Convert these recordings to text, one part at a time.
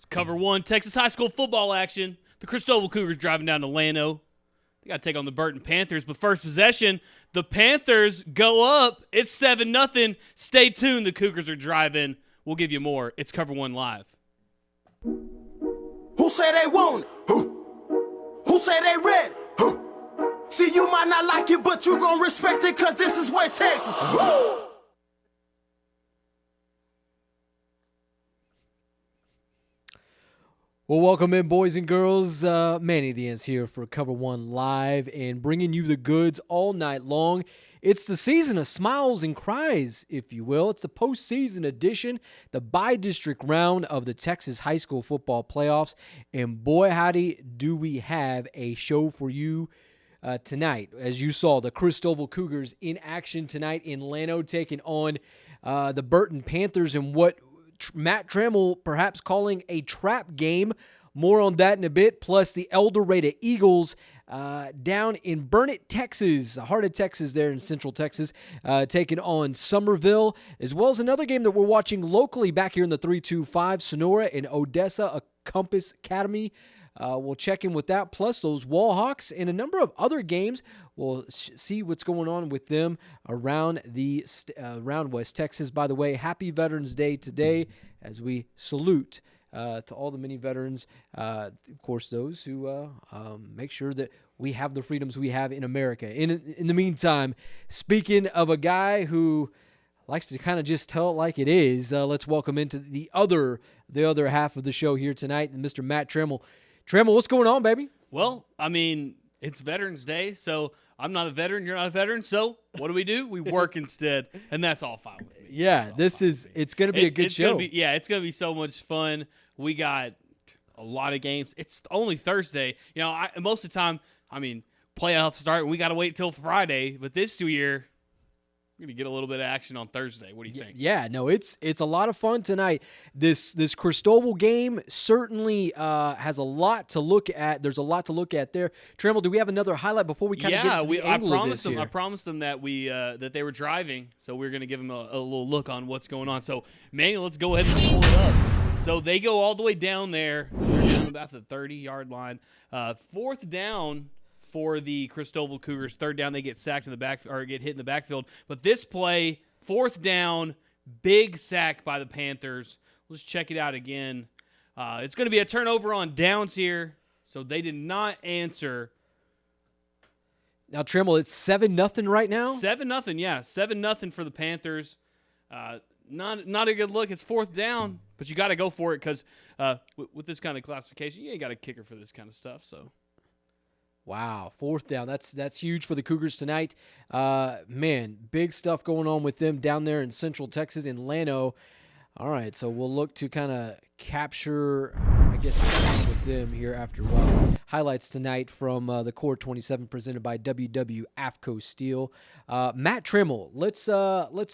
Cover 1, Texas high school football action. The Christoval Cougars driving down to Llano. They got to take on the Burton Panthers, but first possession, the Panthers go up. It's 7-0. Stay tuned. The Cougars are driving. We'll give you more. It's Cover 1 Live. Who say they want it? Who say they ready? See, you might not like it, but you gon' respect it, cause this is West Texas. Well, welcome in, boys and girls. Manny the Ants here for Cover 1 Live and bringing you the goods all night long. It's the season of smiles and cries, if you will. It's the postseason edition, the bi-district round of the Texas high school football playoffs. And boy, howdy, do we have a show for you tonight. As you saw, the Christoval Cougars in action tonight in Llano, taking on the Burton Panthers in what Matt Trammell perhaps calling a trap game. More on that in a bit. Plus the Eldorado Eagles down in Burton, Texas, the heart of Texas there in Central Texas, taking on Somerville, as well as another game that we're watching locally back here in the 325, Sonora and Odessa, a Compass Academy. We'll check in with that, plus those Wallhawks and a number of other games. We'll see what's going on with them around around West Texas. By the way, happy Veterans Day today as we salute to all the many veterans, of course, those who make sure that we have the freedoms we have in America. In the meantime, speaking of a guy who likes to kind of just tell it like it is, let's welcome into the other half of the show here tonight, Mr. Matt Trammell. Trammell, what's going on, baby? Well, I mean, it's Veterans Day, so I'm not a veteran, you're not a veteran, so what do? We work instead, and that's all fine with me. Yeah, it's going to be a good show. It's going to be so much fun. We got a lot of games. It's only Thursday. You know, most of the time, I mean, playoffs start, and we got to wait till Friday, but this year, we're going to get a little bit of action on Thursday. What do you think? Yeah, no, it's a lot of fun tonight. This Christoval game certainly has a lot to look at. There's a lot to look at there. Trammell, do we have another highlight before we kind of get to the angle of this here? I promised them that that they were driving, so we're going to give them a little look on what's going on. So, Manuel, let's go ahead and pull it up. So they go all the way down there. They're down about the 30-yard line. Fourth down for the Christoval Cougars. Third down, they get sacked in the back or get hit in the backfield. But this play, fourth down, big sack by the Panthers. Let's check it out again. It's going to be a turnover on downs here, so they did not answer. Now, Trammell, it's 7-0 right now? 7-0, yeah. 7-0 for the Panthers. Not a good look. It's fourth down, but you got to go for it because with this kind of classification, you got a kicker for this kind of stuff, so. Wow, fourth down. That's huge for the Cougars tonight. Man, big stuff going on with them down there in Central Texas in Llano. All right, so we'll look to kind of capture, I guess, with them here after a while. Highlights tonight from the Core 27 presented by WW AFCO Steel. Matt Trammell, let's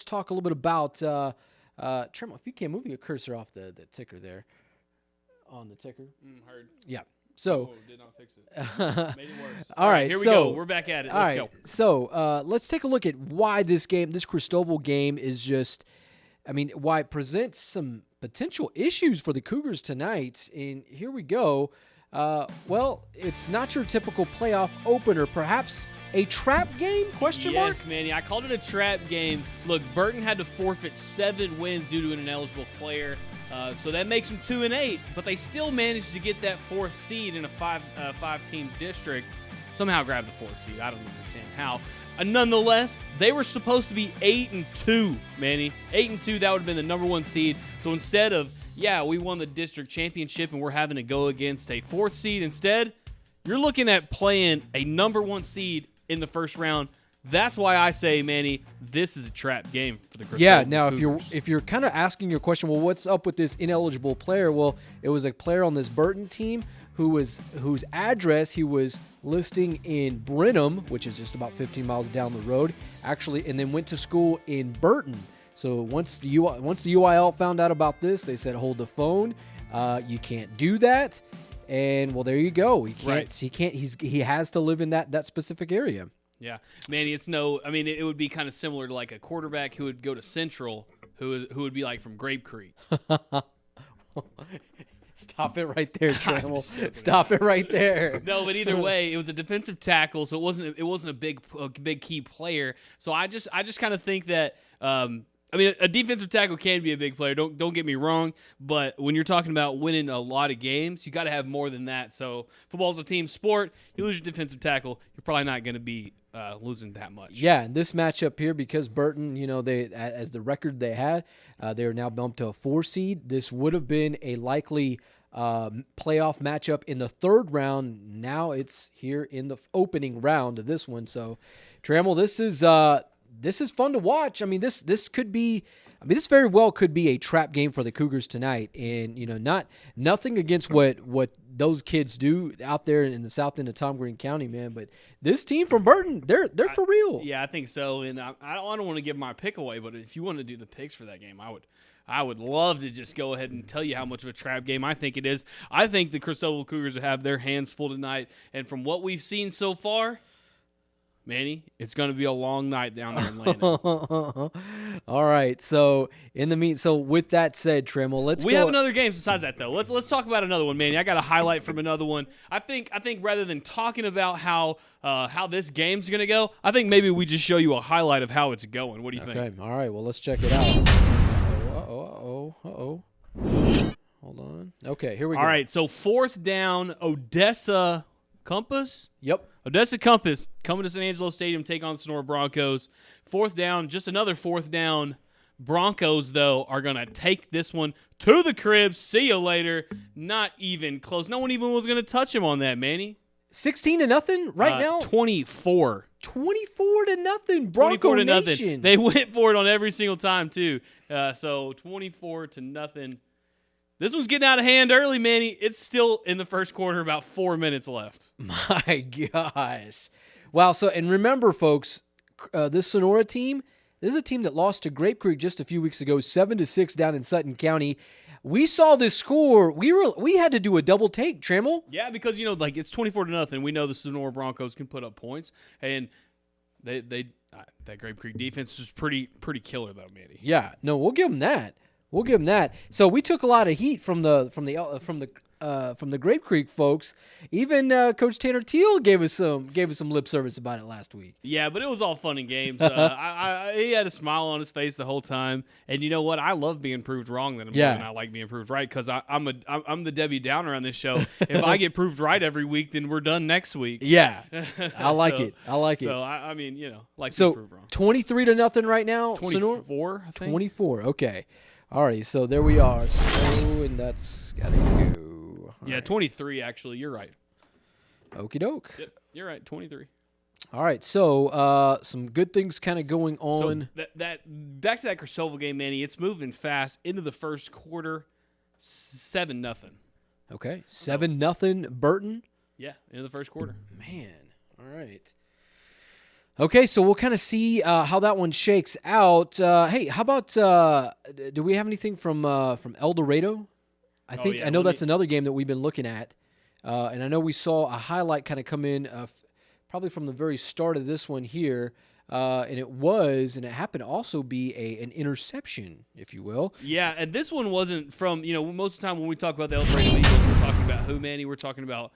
talk a little bit about Trammell. If you can move your cursor off the ticker there, on the ticker. Heard. Yeah. So, did not fix it. Made it worse. All right, here we go. We're back at it. Let's go. So, let's take a look at why this Christoval game is just, why it presents some potential issues for the Cougars tonight. And here we go. Well, it's not your typical playoff opener. Perhaps a trap game? Question mark? Yes, Manny. I called it a trap game. Look, Burton had to forfeit 7 wins due to an ineligible player. So that makes them 2-8, but they still managed to get that 4th seed in a five-team district. Somehow grab the 4th seed. I don't understand how. Nonetheless, they were supposed to be 8-2, Manny. 8-2, that would have been the number 1 seed. So instead of, we won the district championship and we're having to go against a 4th seed, instead, you're looking at playing a number 1 seed in the first round. That's why I say, Manny, this is a trap game for the Christoval. Yeah, now Cougars. if you're kind of asking your question, well, what's up with this ineligible player? Well, it was a player on this Burton team whose address he was listing in Brenham, which is just about 15 miles down the road, actually, and then went to school in Burton. So once the UIL found out about this, they said, hold the phone. You can't do that. And well, there you go. He can't. Right. He has to live in that specific area. Yeah, Manny, it would be kind of similar to like a quarterback who would go to Central, who would be like from Grape Creek. Stop it right there, Trammell. Stop it right there. No, but either way, it was a defensive tackle, so it wasn't a big key player. So I just kind of think that I mean, a defensive tackle can be a big player. Don't get me wrong, but when you're talking about winning a lot of games, you got to have more than that. So football's a team sport. You lose your defensive tackle, you're probably not going to be losing that much. Yeah, and this matchup here, because Burton, they as the record they had, they are now bumped to a 4 seed. This would have been a likely playoff matchup in the 3rd round. Now it's here in the opening round of this one. So, Trammell, this is fun to watch. I mean, this could be. I mean, this very well could be a trap game for the Cougars tonight. And nothing against what those kids do out there in the south end of Tom Green County, man. But this team from Burton, they're for real. Yeah, I think so. And I don't want to give my pick away, but if you want to do the picks for that game, I would love to just go ahead and tell you how much of a trap game I think it is. I think the Christoval Cougars will have their hands full tonight. And from what we've seen so far, Manny, it's going to be a long night down there in Atlanta. All right. So with that said, Trammell, we have another game besides that though. Let's talk about another one, Manny. I got a highlight from another one. I think rather than talking about how this game's going to go, I think maybe we just show you a highlight of how it's going. What do you think? Okay. All right. Well, let's check it out. Uh-oh. Hold on. Okay, here we go. All right. So 4th down, Odessa Compass. Yep. Odessa Compass coming to San Angelo Stadium, take on the Sonora Broncos. 4th down, just another 4th down. Broncos, though, are going to take this one to the crib. See you later. Not even close. No one even was going to touch him on that, Manny. 16-0 right now? 24. 24-0. Bronco 24-0. Nation. They went for it on every single time, too. So 24-0. This one's getting out of hand early, Manny. It's still in the first quarter, about 4 minutes left. My gosh. Wow. So, and remember, folks, this Sonora team, this is a team that lost to Grape Creek just a few weeks ago, 7-6 down in Sutton County. We saw this score. We had to do a double take, Trammell. Yeah, because, it's 24-0. We know the Sonora Broncos can put up points, and that Grape Creek defense is pretty killer, though, Manny. Yeah. No, we'll give them that. So we took a lot of heat from the Grape Creek folks. Even Coach Tanner Teal gave us some lip service about it last week. Yeah, but it was all fun and games. He had a smile on his face the whole time. And you know what? I love being proved wrong. Than I like being proved right because I'm the Debbie Downer on this show. If I get proved right every week, then we're done next week. Yeah, I like it. So I mean, like so being proved wrong. 23-0 right now. 24, I think. 24. Okay. Alrighty, so there we are. And that's gotta go. Yeah, 23 actually. You're right. Okie doke. Yep, you're right. 23. All right, so some good things kind of going on. So that back to that Christoval game, Manny. It's moving fast into the first quarter. 7-0. Okay, 7-0 Burton. Yeah, into the first quarter. Man, all right. Okay, so we'll kind of see how that one shakes out. Hey, how about do we have anything from Eldorado? I know that's another game that we've been looking at, and I know we saw a highlight kind of come in probably from the very start of this one here, and it happened to also be an interception, if you will. Yeah, and this one wasn't from most of the time when we talk about the Eldorado Eagles, we're talking about who, Manny? We're talking about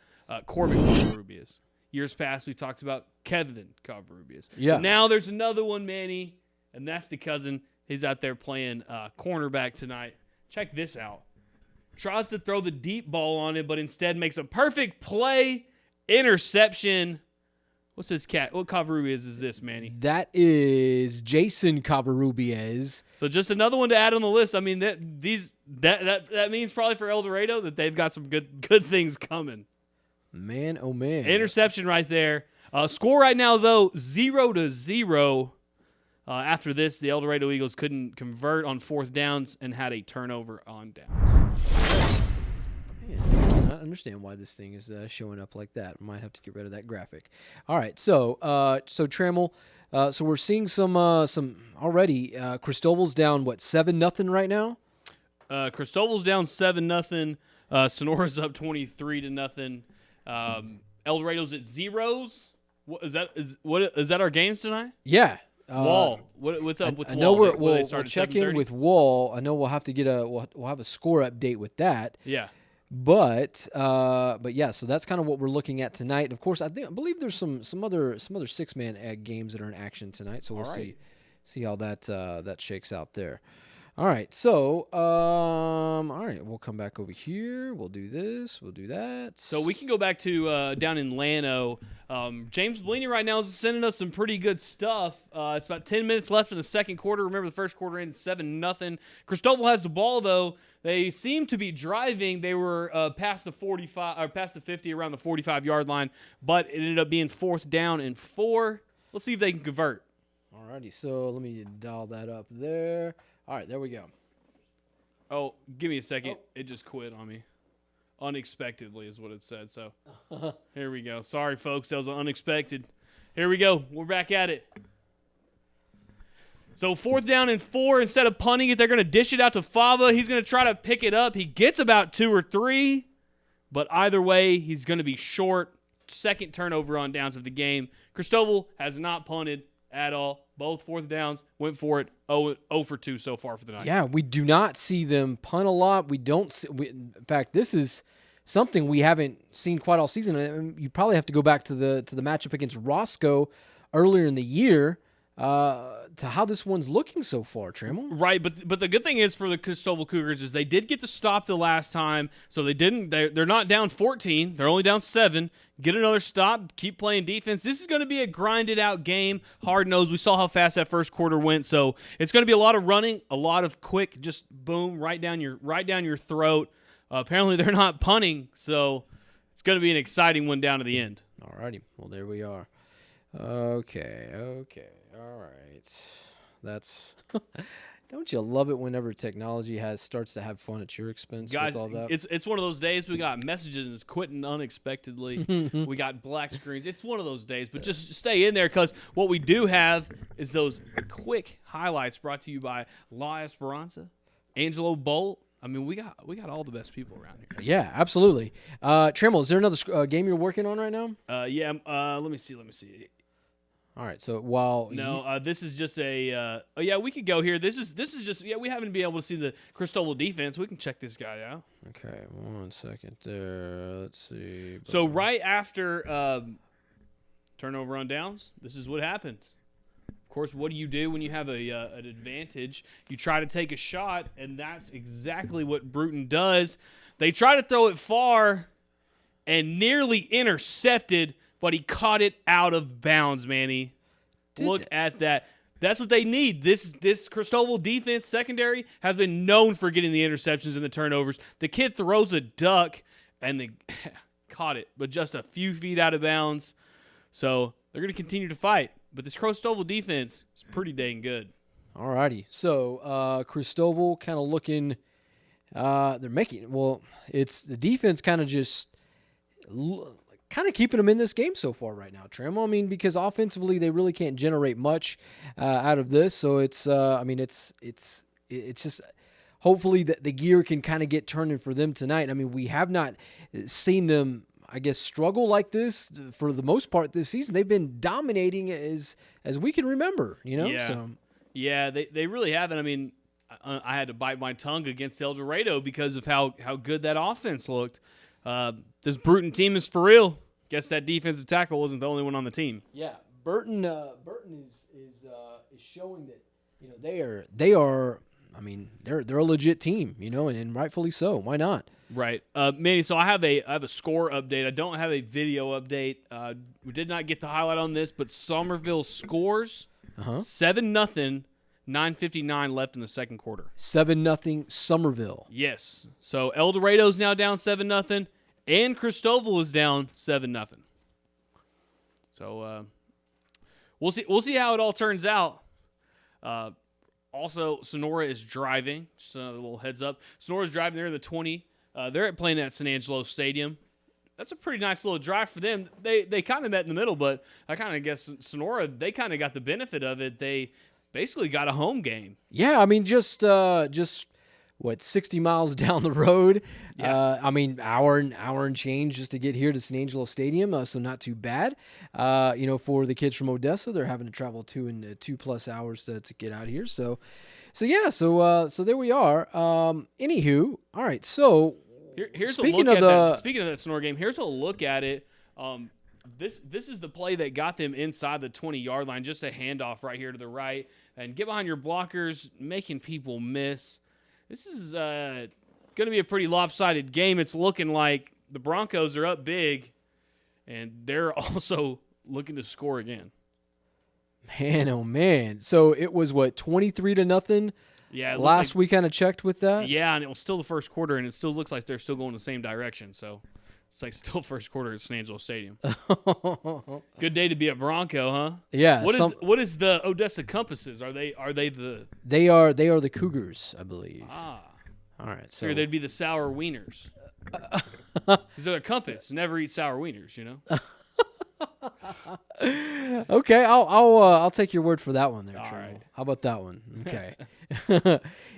Corbin Covarrubias. Years past, we talked about Kevin Covarrubias. Yeah. But now there's another one, Manny, and that's the cousin. He's out there playing cornerback tonight. Check this out. Tries to throw the deep ball on it, but instead makes a perfect play. Interception. What's this cat? What Covarrubias is this, Manny? That is Jason Covarrubias. So just another one to add on the list. I mean, that means probably for Eldorado that they've got some good things coming. Man, oh man. Interception right there. Score right now, though, 0-0. After this, the Eldorado Eagles couldn't convert on 4th downs and had a turnover on downs. Man, I cannot understand why this thing is showing up like that. Might have to get rid of that graphic. All right, so Trammell, so we're seeing some already. Christoval's down, 7-0 right now? Christoval's down 7-0. Sonora's up 23-0. Eldorado's at zeros. Is that our games tonight? Yeah. Wall. What's up with Wall? I know we'll check in with Wall. I know we'll have to get we'll have a score update with that. Yeah. But yeah, so that's kind of what we're looking at tonight. And of course, I believe there's some other 6-man games that are in action tonight. So we'll see how that shakes out there. All right, so all right, we'll come back over here. We'll do this. We'll do that. So we can go back to down in Llano. James Bellini right now is sending us some pretty good stuff. It's about 10 minutes left in the second quarter. Remember, the first quarter ended 7-0. Christoval has the ball though. They seem to be driving. They were past the 45 or past the 50, around the 45-yard line, but it ended up being 4th down and 4. Let's see if they can convert. All righty, so let me dial that up there. All right, there we go. Oh, give me a second. It just quit on me. Unexpectedly is what it said. So here we go. Sorry, folks. That was unexpected. Here we go. We're back at it. So 4th down and 4. Instead of punting it, they're going to dish it out to Fava. He's going to try to pick it up. He gets about 2 or 3, but either way, he's going to be short. Second turnover on downs of the game. Christoval has not punted at all. Both 4th downs went for it. 0 for 2 so far for the night. Yeah, we do not see them punt a lot. We don't see, in fact, this is something we haven't seen quite all season. And you probably have to go back to the matchup against Roscoe earlier in the year to how this one's looking so far, Trammell. Right, but the good thing is for the Christoval Cougars is they did get the stop the last time, so they're not down 14, they're only down 7. Get another stop, keep playing defense. This is going to be a grinded out game, hard-nosed. We saw how fast that first quarter went, so it's going to be a lot of running, a lot of quick, just boom, right down your throat. Apparently they're not punting, so it's going to be an exciting one down to the end. All righty, well there we are. Okay, all right. That's don't you love it whenever technology starts to have fun at your expense? Guys, with all that? it's one of those days. We got messages and it's quitting unexpectedly. We got black screens. It's one of those days, but just stay in there because what we do have is those quick highlights brought to you by La Esperanza, Angelo Bolt. I mean, we got all the best people around here. Yeah, absolutely. Trammell, is there another game you're working on right now? Yeah. Let me see. All right. So while this is just a. Oh yeah, we could go here. This is just we haven't been able to see the Christoval defense. We can check this guy out. Okay, 1 second there. Let's see. So right after turnover on downs, this is what happens. Of course, what do you do when you have an advantage? You try to take a shot, and that's exactly what Burton does. They try to throw it far and nearly intercepted, but he caught it out of bounds, Manny. Look at that. That's what they need. This Christoval defense secondary has been known for getting the interceptions and the turnovers. The kid throws a duck, and they caught it, but just a few feet out of bounds. So they're going to continue to fight. But this Christoval defense is pretty dang good. All righty. So Christoval kind of looking they're making – well, it's the defense kind of just kind of keeping them in this game so far right now, Trammell. I mean, because offensively they really can't generate much out of this. So it's it's just hopefully that the gear can kind of get turning for them tonight. I mean, we have not seen them – I guess struggle like this for the most part this season. They've been dominating as we can remember, you know? Yeah, so. Yeah, they really haven't. I mean, I had to bite my tongue against Eldorado because of how good that offense looked. This Burton team is for real. Guess that defensive tackle wasn't the only one on the team. Yeah, Burton is showing that, you know, they are. I mean, they're a legit team, you know, and rightfully so. Why not? Right, Manny. So I have a score update. I don't have a video update. We did not get the highlight on this, but Somerville scores 7-0, 9:59 left in the second quarter. 7-0 Somerville. Yes. So Eldorado's now down 7-0, and Christoval is down 7-0. So we'll see how it all turns out. Also, Sonora is driving. Just a little heads up. Sonora's driving. They're in the 20. They're playing at San Angelo Stadium. That's a pretty nice little drive for them. They kind of met in the middle, but I kind of guess Sonora, they kind of got the benefit of it. They basically got a home game. Yeah, I mean, just 60 miles down the road. Yeah. I mean, hour and change just to get here to San Angelo Stadium, so not too bad. You know, for the kids from Odessa, they're having to travel 2+ hours to get out here. So there we are. Anywho, all right. So Here's speaking a look of at the that. Speaking of that Sonora game, here's a look at it. This is the play that got them inside the 20-yard line. Just a handoff right here to the right, and get behind your blockers, making people miss. This is going to be a pretty lopsided game. It's looking like the Broncos are up big, and they're also looking to score again. Man, oh man! So it was what 23-0. Yeah. Last we kind of checked with that. Yeah, and it was still the first quarter, and it still looks like they're still going the same direction. So it's like still first quarter at San Angelo Stadium. Good day to be a Bronco, huh? Yeah. What is the Odessa Compasses? Are they the? They are the Cougars, I believe. Ah. All right. So Here they'd be the sour wieners. Because they're a compass. Never eat sour wieners, you know. Okay, I'll take your word for that one there, All Trevor. right. How about that one? Okay.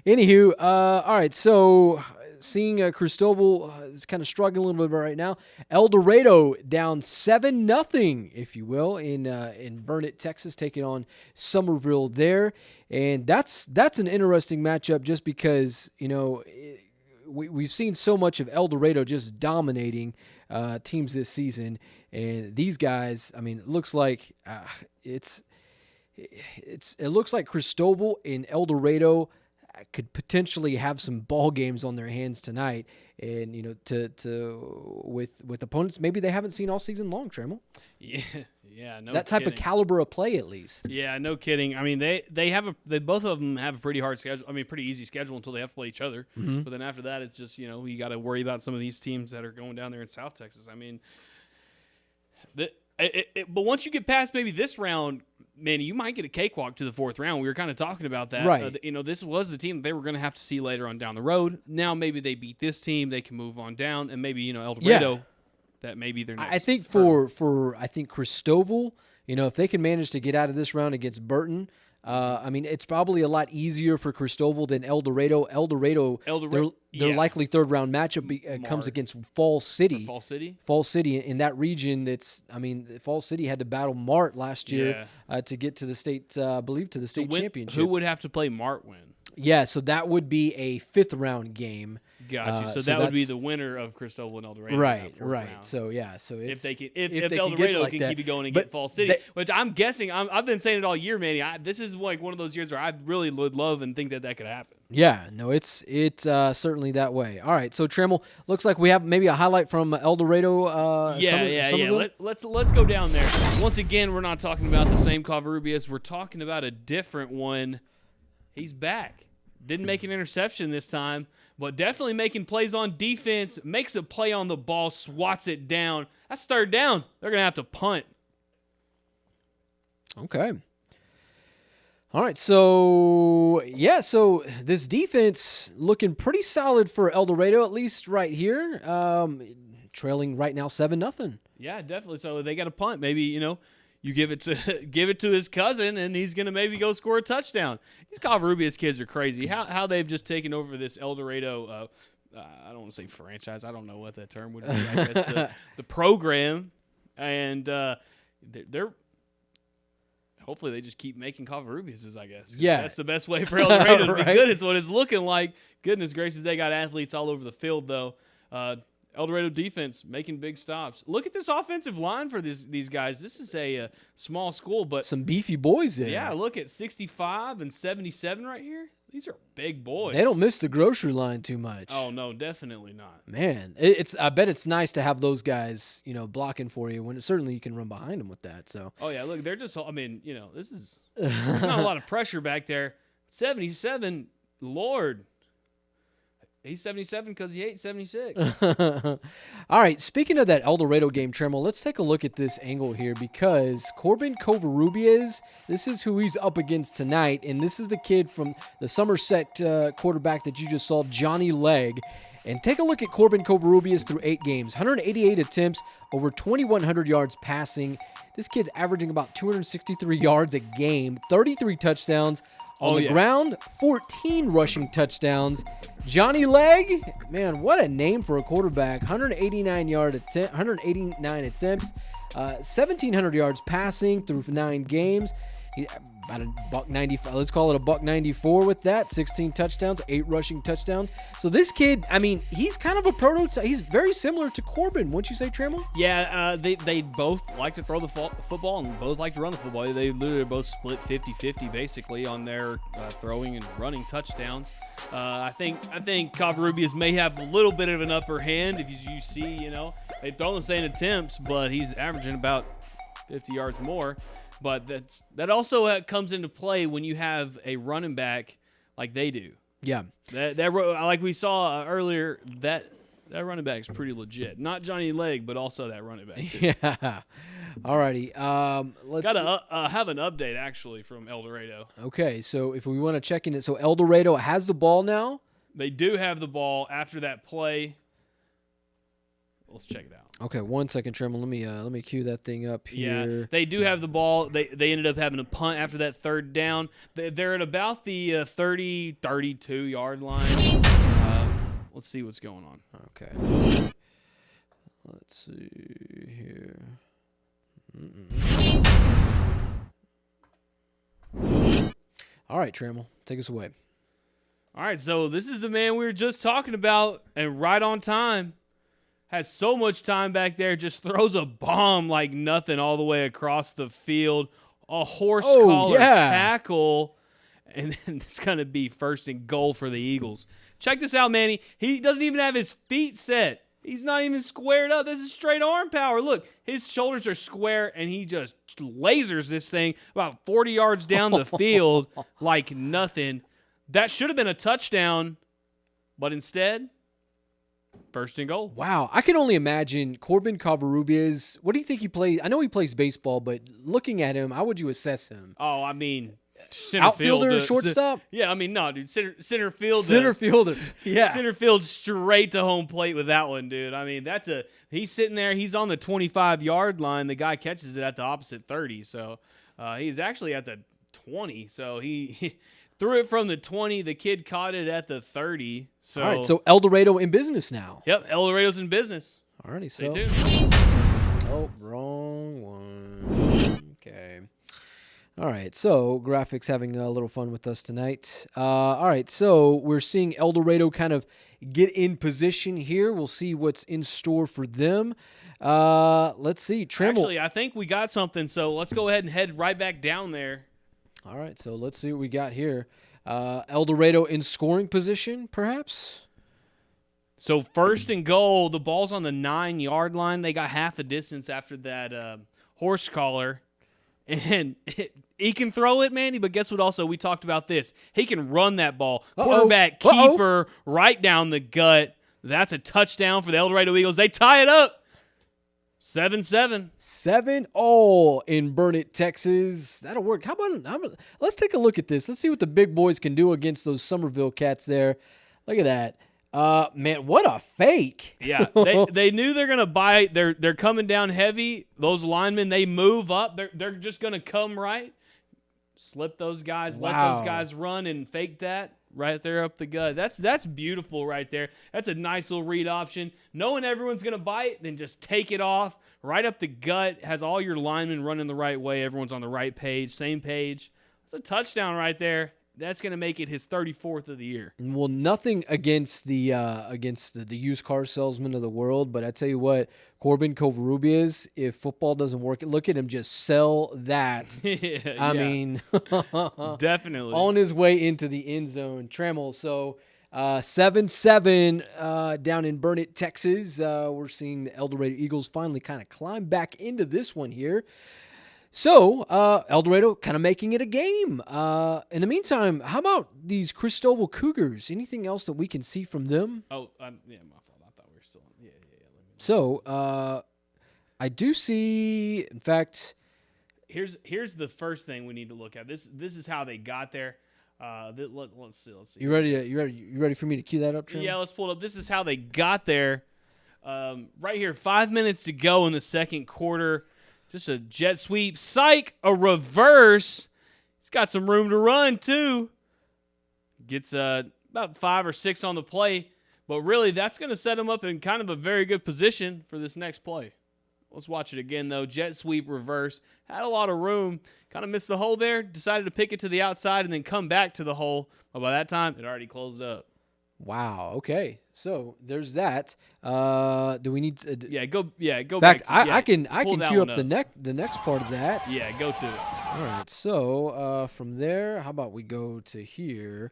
Anywho, all right. So seeing Christoval is kind of struggling a little bit right now. Eldorado down 7-0, if you will, in Burton, Texas, taking on Somerville there, and that's an interesting matchup just because we've seen so much of Eldorado just dominating teams this season, and these guys, I mean, it looks like it looks like Christoval and Eldorado could potentially have some ball games on their hands tonight, and with opponents maybe they haven't seen all season long. Trammell. Yeah, no. That type of caliber of play, at least. Yeah, no kidding. I mean, they both of them have a pretty hard schedule. I mean, pretty easy schedule until they have to play each other. Mm-hmm. But then after that, it's just you got to worry about some of these teams that are going down there in South Texas. I mean, but once you get past maybe this round, Manny, you might get a cakewalk to the fourth round. We were kind of talking about that. Right. This was the team they were going to have to see later on down the road. Now maybe they beat this team, they can move on down, and maybe Eldorado. Yeah. That may be their next. I think for Christoval, if they can manage to get out of this round against Burton, I mean, it's probably a lot easier for Christoval than Eldorado. Eldorado, their likely third-round matchup comes against Falls City. Falls City in that region. Falls City had to battle Mart last year to get to the state, I believe, to the state championship. Who would have to play Mart win? Yeah, so that would be a fifth-round game. Got you. So that would be the winner of Christoval and Eldorado. Right. Round. So it's if Eldorado can keep it going and get Falls City, which I'm guessing, I've been saying it all year, Manny. This is like one of those years where I really would love and think that could happen. Yeah, no, it's certainly that way. All right, so Trammell, looks like we have maybe a highlight from Eldorado. Yeah. Let's go down there. Once again, we're not talking about the same Covarrubias. We're talking about a different one. He's back. Didn't make an interception this time, but definitely making plays on defense. Makes a play on the ball, swats it down. That's third down. They're going to have to punt. Okay. All right, so this defense looking pretty solid for Eldorado, at least right here. Trailing right now 7-0. Yeah, definitely. So they got a punt. Maybe, you give it to his cousin, and he's going to maybe go score a touchdown. These Covarrubias kids are crazy. How they've just taken over this Eldorado, I don't want to say franchise. I don't know what that term would be. I guess the program. And they're hopefully they just keep making Covarrubias, I guess. Yeah. That's the best way for Eldorado to be right. good. It's what it's looking like. Goodness gracious, they got athletes all over the field, though. Eldorado defense making big stops. Look at this offensive line for these guys. This is a small school, but some beefy boys there. Yeah, look at 65 and 77 right here. These are big boys. They don't miss the grocery line too much. Oh no, definitely not. Man, I bet it's nice to have those guys, blocking for you when certainly you can run behind them with that. So. Oh yeah, look, they're just. I mean, this is there's not a lot of pressure back there. 77, Lord. He's 77 because he ate 76. All right, speaking of that Eldorado game, Trammell, let's take a look at this angle here because Corbin Covarrubias, this is who he's up against tonight, and this is the kid from the Somerset quarterback that you just saw, Johnny Legg. And take a look at Corbin Covarrubias through 8 games, 188 attempts, over 2,100 yards passing. This kid's averaging about 263 yards a game, 33 touchdowns. On the ground, 14 rushing touchdowns. Johnny Legg, man, what a name for a quarterback. 189 attempts, 1,700 yards passing through 9 games. About a buck 95. Let's call it a buck 94 with that. 16 touchdowns, 8 rushing touchdowns. So this kid, I mean, he's kind of a prototype. He's very similar to Corbin, wouldn't you say, Trammell? Yeah, they both like to throw the football and both like to run the football. They literally both split 50-50 basically on their throwing and running touchdowns. I think Covarrubias may have a little bit of an upper hand. If you see, they've thrown the same attempts, but he's averaging about 50 yards more. But that also comes into play when you have a running back like they do. Yeah. That like we saw earlier, that running back is pretty legit. Not Johnny Leg, but also that running back too. Yeah. All righty. Let's have an update actually from Eldorado. Okay, so if we want to check in it, so Eldorado has the ball now. They do have the ball after that play. Let's check it out. Okay, 1 second, Trammell. Let me cue that thing up here. Yeah, they do have the ball. They ended up having a punt after that third down. They're at about the 30, 32-yard line. Let's see what's going on. Okay. Let's see here. All right, Trammell, take us away. All right, so this is the man we were just talking about, and right on time. Has so much time back there, just throws a bomb like nothing all the way across the field. A horse collar tackle, and then it's going to be 1st and goal for the Eagles. Check this out, Manny. He doesn't even have his feet set. He's not even squared up. This is straight arm power. Look, his shoulders are square, and he just lasers this thing about 40 yards down the field like nothing. That should have been a touchdown, but instead, 1st and goal. Wow. I can only imagine Corbin Covarrubias. What do you think he plays? I know he plays baseball, but looking at him, how would you assess him? Oh, I mean, center outfielder, field, shortstop? Yeah, I mean, no, dude. Center field. Center fielder. Yeah. Center field straight to home plate with that one, dude. I mean, he's sitting there. He's on the 25-yard line. The guy catches it at the opposite 30. So he's actually at the 20. So he threw it from the 20. The kid caught it at the 30. So, all right, so Eldorado in business now. Yep, Eldorado's in business. All righty, so. They do. Oh, wrong one. Okay. All right, so Graphics having a little fun with us tonight. All right, so we're seeing Eldorado kind of get in position here. We'll see what's in store for them. Let's see. Trammell. Actually, I think we got something, so let's go ahead and head right back down there. All right, so let's see what we got here. Eldorado in scoring position, perhaps? So 1st and goal, the ball's on the 9-yard line. They got half a distance after that horse collar. And he can throw it, Manny, but guess what also? We talked about this. He can run that ball. Quarterback, keeper, right down the gut. That's a touchdown for the Eldorado Eagles. They tie it up. 7-7. 7-0 in Burton, Texas. That'll work. How about let's take a look at this. Let's see what the big boys can do against those Somerville cats there. Look at that. Man, what a fake. Yeah, they knew they're going to bite. They're coming down heavy. Those linemen, they move up. They're just going to come right. Slip those guys, let those guys run and fake that. Right there up the gut. That's beautiful right there. That's a nice little read option. Knowing everyone's going to bite, then just take it off. Right up the gut. Has all your linemen running the right way. Everyone's on the right page. Same page. It's a touchdown right there. That's going to make it his 34th of the year. Well, nothing against the used car salesman of the world, but I tell you what, Corbin Covarrubias, if football doesn't work, look at him just sell that. I mean, definitely on his way into the end zone. Trammell, so 7-7 down in Burton, Texas. We're seeing the Eldorado Eagles finally kind of climb back into this one here. So, Eldorado kind of making it a game. In the meantime, how about these Christoval Cougars? Anything else that we can see from them? Oh, yeah, my fault. I thought we were still on. Yeah. So, I do see, in fact... Here's the first thing we need to look at. This is how they got there. Let's see. You ready for me to cue that up, Trent? Yeah, let's pull it up. This is how they got there. Right here, 5 minutes to go in the second quarter. Just a jet sweep. Psych, a reverse. He's got some room to run, too. Gets about 5 or 6 on the play. But really, that's going to set him up in kind of a very good position for this next play. Let's watch it again, though. Jet sweep reverse. Had a lot of room. Kind of missed the hole there. Decided to pick it to the outside and then come back to the hole. But by that time, it already closed up. Wow. Okay. So there's that. Do we need to? Go In back. fact, To, I can pull that queue up one the next part of that. Yeah, go to it. All right. So from there, how about we go to here,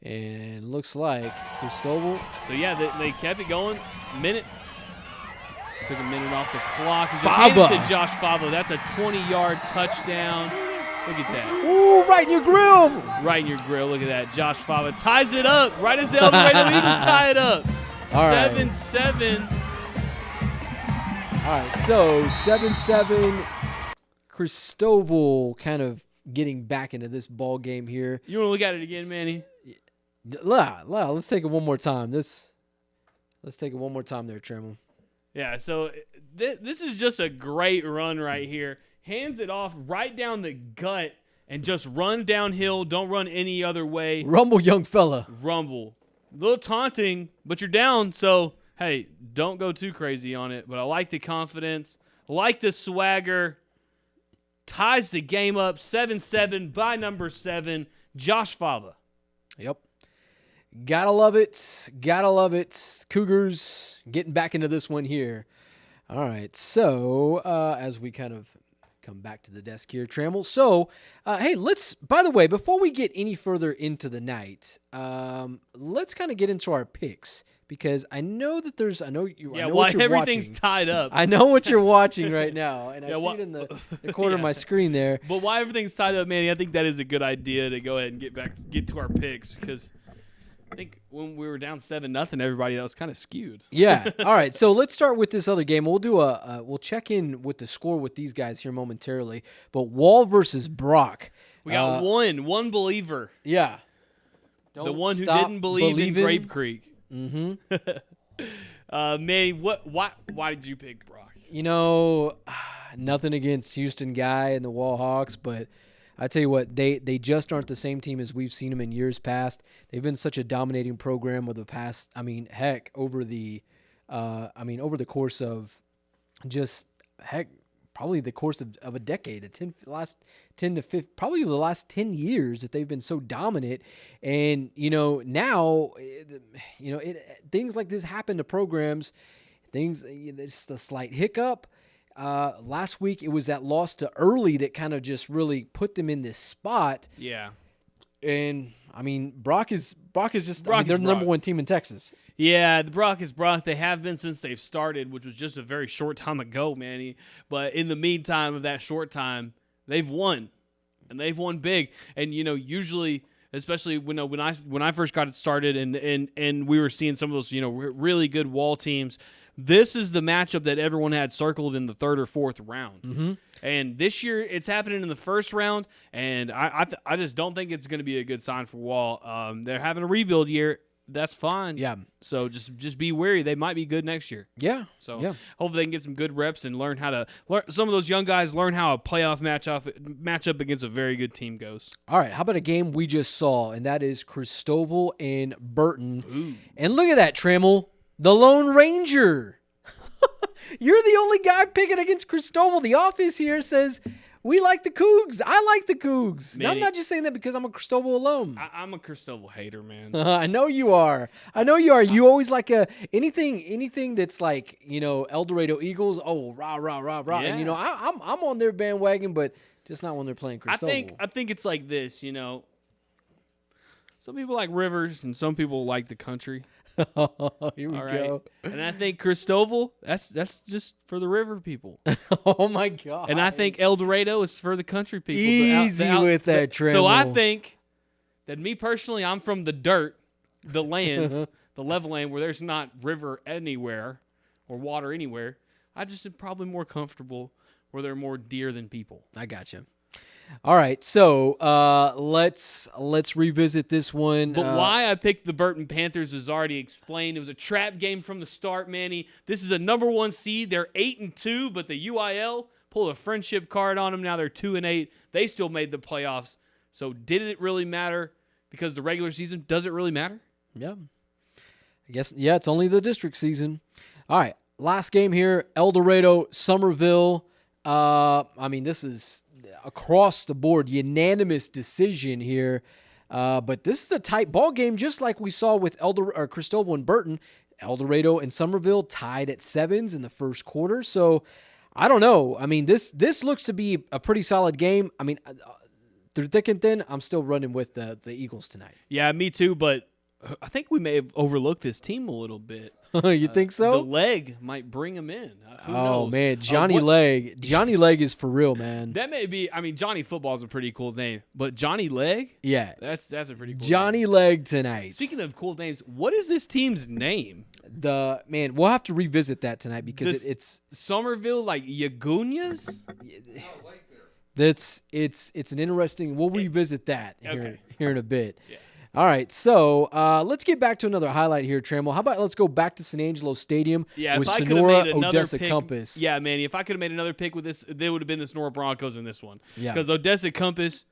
and looks like Christoval. So yeah, they kept it going. Minute. Took a minute off the clock. He just Fava. handed it to Josh Fava. That's a 20-yard touchdown. Look at that. Ooh, right in your grill. Right in your grill. Look at that. Josh Fava ties it up right as the Eldorado Eagles tie it up. All right. 7-7. All right, so 7-7. Christoval kind of getting back into this ball game here. You want to look at it again, Manny? Let's take it one more time. Let's take it one more time there, Trammell. Yeah, so this is just a great run right here. Hands it off right down the gut and just run downhill. Don't run any other way. Rumble, young fella. Rumble. A little taunting, but you're down, so, hey, don't go too crazy on it. But I like the confidence. I like the swagger. Ties the game up 7-7 by number 7, Josh Fava. Yep. Gotta love it. Gotta love it. Cougars getting back into this one here. All right. So as we kind of come back to the desk here, Trammell. So, hey, by the way, before we get any further into the night, let's kind of get into our picks because I know that I know what you're everything's watching. tied up. I know what you're watching right now, and I see why- it in the corner of my screen there. But why everything's tied up, Manny, I think that is a good idea to go ahead and get to our picks because I think when we were down 7-0, everybody that was kind of skewed. Yeah. All right. So let's start with this other game. We'll do we'll check in with the score with these guys here momentarily. But Wall versus Brock. We got one believer. Yeah. The one who didn't believe in Grape Creek. Mm-hmm. Manny, why did you pick Brock? You know, nothing against Houston Guy and the Wall Hawks, but I tell you what, they just aren't the same team as we've seen them in years past. They've been such a dominating program over the past. I mean, heck, over the course of probably the course of a decade, last 10 to 15, probably the last 10 years that they've been so dominant. And now, things like this happen to programs. It's just a slight hiccup. Last week it was that loss to Early that kind of just really put them in this spot. Yeah. And I mean, Brock is just Brock they're is the Brock. number one team in Texas. Yeah, the Brock is Brock. They have been since they've started, which was just a very short time ago, Manny. But in the meantime of that short time, they've won, and they've won big. And usually, especially when I first got it started, and we were seeing some of those really good Wall teams. This is the matchup that everyone had circled in the third or fourth round. Mm-hmm. And this year, it's happening in the first round, and I just don't think it's going to be a good sign for Wall. They're having a rebuild year. That's fine. Yeah. So just be wary. They might be good next year. Yeah. So yeah. hopefully they can get some good reps and learn some of those young guys learn how a playoff matchup against a very good team goes. All right. How about a game we just saw, and that is Christoval and Burton. Ooh. And look at that, Trammell, the Lone Ranger. You're the only guy picking against Christoval. The office here says we like the Cougs. I like the Cougs. Now, I'm not just saying that because I'm a Christoval alum. I'm a Christoval hater, man. I know you are. You always like anything that's like, Eldorado Eagles. Oh, rah, rah, rah, rah. Yeah. And, I'm on their bandwagon, but just not when they're playing Christoval. I think it's like this, Some people like rivers and some people like the country. Here we All go. right. And I think Christoval, that's just for the river people. Oh, my God. And I think Eldorado is for the country people. Easy with that, Trammell. So I think that me personally, I'm from the dirt, the land, the level land where there's not river anywhere or water anywhere. I just am probably more comfortable where there are more deer than people. I got you. All right, so let's revisit this one. But why I picked the Burton Panthers is already explained. It was a trap game from the start, Manny. This is a number 1 seed. They're 8-2, but the UIL pulled a friendship card on them. Now they're 2-8. They still made the playoffs. So did it really matter? Because the regular season, does it really matter? Yeah. I guess, yeah, it's only the district season. All right, last game here, Eldorado, Somerville. I mean, this is across the board, unanimous decision here. But this is a tight ball game, just like we saw with Christoval and Burton. Eldorado and Somerville tied at 7s in the first quarter. So I don't know. I mean, this looks to be a pretty solid game. I mean, through thick and thin, I'm still running with the Eagles tonight. Yeah, me too, but I think we may have overlooked this team a little bit. You think so? The leg might bring him in. Who Oh, knows? man, Johnny Leg. Johnny Leg is for real, man. That may be. I mean, Johnny Football is a pretty cool name, but Johnny Leg. Yeah. That's a pretty cool. Johnny name. Leg tonight. Speaking of cool names, what is this team's name? We'll have to revisit that tonight because it's Somerville, like Yagunyas. it's an interesting. We'll revisit that here in a bit. Yeah. All right, so let's get back to another highlight here, Trammell. How about let's go back to San Angelo Stadium with Sonora, Odessa Compass. Yeah, Manny, if I could have made another pick with this, they would have been the Sonora Broncos in this one. Yeah. Because Odessa Compass,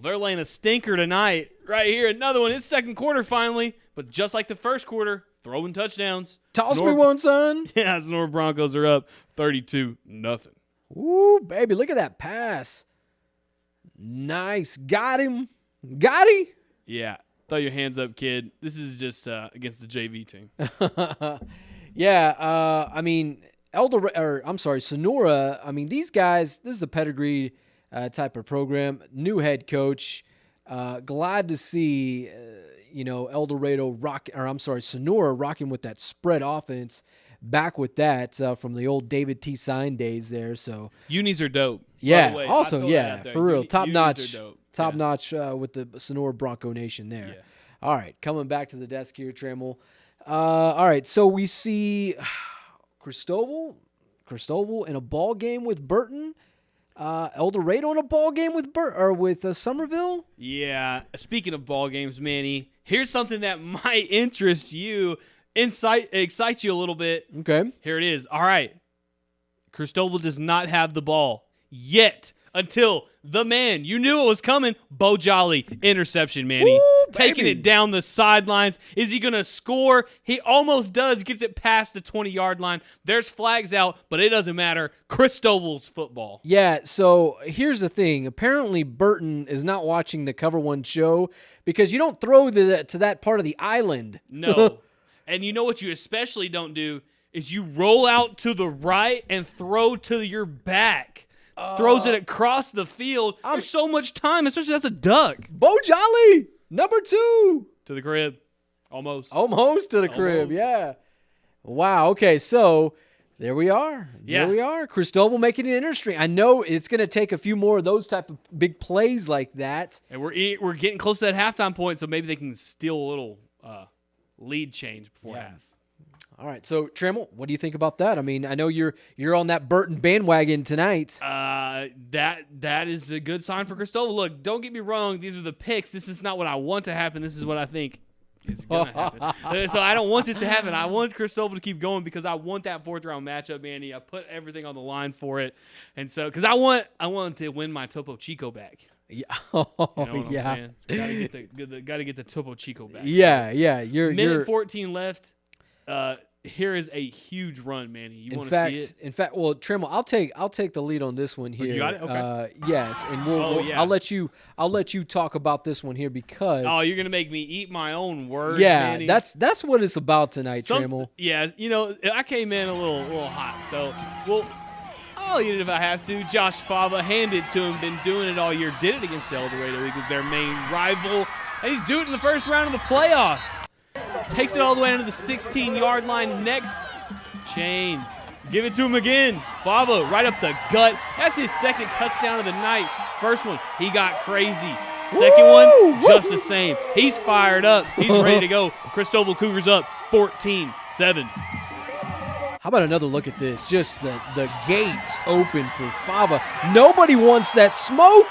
they're laying a stinker tonight. Right here, another one. It's second quarter finally, but just like the first quarter, throwing touchdowns. Toss me one, son. Yeah, Sonora Broncos are up 32-0. Ooh, baby, look at that pass. Nice. Got him. Got he? Yeah. Throw your hands up, kid. This is just against the JV team. Yeah, I mean, Sonora, I mean, these guys, this is a pedigree type of program. New head coach. Glad to see, Sonora rocking with that spread offense. Back with that from the old David T. Sign days there. So Unis are dope. Yeah, by the way. awesome. Yeah, for real. Top notch. Top notch with the Sonora Bronco Nation there. Yeah. All right, coming back to the desk here, Trammell. All right, so we see Christoval in a ball game with Burton. Eldorado in a ball game with Somerville. Yeah. Speaking of ball games, Manny, here's something that might interest you, excite you a little bit. Okay. Here it is. All right. Christoval does not have the ball yet until the man, you knew it was coming, Bo Jolly, interception, Manny. Ooh, taking it down the sidelines. Is he going to score? He almost does. Gets it past the 20-yard line. There's flags out, but it doesn't matter. Christoval's football. Yeah, so here's the thing. Apparently, Burton is not watching the Cover1 show because you don't throw to that part of the island. No. And you know what you especially don't do is you roll out to the right and throw to your back. Throws it across the field. There's so much time, especially as a duck. Bo Jolly, number 2. To the crib. Almost. Almost to the crib, yeah. Wow, okay, so there we are. There we are. Christoval making it interesting. I know it's going to take a few more of those type of big plays like that. And we're getting close to that halftime point, so maybe they can steal a little lead change before half. All right, so Trammell, what do you think about that? I mean, I know you're on that Burton bandwagon tonight. That is a good sign for Christoval. Look, don't get me wrong; these are the picks. This is not what I want to happen. This is what I think is gonna happen. So I don't want this to happen. I want Christoval to keep going because I want that 4th round matchup, Manny. I put everything on the line for it, and so because I want to win my Topo Chico back. Yeah, you know what I'm saying? Gotta get the Topo Chico back. Yeah, yeah. You're 14 left. Here is a huge run, Manny. You want to see it? In fact, well, Trammell, I'll take the lead on this one here. You got it? Okay. Yes, and I'll let you talk about this one here because you're gonna make me eat my own words. Yeah, Manny. that's what it's about tonight, Trammell. Yeah, I came in a little hot, so I'll eat it if I have to. Josh Fava, hand it to him. Been doing it all year. Did it against the Eldorado League, was their main rival, and he's doing it in the first round of the playoffs. Takes it all the way into the 16-yard line. Next, Chains. Give it to him again. Fava right up the gut. That's his second touchdown of the night. First one, he got crazy. Second one, just the same. He's fired up. He's ready to go. Christoval Cougars up 14-7. How about another look at this? Just the gates open for Fava. Nobody wants that smoke.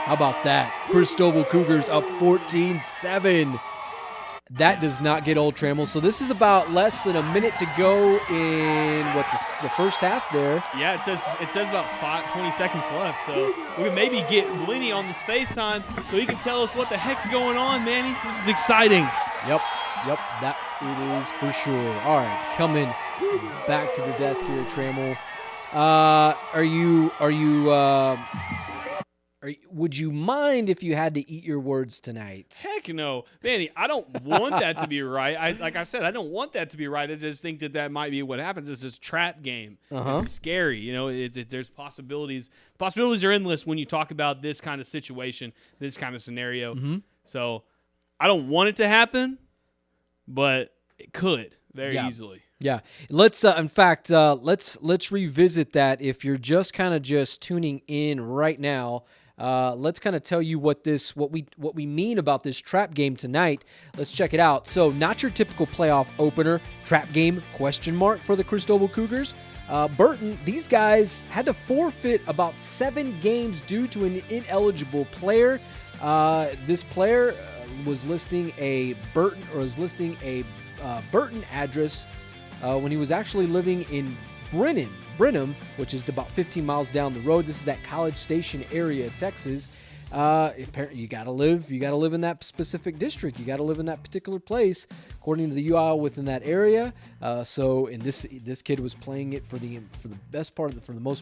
How about that? Christoval Cougars up 14-7. That does not get old, Trammell. So this is about less than a minute to go in the first half there. Yeah, it says about 20 seconds left. So we can maybe get Blinny on the space time so he can tell us what the heck's going on, Manny. This is exciting. Yep. Yep, that it is for sure. All right, coming back to the desk here, Trammell. Would you mind if you had to eat your words tonight? Heck no. Manny, I don't want that to be right. Like I said, I don't want that to be right. I just think that might be what happens. It's this trap game. It's scary. You know, there's possibilities. Possibilities are endless when you talk about this kind of situation, this kind of scenario. So I don't want it to happen, but it could very easily. Yeah, let's let's revisit that. If you're just tuning in right now, let's kind of tell you what we mean about this trap game tonight. Let's check it out. So, not your typical playoff opener, trap game ? For the Christoval Cougars. Burton, these guys had to forfeit about 7 games due to an ineligible player. This player was listing a Burton address when he was actually living in Brenham, which is about 15 miles down the road. This is that College Station area of Texas. Apparently, you gotta live in that specific district. You gotta live in that particular place, according to the UIL within that area. And this kid was playing it for the most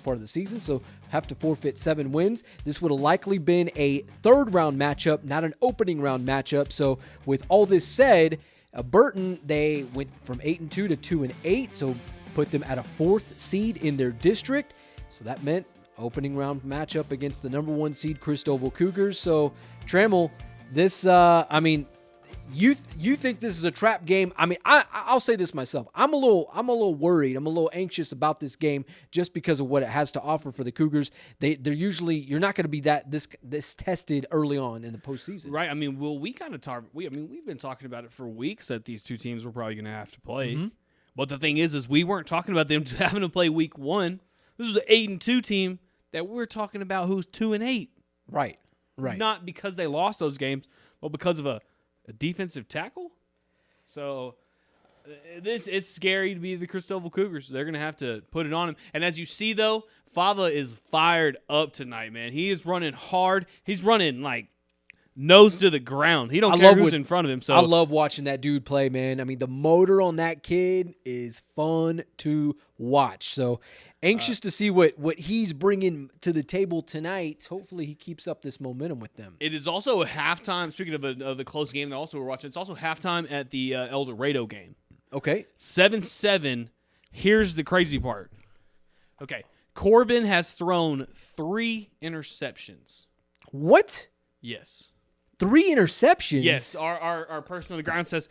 part of the season. So have to forfeit 7 wins. This would have likely been a 3rd round matchup, not an opening round matchup. So with all this said, Burton, they went from 8-2 to 2-8. So put them at a 4th seed in their district. So that meant opening round matchup against the number 1 seed Christoval Cougars. So Trammell, this, you think this is a trap game? I mean, I'll say this myself. I'm a little worried. I'm a little anxious about this game just because of what it has to offer for the Cougars. They're usually, you're not going to be this tested early on in the postseason, right? I mean, we kind of talk. We've been talking about it for weeks that these two teams were probably going to have to play. But the thing is we weren't talking about them having to play week 1. This was an 8-2 team that we're talking about who's 2-8. Right. Not because they lost those games, but because of a defensive tackle. So it's scary to be the Christoval Cougars. They're going to have to put it on him. And as you see, though, Fava is fired up tonight, man. He is running hard. He's running like nose to the ground. He don't care who's in front of him. So I love watching that dude play, man. I mean, the motor on that kid is fun to watch. So anxious to see what he's bringing to the table tonight. Hopefully he keeps up this momentum with them. It is also a halftime. Speaking of the close game that also we're watching, it's also halftime at the Eldorado game. Okay. 7-7. Here's the crazy part. Okay. Corbin has thrown 3 interceptions. What? Yes. 3 interceptions? Yes. Our person on the ground says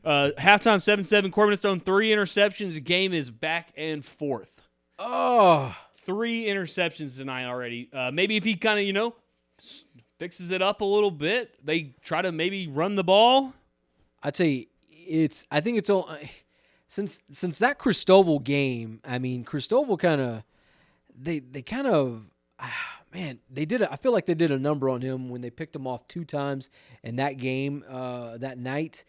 halftime 7-7. Corbin has thrown 3 interceptions. The game is back and forth. Oh. 3 interceptions tonight already. Maybe if he kind of, fixes it up a little bit, they try to maybe run the ball. I'd say I think it's all since that Christoval game. I mean, Christoval I feel like they did a number on him when they picked him off 2 times in that game that night.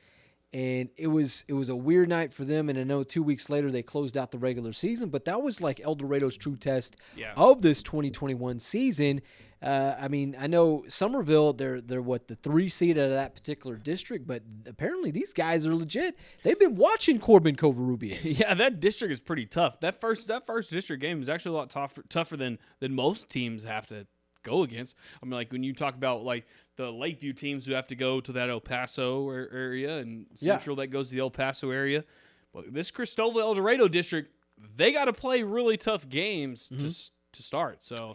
And it was a weird night for them, and I know 2 weeks later they closed out the regular season, but that was like Eldorado's true test of this 2021 season. I mean, I know Somerville, they're the 3 seed out of that particular district, but apparently these guys are legit. They've been watching Corbin Covarrubias. Yeah, that district is pretty tough. That first district game is actually a lot tougher than most teams have to go against. I mean, like when you talk about like the Lakeview teams who have to go to that El Paso area and Central that goes to the El Paso area. But this Christoval Eldorado district, they got to play really tough games to start. So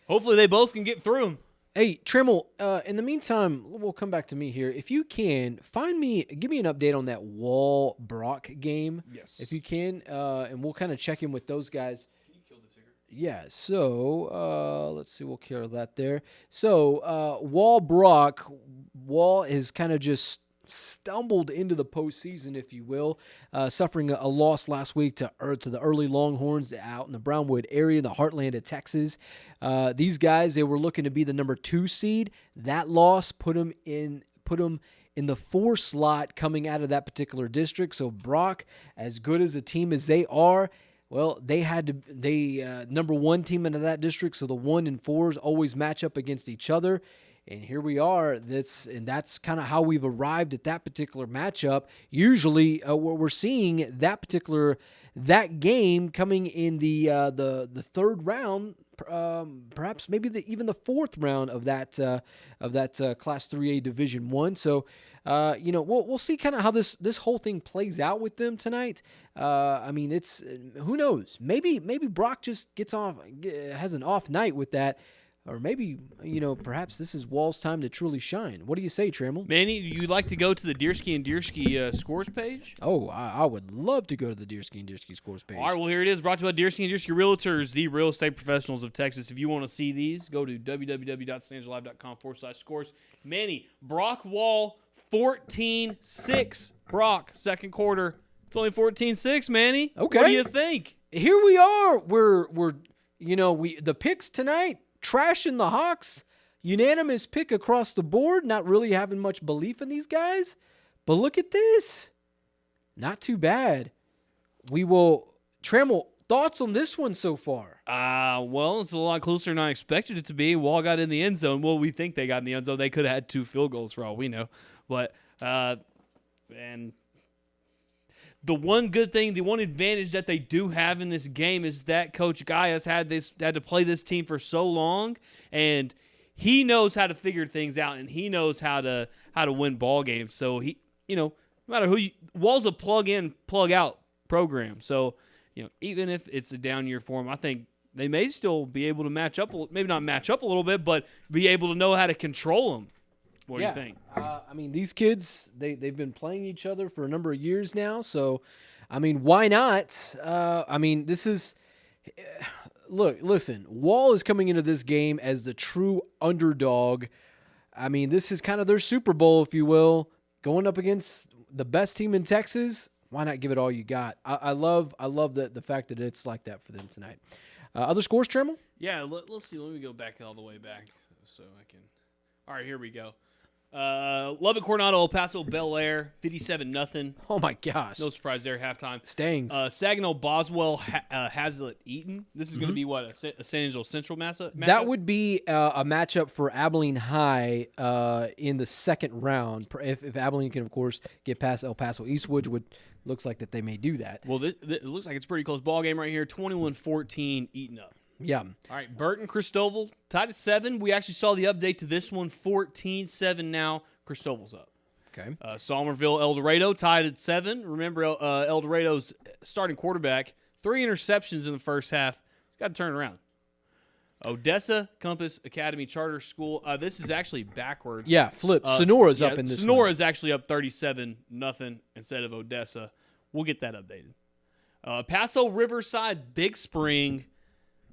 hopefully they both can get through them. Hey, Trammell, in the meantime, we'll come back to me here. If you can, give me an update on that Wall Brock game. Yes. If you can, and we'll kind of check in with those guys. Yeah, so let's see, we'll carry that there. So Wall has kind of just stumbled into the postseason, if you will, suffering a loss last week to the early Longhorns out in the Brownwood area, the heartland of Texas. These guys, they were looking to be the number 2 seed. That loss put them in the 4 slot coming out of that particular district. So Brock, as good as a team as they are, well, they number 1 team into that district, so the 1 and 4s always match up against each other. And here we are. That's kind of how we've arrived at that particular matchup. Usually, what we're seeing that game coming in the third round, perhaps maybe even the fourth round of that Class 3A Division 1. So, we'll see kind of how this whole thing plays out with them tonight. It's who knows? Maybe Brock just has an off night with that. Or maybe, perhaps this is Wall's time to truly shine. What do you say, Trammell? Manny, you'd like to go to the Deersky and Deersky scores page? Oh, I would love to go to the Deersky and Deersky scores page. All right, well, here it is. Brought to you by Deersky and Deersky Realtors, the real estate professionals of Texas. If you want to see these, go to www.stanzalive.com/scores. Manny, Brock Wall, 14-6. Brock, second quarter. It's only 14-6, Manny. Okay. What do you think? Here we are. We're the picks tonight. Trashing the Hawks, unanimous pick across the board, not really having much belief in these guys. But look at this. Not too bad. Trammell, thoughts on this one so far? Well, it's a lot closer than I expected it to be. Wall got in the end zone. Well, we think they got in the end zone. They could have had 2 field goals for all we know. But, and the one good thing, the one advantage that they do have in this game is that Coach Guy has had to play this team for so long, and he knows how to figure things out, and he knows how to win ball games. So he, no matter who Wall's a plug in, plug out program. So even if it's a down year for him, I think they may still be able to match up. Maybe not match up a little bit, but be able to know how to control them. What do you think? These kids, they've been playing each other for a number of years now. So, why not? This is – listen, Wall is coming into this game as the true underdog. This is kind of their Super Bowl, if you will, going up against the best team in Texas. Why not give it all you got? I love the fact that it's like that for them tonight. Other scores, Trammell? Yeah, let's see. Let me go back all the way back so I can – all right, here we go. Lubbock, Coronado, El Paso, Bel Air, 57-0. Oh my gosh! No surprise there. Halftime. Stangs. Saginaw, Boswell, Hazlitt, Eaton. This is going to be what a San Angelo Central matchup. That would be a matchup for Abilene High in the second round. If Abilene can, of course, get past El Paso Eastwood, looks like that they may do that. Well, it looks like it's a pretty close ball game right here. 21-14, Eaton up. Yeah. All right, Burton, Christoval, tied at 7. We actually saw the update to this one, 14-7 now. Christoval's up. Okay. Somerville, Eldorado, tied at 7. Remember, Eldorado's starting quarterback, 3 interceptions in the first half. Got to turn around. Odessa, Compass Academy Charter School. This is actually backwards. Yeah, flip. Sonora's up in this Sonora's actually up 37-0 instead of Odessa. We'll get that updated. Paso, Riverside, Big Spring.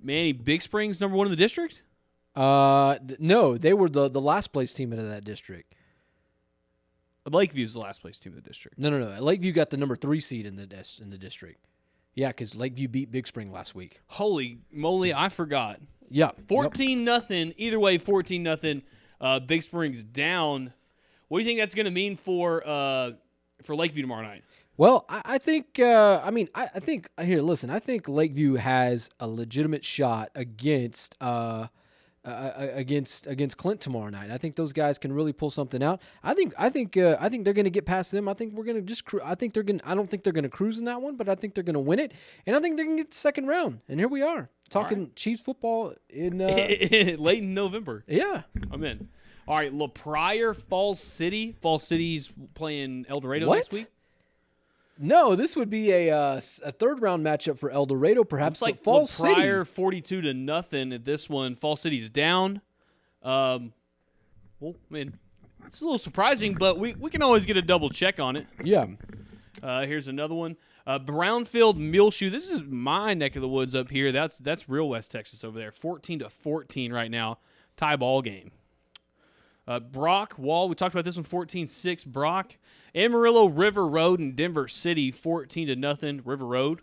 Manny, Big Spring's number 1 in the district? No, they were the last place team in that district. Lakeview's the last place team in the district. No. Lakeview got the number 3 seed in the district. Yeah, because Lakeview beat Big Spring last week. Holy moly, I forgot. Yeah. 14-0. Either way, 14-0. Big Spring's down. What do you think that's going to mean for Lakeview tomorrow night? Well, I think here. Listen, I think Lakeview has a legitimate shot against Clint tomorrow night. I think those guys can really pull something out. I think they're going to get past them. I think we're going to just. I don't think they're going to cruise in that one, but I think they're going to win it, and I think they're going to get the second round. And here we are talking Chiefs football in late in November. Yeah, I'm in. All right, La Pryor, Falls City. Falls City's playing Eldorado next week. No, this would be a third round matchup for Eldorado, perhaps. Looks like Falls La Pryor 42-0 at this one. Falls City's down. Well, man, it's a little surprising, but we can always get a double check on it. Yeah. Here's another one. Brownfield, Muleshoe. This is my neck of the woods up here. That's real West Texas over there. 14-14 right now. Tie ball game. Brock, Wall, we talked about this one, 14-6. Brock, Amarillo, River Road, and Denver City, 14-0. River Road.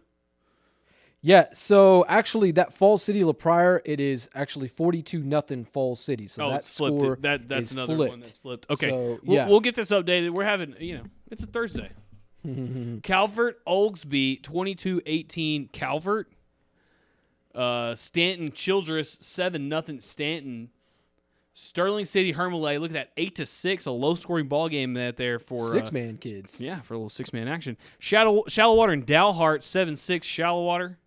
Yeah, so actually that Falls City La Pryor, it is actually 42-0 Falls City. So that it's flipped. score That's is another flipped. one that's flipped. Okay, So, yeah. we'll get this updated. We're having, it's a Thursday. Calvert, Oldsby, 22-18 Calvert. Stanton, Childress, 7-0 Stanton. Sterling City, Hermele. Look at that, 8-6, a low-scoring ball game there for Six-man kids. Yeah, for a little six-man action. Shallow Water and Dalhart, 7-6. Shallow Water.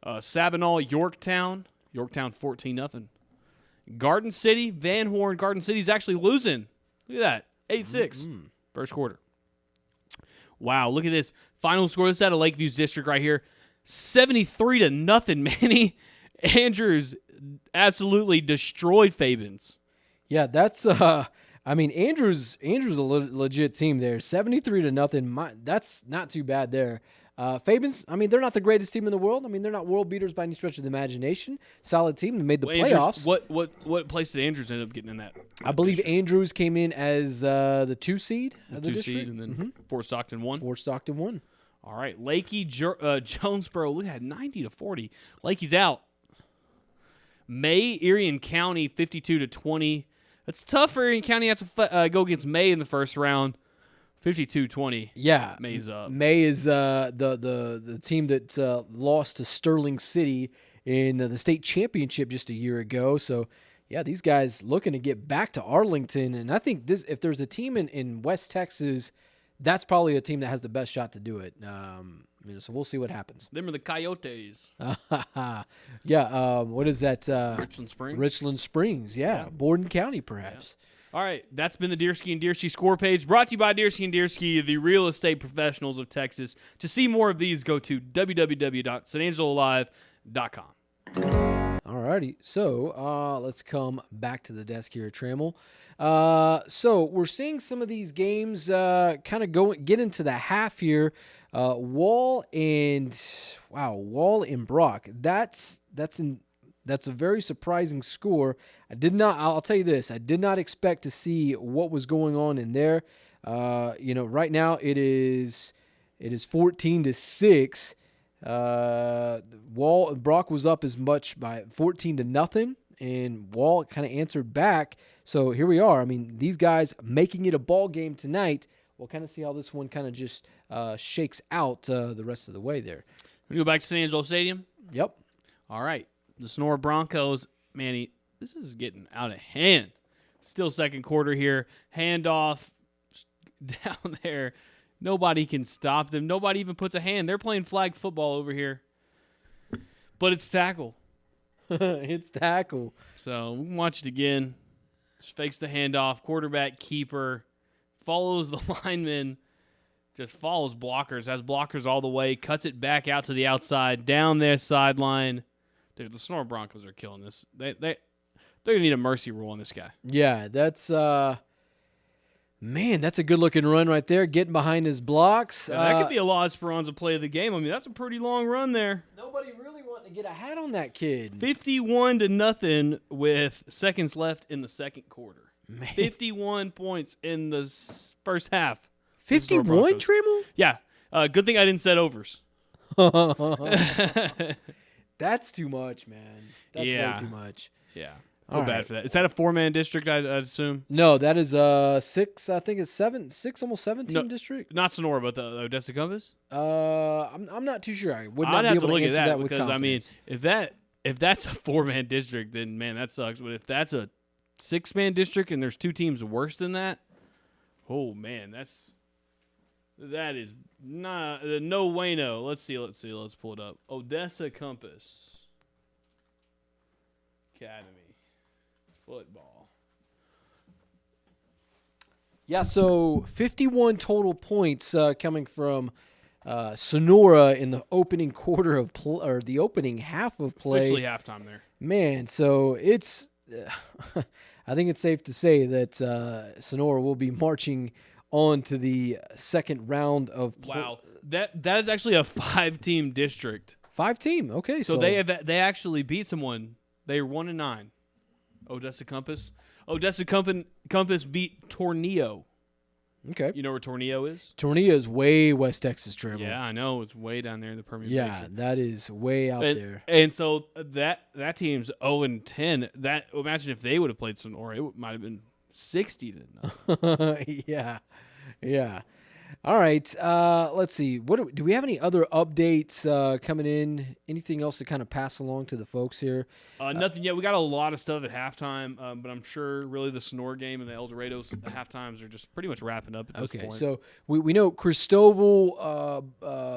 Sabinal, Yorktown. Yorktown 14-0. Garden City, Van Horn. Garden City's actually losing. Look at that, 8-6. First quarter. Wow, look at this final score. This is out of Lakeview's district right here, 73-0. Manny Andrews absolutely destroyed Fabens. Yeah, that's Andrews a legit team there. 73-0. That's not too bad there. Fabens, they're not the greatest team in the world. They're not world beaters by any stretch of the imagination. Solid team. They made the playoffs. What place did Andrews end up getting in that? I believe Andrews came in as the 2 seed of the district. Seed, and then Fort Stockton won. Fort Stockton won. All right, Lakey, Jonesboro. Look at that, 90-40. Lakey's out. May, Erie and County, 52-20. It's tough for Erie and County to go against May in the first round. 52-20. Yeah, May's up. May is the team that lost to Sterling City in the state championship just a year ago. So, yeah, these guys looking to get back to Arlington. And I think if there's a team in West Texas, that's probably a team that has the best shot to do it. So we'll see what happens. Them are the Coyotes. Yeah, what is that? Richland Springs. Richland Springs, yeah. Borden County, perhaps. Yeah. All right, that's been the Deersky and Deersky score page, brought to you by Deersky and Deersky, the real estate professionals of Texas. To see more of these, go to www.sanangelolive.com. All righty, so let's come back to the desk here at Trammell. So we're seeing some of these games kind of get into the half here. Wall and Brock. That's a very surprising score. I'll tell you this, I did not expect to see what was going on in there. Right now it is 14-6. Brock was up as much by 14-0, and Wall kind of answered back. So here we are. These guys making it a ball game tonight. We'll kind of see how this one kind of just shakes out the rest of the way there. We go back to San Angelo Stadium? Yep. All right. The Sonora Broncos, Manny, this is getting out of hand. Still second quarter here. Handoff down there. Nobody can stop them. Nobody even puts a hand. They're playing flag football over here. But it's tackle. It's tackle. So we can watch it again. Just fakes the handoff. Quarterback keeper. Follows the lineman. Just follows blockers. Has blockers all the way. Cuts it back out to the outside. Down their sideline. Dude, the Sonora Broncos are killing this. They're going to need a mercy rule on this guy. Yeah, that's that's a good-looking run right there, getting behind his blocks. That could be a La Esperanza play of the game. That's a pretty long run there. Nobody really wanting to get a hat on that kid. 51-0 with seconds left in the second quarter. Man. 51 points in the first half. 51, Trammell? Yeah. Good thing I didn't set overs. That's too much, man. That's way too much. Yeah. Feel bad for that. Is that a 4-man district, I assume? No, that is 6, I think it's 6, almost 17 district. Not Sonora, but the Odessa Compass? I'm not too sure. I would not I'd be have able to look to at answer that with because, confidence. if that's a 4-man district, then, man, that sucks. But if that's a 6-man district and there's 2 teams worse than that, oh, man, that is not no way no. Let's see. Let's pull it up. Odessa Compass Academy football. Yeah, so 51 total points coming from Sonora in the opening quarter of or the opening half of play. Officially halftime there. Man, so it's I think it's safe to say that Sonora will be marching on to the second round of play. Wow. That is actually a 5-team district. 5-team. Okay, so they actually beat someone. They were 1-9. Odessa Compass. Odessa Compass beat Tornillo. Okay. You know where Tornillo is? Tornillo is way West Texas, Trammell. Yeah, I know. It's way down there in the Permian Basin. Yeah, that is way out there. And so that team's 0-10. Imagine if they would have played Sonora, it might have been 60-0. Yeah. All right. Let's see. Do we have any other updates coming in? Anything else to kind of pass along to the folks here? Nothing yet. We got a lot of stuff at halftime, but I'm sure really the Sonora game and the Eldorado halftimes are just pretty much wrapping up at this point. Okay, so we know Christoval,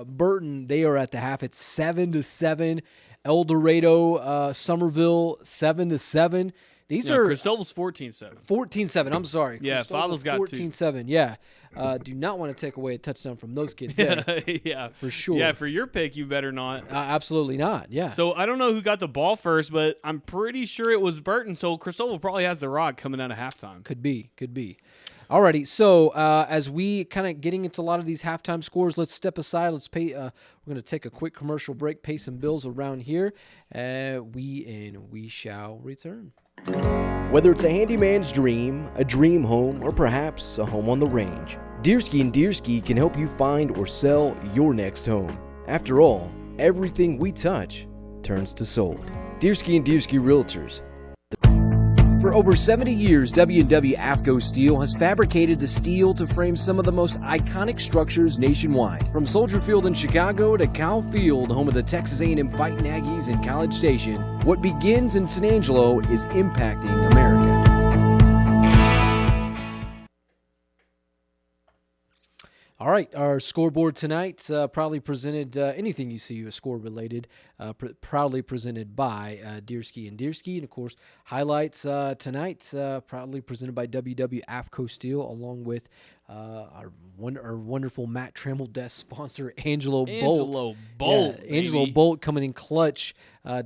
Burton, they are at the half. It's 7-7. Eldorado, Somerville, 7-7. These are Christoval's 14-7. 14-7. I'm sorry. Yeah, Fava's got 14-7. Yeah. Do not want to take away a touchdown from those kids there. Yeah, for sure. Yeah, for your pick, you better not. Absolutely not. Yeah. So I don't know who got the ball first, but I'm pretty sure it was Burton. So Christoval probably has the rock coming out of halftime. Could be. Alrighty, so as we kind of getting into a lot of these halftime scores, let's step aside. Let's pay. We're going to take a quick commercial break, pay some bills around here. We shall return. Whether it's a handyman's dream, a dream home, or perhaps a home on the range, Deersky and Deersky can help you find or sell your next home. After all, everything we touch turns to sold. Deersky and Deersky Realtors. For over 70 years, W&W AFCO Steel has fabricated the steel to frame some of the most iconic structures nationwide. From Soldier Field in Chicago to Cal Field, home of the Texas A&M Fighting Aggies and College Station, what begins in San Angelo is impacting America. All right, our scoreboard tonight proudly presented, anything you see score related, proudly presented by Deersky and Deersky. And, of course, highlights tonight proudly presented by WW AFCO Steel, along with our wonderful Matt Trammell desk sponsor, Angelo Bolt. Angelo Bolt coming in clutch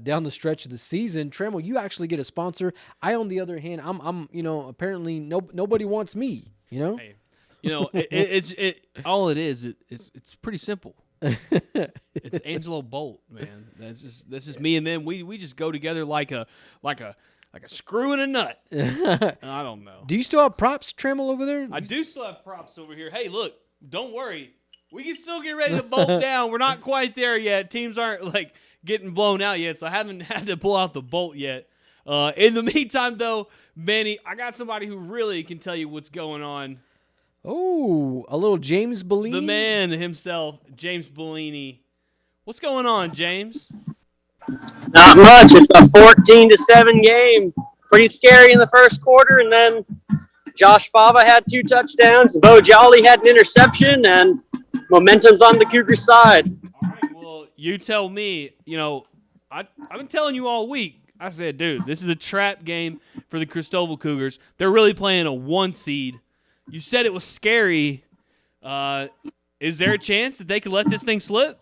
down the stretch of the season. Trammell, you actually get a sponsor. I, on the other hand, I'm apparently nobody wants me, Hey. It's pretty simple. It's Angelo Bolt, man. That's just me and them. We just go together like a screw in a nut. I don't know. Do you still have props, Trammell, over there? I do still have props over here. Hey, look, don't worry. We can still get ready to bolt down. We're not quite there yet. Teams aren't getting blown out yet, so I haven't had to pull out the bolt yet. In the meantime, though, Manny, I got somebody who really can tell you what's going on. Oh, a little James Bellini? The man himself, James Bellini. What's going on, James? Not much. It's a 14-7 game. Pretty scary in the first quarter, and then Josh Fava had 2 touchdowns. Bo Jolly had an interception, and momentum's on the Cougars side. All right, well, you tell me. I've been telling you all week. I said, dude, this is a trap game for the Christoval Cougars. They're really playing a 1 seed. You said it was scary. Is there a chance that they could let this thing slip?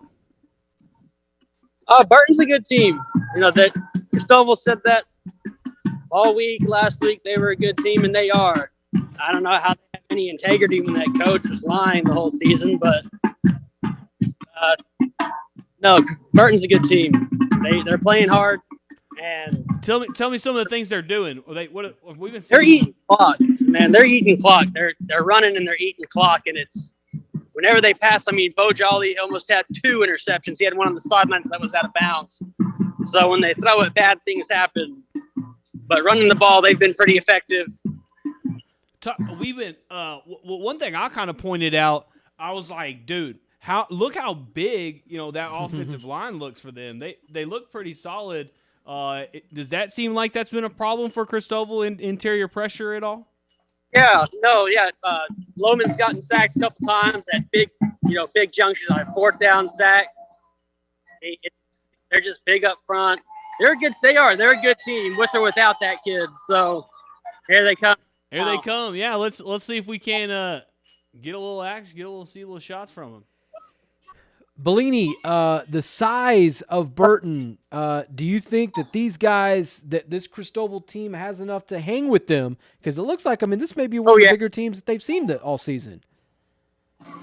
Burton's a good team. That Christoval said that all week. Last week they were a good team, and they are. I don't know how they have any integrity when that coach is lying the whole season, but no, Burton's a good team. They're playing hard. And tell me some of the things they're doing. What we've been seeing? They're eating clock, man. They're eating clock. They're running and they're eating clock, and it's whenever they pass. Bo Jolly almost had 2 interceptions. He had one on the sidelines that was out of bounds. So when they throw it, bad things happen. But running the ball, they've been pretty effective. We've been. One thing I kind of pointed out, I was like, dude, look how big that offensive line looks for them. They look pretty solid. Does that seem like that's been a problem for Christoval in interior pressure at all? Yeah, no, yeah. Loman's gotten sacked a couple times at big junctures on a 4th down sack. They're just big up front. They're good. They're a good team with or without that kid. So here they come. Here they come. Yeah, let's see if we can get a little action, see a little shots from them. Bellini, the size of Burton, do you think that these guys, that this Christoval team has enough to hang with them? Because it looks like, this may be one of the bigger teams that they've seen all season.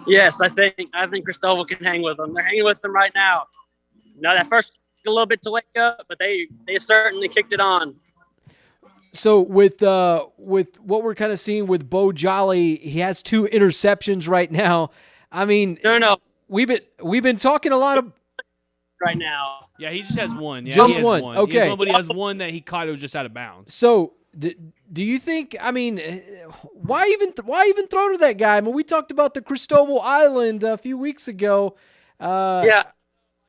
Yes, I think Christoval can hang with them. They're hanging with them right now. That first took a little bit to wake up, but they certainly kicked it on. So with what we're kind of seeing with Bo Jolly, he has 2 interceptions right now. No. We've been talking a lot of right now. Yeah, he just has 1. Yeah, just he has one. Okay, but he has 1 that he caught. It was just out of bounds. So Do you think? I mean, why even throw to that guy? I mean, we talked about the Christoval Island a few weeks ago. Yeah,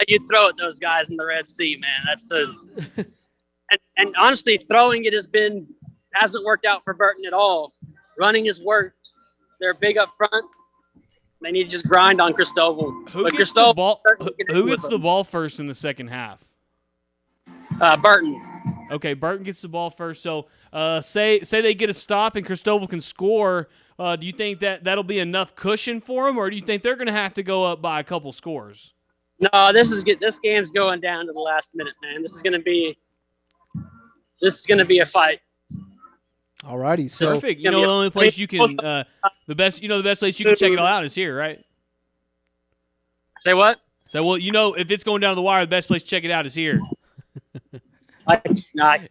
you throw at those guys in the Red Sea, man. That's and honestly, throwing it hasn't worked out for Burton at all. Running has worked. They're big up front. They need to just grind on Christoval. Who gets the ball? Who gets the ball first in the second half? Burton. Okay, Burton gets the ball first. So say they get a stop and Christoval can score. Do you think that'll be enough cushion for them, or do you think they're going to have to go up by a couple scores? No, this game's going down to the last minute, man. This is going to be a fight. Alrighty, so perfect. You know, the only place you can the best place you can check it all out is here, right? Say what? So, well, you know, if it's going down to the wire, the best place to check it out is here. Sorry.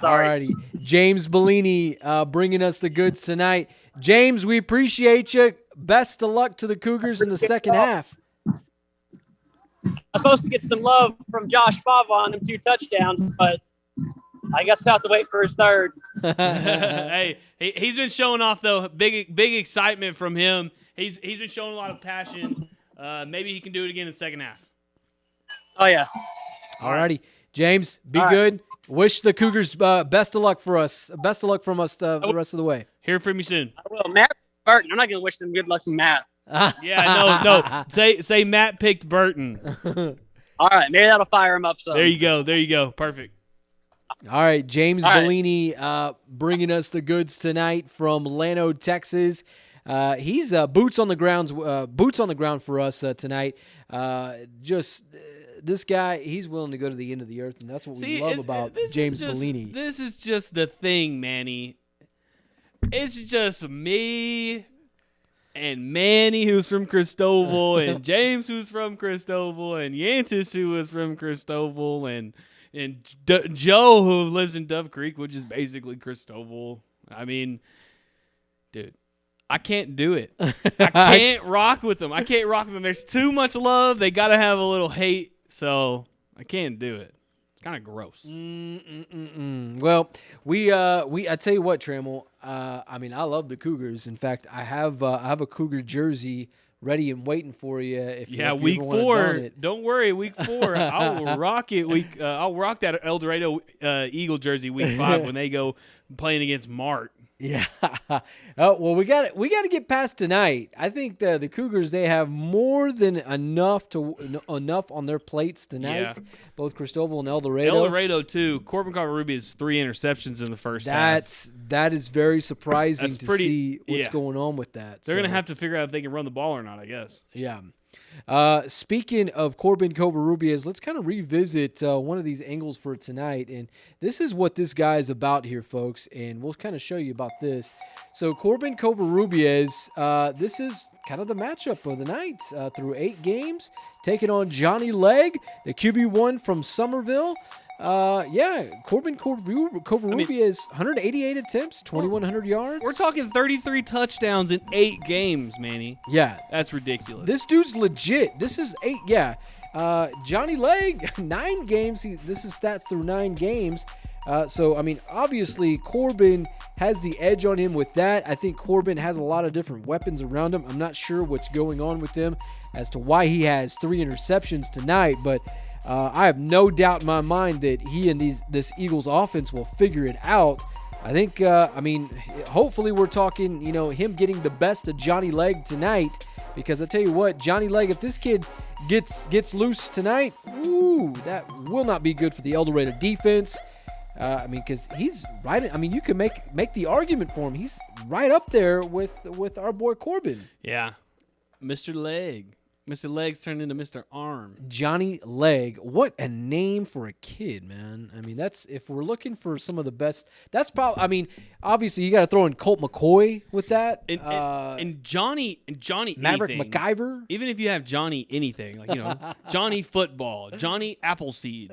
Alrighty, James Bellini bringing us the goods tonight. James, we appreciate you. Best of luck to the Cougars in the second half. I'm supposed to get some love from Josh Fava on them 2 touchdowns, but I guess I'll have to wait for his third. Hey, he's been showing off, though. Big excitement from him. He's been showing a lot of passion. Maybe he can do it again in the second half. Oh, yeah. Alrighty. James, be good. Wish the Cougars best of luck for us. Best of luck from us the rest of the way. Hear from you soon. I will. Matt Burton. I'm not going to wish them good luck from Matt. Yeah, no. Say Matt picked Burton. All right. Maybe that'll fire him up some. There you go. Perfect. All right, James Bellini bringing us the goods tonight from Llano, Texas. He's boots on the ground for us tonight. This guy, he's willing to go to the end of the earth, and that's what we love about James Bellini. This is just the thing, Manny. It's just me and Manny, who's from Christoval, and James, who's from Christoval, and Yantis, who is from Christoval, and Joe, who lives in Dove Creek, which is basically Christoval. I mean, dude, I can't do it. I can't rock with them. There's too much love. They got to have a little hate, so I can't do it. It's kind of gross. Well, I tell you what, Trammell. I mean, I love the Cougars. In fact, I have a Cougar jersey ready and waiting for you. If you week ever 4. don it. Don't worry, week 4. I will rock it. I'll rock that Eldorado Eagle jersey week 5 when they go playing against Mart. Yeah. Well, we got to get past tonight. I think the Cougars, they have more than enough on their plates tonight. Yeah. Both Christoval and Eldorado. Eldorado too. Corbin Covarrubias has 3 interceptions in the first half. That is very surprising see what's yeah. going on with that. They're going to have to figure out if they can run the ball or not, I guess. Yeah. Speaking of Corbin Covarrubias, let's kind of revisit one of these angles for tonight. And this is what this guy is about here, folks. And we'll kind of show you about this. So Corbin Covarrubias, this is kind of the matchup of the night through 8 games. Taking on Johnny Legg, the QB1 from Somerville. Corbin Covarrubias, 188 attempts, 2,100 yards. We're talking 33 touchdowns in 8 games, Manny. Yeah. That's ridiculous. This dude's legit. This is 8, yeah. Johnny Legg, 9 games. This is stats through 9 games. So, I mean, obviously, Corbin has the edge on him with that. I think Corbin has a lot of different weapons around him. I'm not sure what's going on with him as to why he has 3 interceptions tonight, but I have no doubt in my mind that he and this Eagles offense will figure it out. I think, hopefully we're talking, him getting the best of Johnny Legg tonight, because I tell you what, Johnny Legg, if this kid gets loose tonight, that will not be good for the Eldorado defense. Because he's right. You can make the argument for him. He's right up there with our boy Corbin. Yeah, Mr. Legg. Mr. Legg's turned into Mr. Arm. Johnny Legg. What a name for a kid, man. That's, if we're looking for some of the best, that's probably, obviously you got to throw in Colt McCoy with that. And Johnny Maverick anything. McIver. Even if you have Johnny anything, Johnny Football, Johnny Appleseed,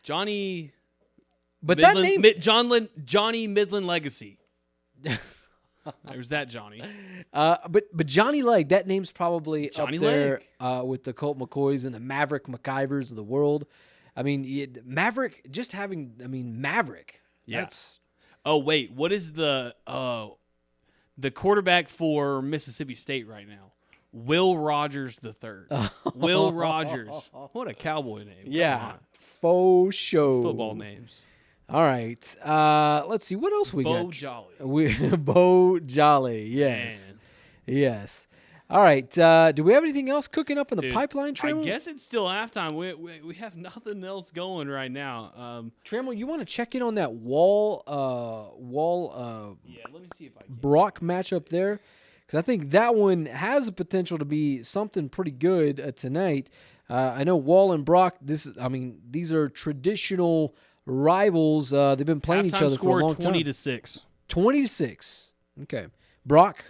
Johnny. But Midland, that name, Johnny Midland Legacy. There's that Johnny. But Johnny Legg, that name's probably Johnny up there with the Colt McCoys and the Maverick McIvers of the world. Maverick, just having, Maverick. Yeah. That's Oh, wait. What is the quarterback for Mississippi State right now? Will Rogers III. Will Rogers. What a cowboy name. Come yeah, on. faux show. Football names. All right. Let's see what else we Bo got. Jolly. Bo Jolly. Yes. Man. Yes. All right. Do we have anything else cooking up in the Dude, pipeline, I Trammell? guess it's still halftime. We have nothing else going right now. Trammell, you want to check in on that Wall Yeah, let me see if I can. Brock matchup there? Because I think that one has the potential to be something pretty good tonight. I know Wall and Brock, these are traditional rivals. They've been playing each Halftime other for a long score time. 20-6. 20-6. Okay. Brock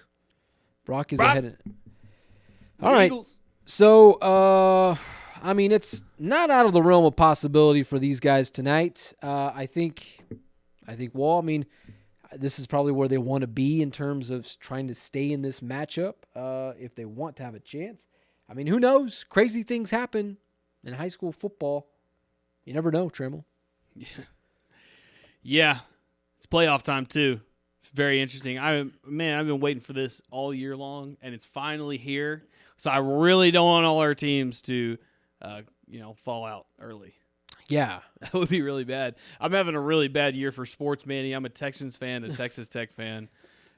is ahead. All right. Eagles. So, it's not out of the realm of possibility for these guys tonight. I think Wall, this is probably where they want to be in terms of trying to stay in this matchup if they want to have a chance. Who knows? Crazy things happen in high school football. You never know, Trammell. Yeah. It's playoff time, too. It's very interesting. I've been waiting for this all year long, and it's finally here. So I really don't want all our teams to, fall out early. Yeah. That would be really bad. I'm having a really bad year for sports, Manny. I'm a Texans fan, a Texas Tech fan.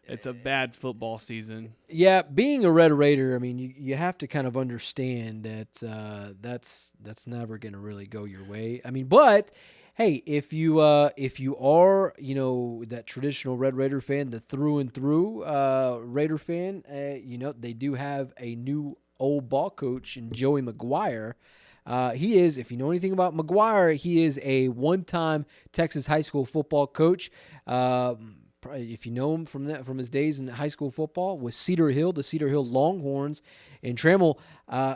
It's a bad football season. Yeah, being a Red Raider, you have to kind of understand that that's never going to really go your way. But hey, if you are, that traditional Red Raider fan, the through and through Raider fan, they do have a new old ball coach in Joey McGuire. He is, if you know anything about McGuire, he is a one-time Texas high school football coach. If you know him from his days in high school football with Cedar Hill, the Cedar Hill Longhorns in Trammell.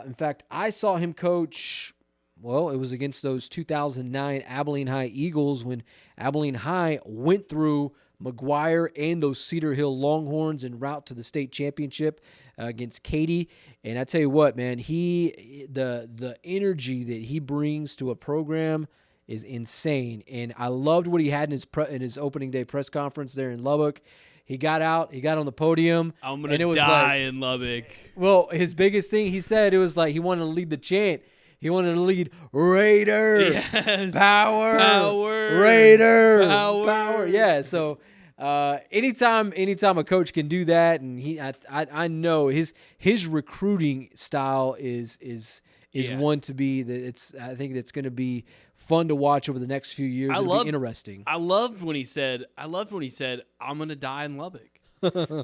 In fact, I saw him coach. Well, it was against those 2009 Abilene High Eagles when Abilene High went through McGuire and those Cedar Hill Longhorns en route to the state championship against Katy. And I tell you what, man, the energy that he brings to a program is insane. And I loved what he had in his opening day press conference there in Lubbock. He got on the podium. I'm going to die in Lubbock. Well, his biggest thing, he said, it was like he wanted to lead the chant. He wanted to lead Raider, yes. Power, Raider, Power. Yeah, so anytime a coach can do that, and I know his recruiting style is one to be that I think that's going to be fun to watch over the next few years. It'll be interesting. I loved when he said, I'm going to die in Lubbock.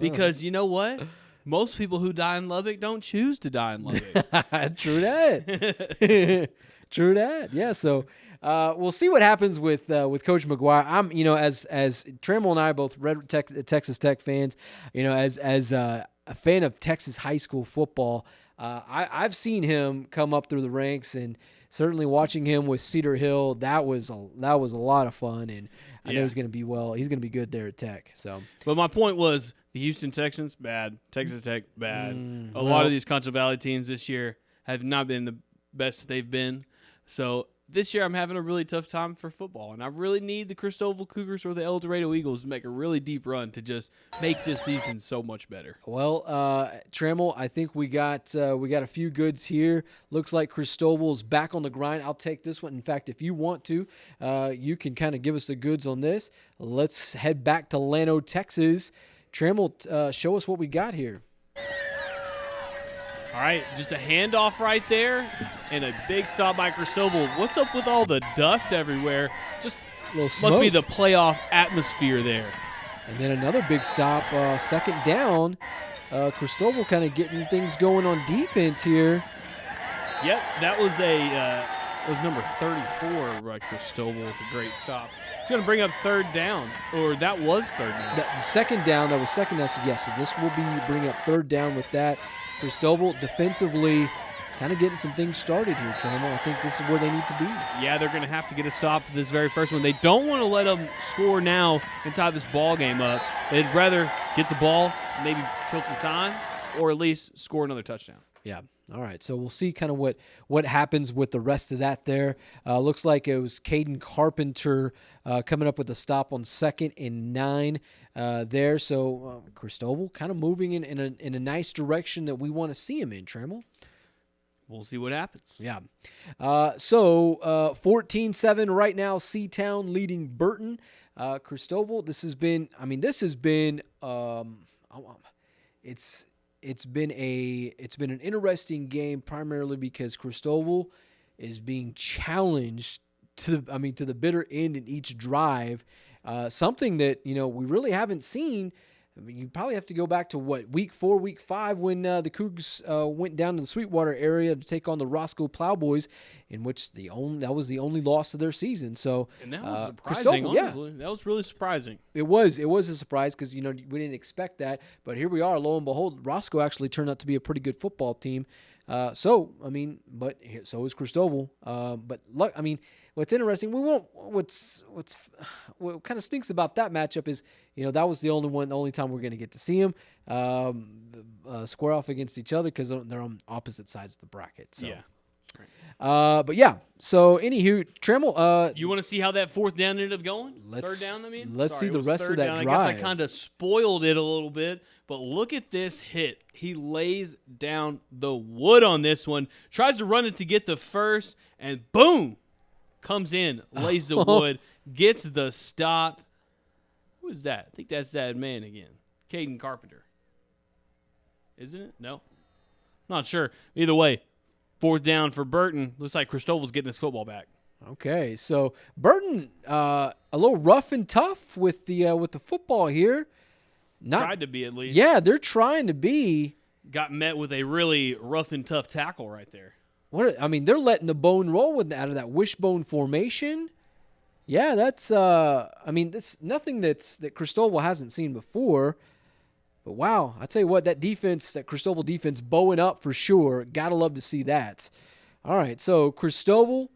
Because you know what? Most people who die in Lubbock don't choose to die in Lubbock. True that. True that. Yeah. So we'll see what happens with Coach McGuire. I'm, as Trammell and I both Texas Tech fans, as a fan of Texas high school football, I've seen him come up through the ranks, and certainly watching him with Cedar Hill, that was a lot of fun, and I know he's going to be He's going to be good there at Tech. So, but my point was the Houston Texans bad, Texas Tech bad. A lot of these Concho Valley teams this year have not been the best they've been. So this year I'm having a really tough time for football, and I really need the Christoval Cougars or the Eldorado Eagles to make a really deep run to just make this season so much better. Well, Trammell, I think we got a few goods here. Looks like Christoval's back on the grind. I'll take this one. In fact, if you want to, you can kind of give us the goods on this. Let's head back to Llano, Texas. Trammell, show us what we got here. All right, just a handoff right there and a big stop by Christoval. What's up with all the dust everywhere? Just must be the playoff atmosphere there. And then another big stop, second down. Christoval kind of getting things going on defense here. Yep, that was number 34 by Christoval with a great stop. It's going to bring up third down, or that was third down. The second down, that was second down. So yes, so this will be bringing up third down with that. Christoval defensively kind of getting some things started here, Trammell. I think this is where they need to be. Yeah, they're going to have to get a stop to this very first one. They don't want to let them score now and tie this ball game up. They'd rather get the ball, maybe kill some time, or at least score another touchdown. Yeah. All right. So we'll see kind of what happens with the rest of that there. Looks like it was Caden Carpenter coming up with a stop on 2nd and 9 there. So Christoval kind of moving in a nice direction that we want to see him in, Trammell. We'll see what happens. Yeah. So 14-7 right now, Seatown leading Burton. Christoval, it's been an interesting game, primarily because Christoval is being challenged to the bitter end in each drive. Something that we really haven't seen. I mean, you probably have to go back to week 4, week 5 when the Cougars went down to the Sweetwater area to take on the Roscoe Plowboys, in which that was the only loss of their season. So and that was surprising. Honestly, that was really surprising. It was a surprise because we didn't expect that, but here we are. Lo and behold, Roscoe actually turned out to be a pretty good football team. So is Christoval. But look, what's interesting, what kind of stinks about that matchup is, that was the only time we're going to get to see them square off against each other because they're on opposite sides of the bracket. So. Yeah. But yeah. So anywho, Trammell, you want to see how that 4th down ended up going? Third down, Let's see the rest of that down. drive. I guess I kind of spoiled it a little bit, but look at this hit. He lays down the wood on this one, tries to run it to get the first, and boom, comes in, lays the wood, gets the stop. Who is that? I think that's that man again, Caden Carpenter. Isn't it? No. Not sure. Either way, 4th down for Burton. Looks like Christoval's getting his football back. Okay, so Burton a little rough and tough with the football here. Tried to be at least. Yeah, they're trying to be. Got met with a really rough and tough tackle right there. They're letting the bone roll out of that wishbone formation. Yeah, that's that's nothing that Christoval hasn't seen before. But wow, I tell you what, that Christoval defense bowing up for sure. Gotta love to see that. All right, so Christoval,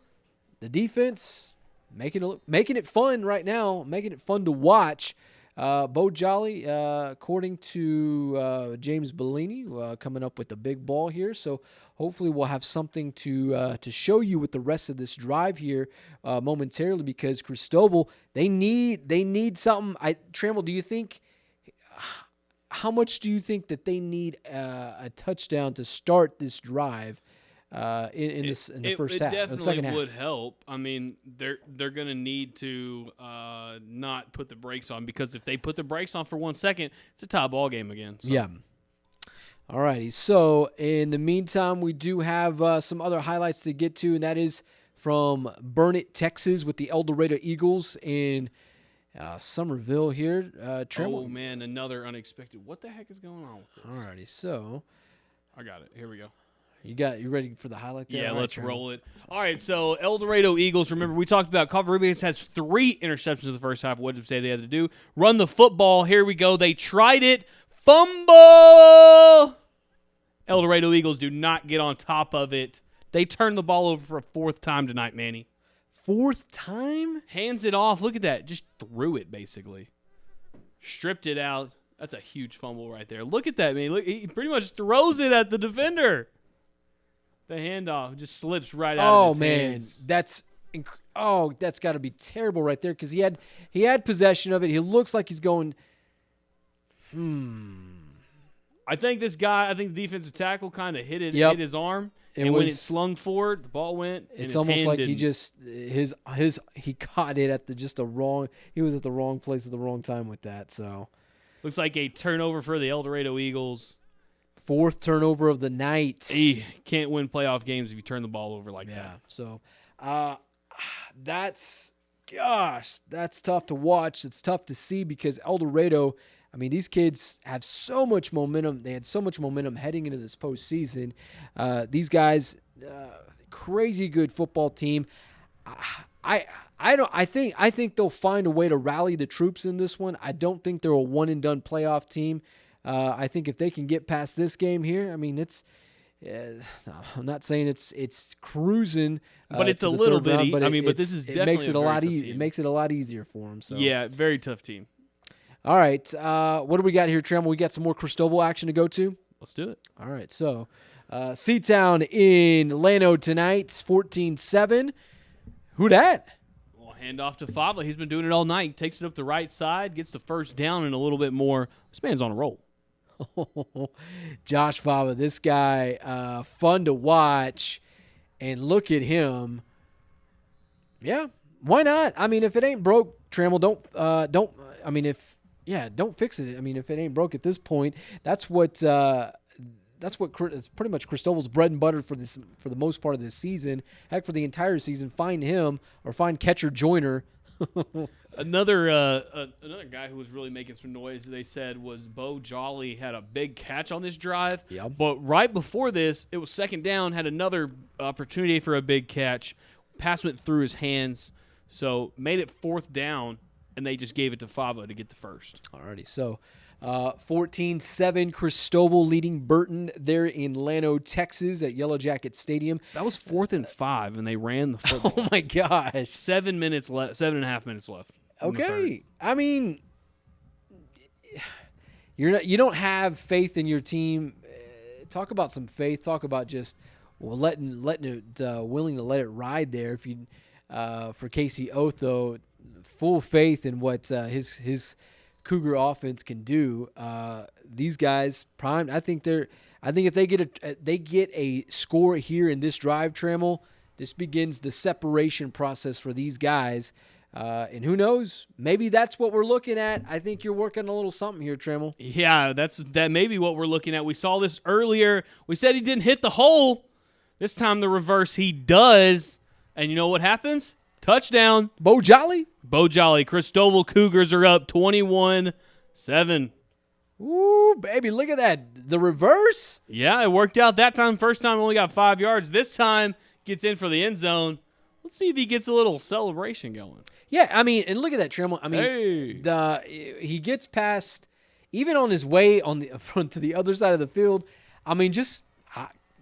the defense making it fun right now, making it fun to watch. Bo Jolly, according to James Bellini, coming up with the big ball here. So hopefully we'll have something to show you with the rest of this drive here momentarily, because Christoval, they need something. Trammell, do you think? How much do you think that they need a touchdown to start this drive in the first half? It the second half would help. They're going to need to not put the brakes on, because if they put the brakes on for 1 second, it's a tie ball game again. So. Yeah. All righty. So in the meantime, we do have some other highlights to get to, and that is from Burnet, Texas, with the Eldorado Eagles in Somerville here. Oh man, another unexpected. What the heck is going on with this? All righty. So I got it. Here we go. You ready for the highlight there? Yeah, All right, let's Trammell. roll it. All right, so Eldorado Eagles, remember we talked about COVER1 has 3 interceptions in the first half. What did they had to do? Run the football. Here we go. They tried it. Fumble! Eldorado Eagles do not get on top of it. They turn the ball over for a 4th time tonight, Manny. 4th time? Hands it off. Look at that. Just threw it, basically. Stripped it out. That's a huge fumble right there. Look at that, man. Look, he pretty much throws it at the defender. The handoff just slips right out of his hands. That's got to be terrible right there, because he had possession of it. He looks like he's going. I think the defensive tackle kind of hit his arm, and when it slung forward, the ball went. It's almost like he just he caught it at he was at the wrong place at the wrong time with that. So looks like a turnover for the Eldorado Eagles. 4th turnover of the night. Can't win playoff games if you turn the ball over like that. So that's tough to watch. It's tough to see, because Eldorado, these kids have so much momentum. They had so much momentum heading into this postseason. These guys, crazy good football team. I think they'll find a way to rally the troops in this one. I don't think they're a one and done playoff team. I think if they can get past this game here, it's. I'm not saying it's cruising, but it's to a the little third bit. round, but But this is definitely makes it a lot very tough easier. team. It makes it a lot easier for them. So yeah, very tough team. All right, what do we got here, Trammell? We got some more Christoval action to go to. Let's do it. All right, so C-Town in Llano tonight, 14-7. Who dat? Well, hand off to Fava. He's been doing it all night. Takes it up the right side, gets the first down and a little bit more. This man's on a roll. Josh Fava, this guy, fun to watch. And look at him. Yeah, why not? I mean, if it ain't broke, Trammell, don't fix it. I mean, if it ain't broke at this point, that's what it's pretty much Christoval's bread and butter for the most part of this season. Heck, for the entire season, find him or find catcher Joyner. Another guy who was really making some noise, they said, was Bo Jolly. Had a big catch on this drive. Yep. But right before this, it was second down, had another opportunity for a big catch. Pass went through his hands, so made it fourth down, and they just gave it to Fava to get the first. Alrighty, so 14-7, Christoval leading Burton there in Llano, Texas at Yellow Jacket Stadium. That was 4th and 5, and they ran the football. Oh, my gosh. 7 minutes left, 7.5 minutes left. Okay, I mean, you don't have faith in your team. Talk about some faith. Talk about just letting it willing to let it ride there. If you for Casey Otho, full faith in what his Cougar offense can do. These guys primed. I think if they get a score here in this drive, Trammell, this begins the separation process for these guys. And who knows? Maybe that's what we're looking at. I think you're working a little something here, Trammell. Yeah, that may be what we're looking at. We saw this earlier. We said he didn't hit the hole. This time the reverse, he does. And you know what happens? Touchdown. Bo Jolly. Christoval Cougars are up 21-7. Ooh, baby, look at that. The reverse. Yeah, it worked out that time. First time only got 5 yards. This time gets in for the end zone. Let's see if he gets a little celebration going. Yeah, I mean, and look at that, Trammell. I mean, he gets past, even on his way on the front to the other side of the field. I mean, just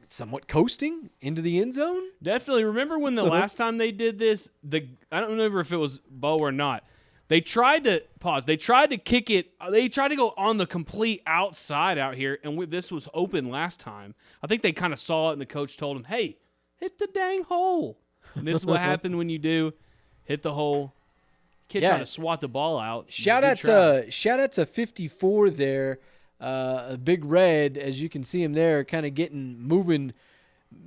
somewhat coasting into the end zone. Definitely. Remember when the last time they did this? I don't remember if it was Bo or not. They tried to pause. They tried to kick it. They tried to go on the complete outside out here, and this was open last time. I think they kind of saw it, and the coach told him, "Hey, hit the dang hole." And this is what happened when you do hit the hole. Kid trying to swat the ball out. Shout out to 54 there, a Big Red, as you can see him there, kind of moving,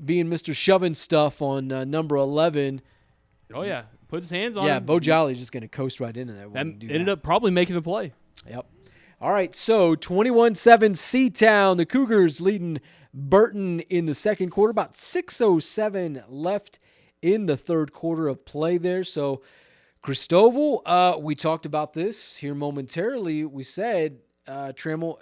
being Mr. Shoving stuff on number 11. Oh yeah, put his hands on. Yeah, him. Bo Jolly's just going to coast right into that. Ended up probably making the play. Yep. All right, so 21-7 C-Town. The Cougars leading Burton in the second quarter. About 6:07 left in the third quarter of play there. So Christoval, we talked about this here momentarily. We said, Trammell,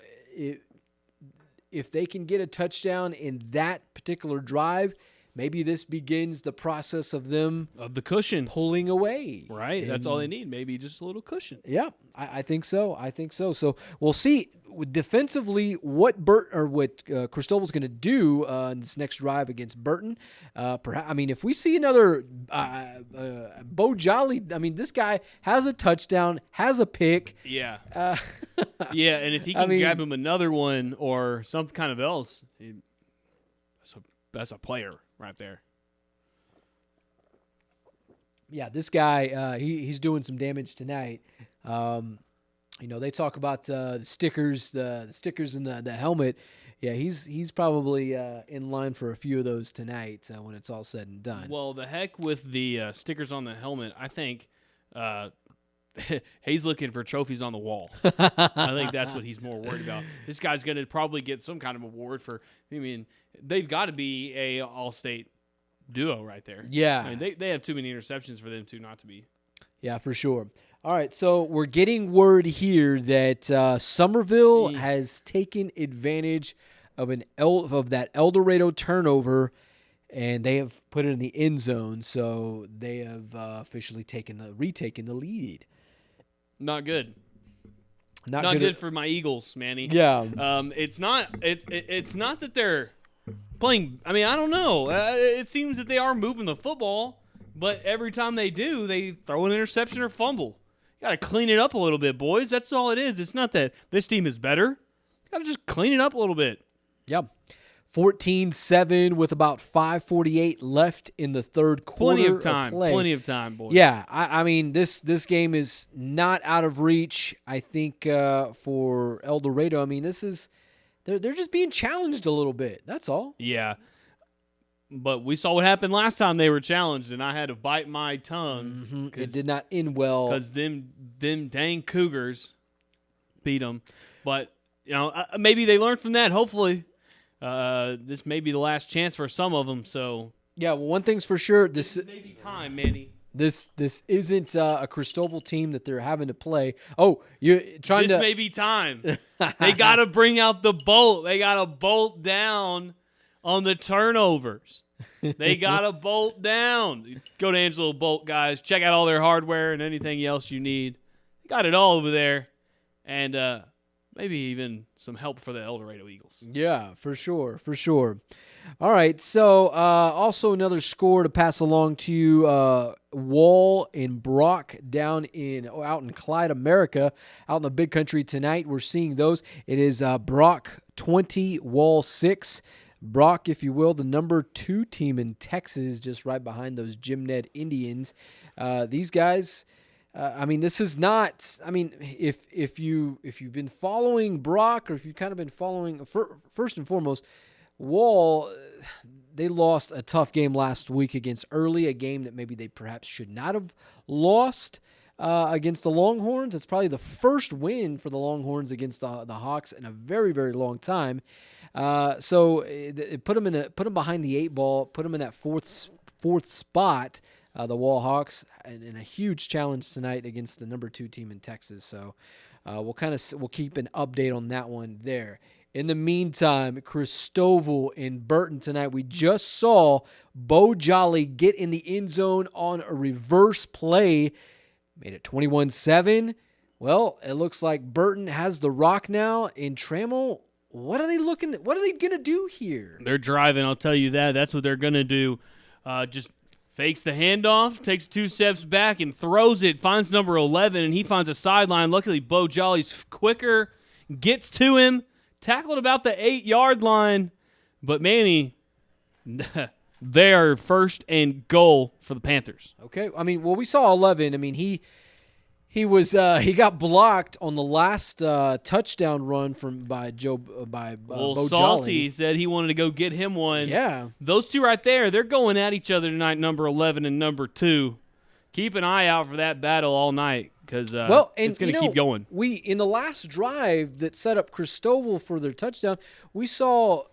if they can get a touchdown in that particular drive, maybe this begins the process of them of the cushion pulling away. Right, that's all they need. Maybe just a little cushion. Yeah, I think so. So we'll see defensively what Christoval's going to do in this next drive against Burton. Perhaps, I mean, if we see another Bo Jolly, I mean, this guy has a touchdown, has a pick. Yeah, yeah, and if he can grab him another one or some kind of else, that's a player right there. Yeah, this guy, he's doing some damage tonight. They talk about the stickers in the helmet. Yeah, he's probably in line for a few of those tonight when it's all said and done. Well, the heck with the stickers on the helmet. I think he's looking for trophies on the wall. I think that's what he's more worried about. This guy's going to probably get some kind of award for. I mean, they've got to be a all-state duo right there. Yeah, I mean, they have too many interceptions for them not to be. Yeah, for sure. All right, so we're getting word here that Somerville has taken advantage of that Eldorado turnover, and they have put it in the end zone. So they have officially retaken the lead. Not good. Not good for my Eagles, Manny. Yeah. It's not that they're playing. I mean, I don't know. It seems that they are moving the football, but every time they do, they throw an interception or fumble. Got to clean it up a little bit, boys. That's all it is. It's not that this team is better. Got to just clean it up a little bit. Yep. 14-7 with about 5:48 left in the third quarter. Plenty of time. Play. Plenty of time, boys. Yeah, I mean this game is not out of reach. I think for Eldorado, I mean they're just being challenged a little bit. That's all. Yeah. But we saw what happened last time they were challenged, and I had to bite my tongue. It did not end well because them dang Cougars beat them. But maybe they learned from that. Hopefully. This may be the last chance for some of them. So yeah, well, one thing's for sure. This may be time, Manny. This isn't a Christoval team that they're having to play. Oh, you're trying This to. may be time. They got to bring out the bolt. They got to bolt down on the turnovers. They got to bolt down. Go to Angelo Bolt, guys. Check out all their hardware and anything else you need. Got it all over there, and maybe even some help for the Eldorado Eagles. Yeah, for sure. All right, so also another score to pass along to you. Wall and Brock out in Clyde, America, out in the big country tonight. We're seeing those. It is Brock 20, Wall 6. Brock, if you will, the number 2 team in Texas, just right behind those Jim Ned Indians. These guys... I mean, this is not. I mean, if you've been following Brock, or if you've kind of been following, first and foremost, Wall, they lost a tough game last week against Early, a game that maybe they perhaps should not have lost against the Longhorns. It's probably the first win for the Longhorns against the Hawks in a very, very long time. So it put them behind the 8 ball, put them in that fourth spot. The Wall Hawks in a huge challenge tonight against the number 2 team in Texas. So we'll keep an update on that one there. In the meantime, Christoval in Burton tonight. We just saw Bo Jolly get in the end zone on a reverse play. Made it 21-7. Well, it looks like Burton has the rock now. In Trammell, what are they going to do here? They're driving, I'll tell you that. That's what they're going to do. Just fakes the handoff, takes 2 steps back, and throws it, finds number 11, and he finds a sideline. Luckily, Bo Jolly's quicker, gets to him, tackled about the 8-yard line. But, Manny, they are first and goal for the Panthers. Okay. I mean, well, we saw 11. I mean, he got blocked on the last touchdown run by Bo Salty Jolly. said he wanted to go get him one. Yeah. Those two right there, they're going at each other tonight, number 11 and number 2. Keep an eye out for that battle all night because it's going to keep going. In the last drive that set up Christoval for their touchdown, we saw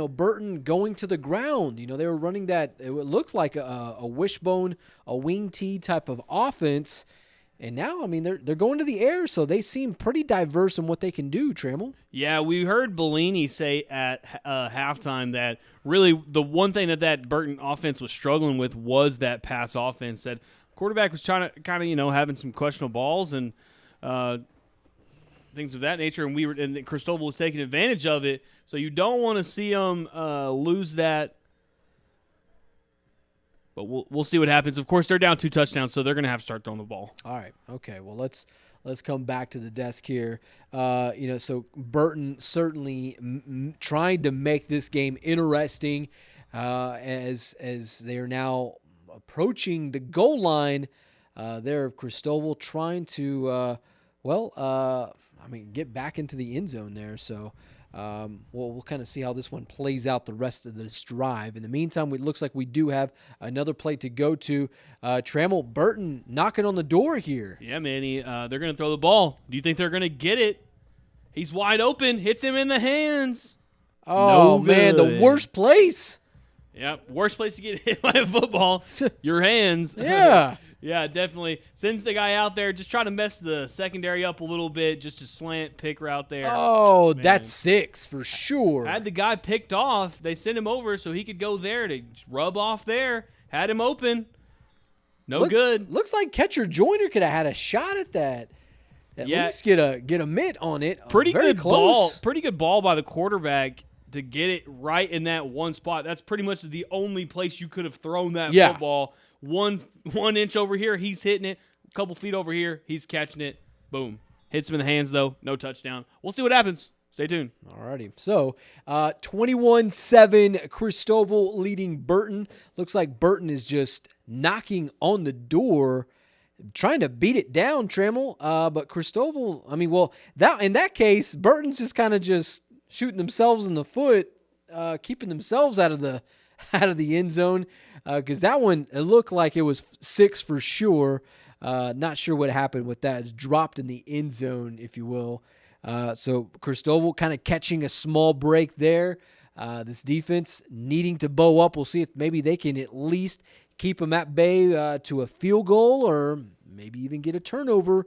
Burton going to the ground. They were running that. It looked like a wishbone, a wing T type of offense. And now, I mean, they're going to the air, so they seem pretty diverse in what they can do, Trammell. Yeah, we heard Bellini say at halftime that really the one thing that Burton offense was struggling with was that pass offense. That quarterback was trying to kind of, having some questionable balls and things of that nature, and Christoval was taking advantage of it. So you don't want to see them lose that. But we'll see what happens. Of course, they're down 2 touchdowns, so they're going to have to start throwing the ball. All right. Okay. Well, let's come back to the desk here. So Burton certainly trying to make this game interesting as they are now approaching the goal line. There of Christoval trying to get back into the end zone there. So. We'll kind of see how this one plays out the rest of this drive. In the meantime, it looks like we do have another play to go to. Trammell, Burton knocking on the door here. Yeah, Manny, they're going to throw the ball. Do you think they're going to get it? He's wide open, hits him in the hands. Oh, man, the worst place. Yeah, worst place to get hit by a football, your hands. Yeah. Yeah, definitely. Sends the guy out there, just trying to mess the secondary up a little bit, just a slant pick route there. Oh, man. That's 6 for sure. Had the guy picked off. They sent him over so he could go there to rub off there. Had him open. Good. Looks like catcher Joyner could have had a shot at that. At least get a mitt on it. Pretty Very good close. ball. Pretty good ball by the quarterback to get it right in that one spot. That's pretty much the only place you could have thrown that football. 1 inch over here, he's hitting it. A couple feet over here, he's catching it. Boom. Hits him in the hands, though. No touchdown. We'll see what happens. Stay tuned. Alrighty. So, 21-7, Christoval leading Burton. Looks like Burton is just knocking on the door, trying to beat it down, Trammell. But Christoval, in that case, Burton's just kind of just shooting themselves in the foot, keeping themselves out of the end zone. Because that one, it looked like it was 6 for sure. Not sure what happened with that. It's dropped in the end zone, if you will. So Christoval kind of catching a small break there. This defense needing to bow up. We'll see if maybe they can at least keep them at bay to a field goal, or maybe even get a turnover.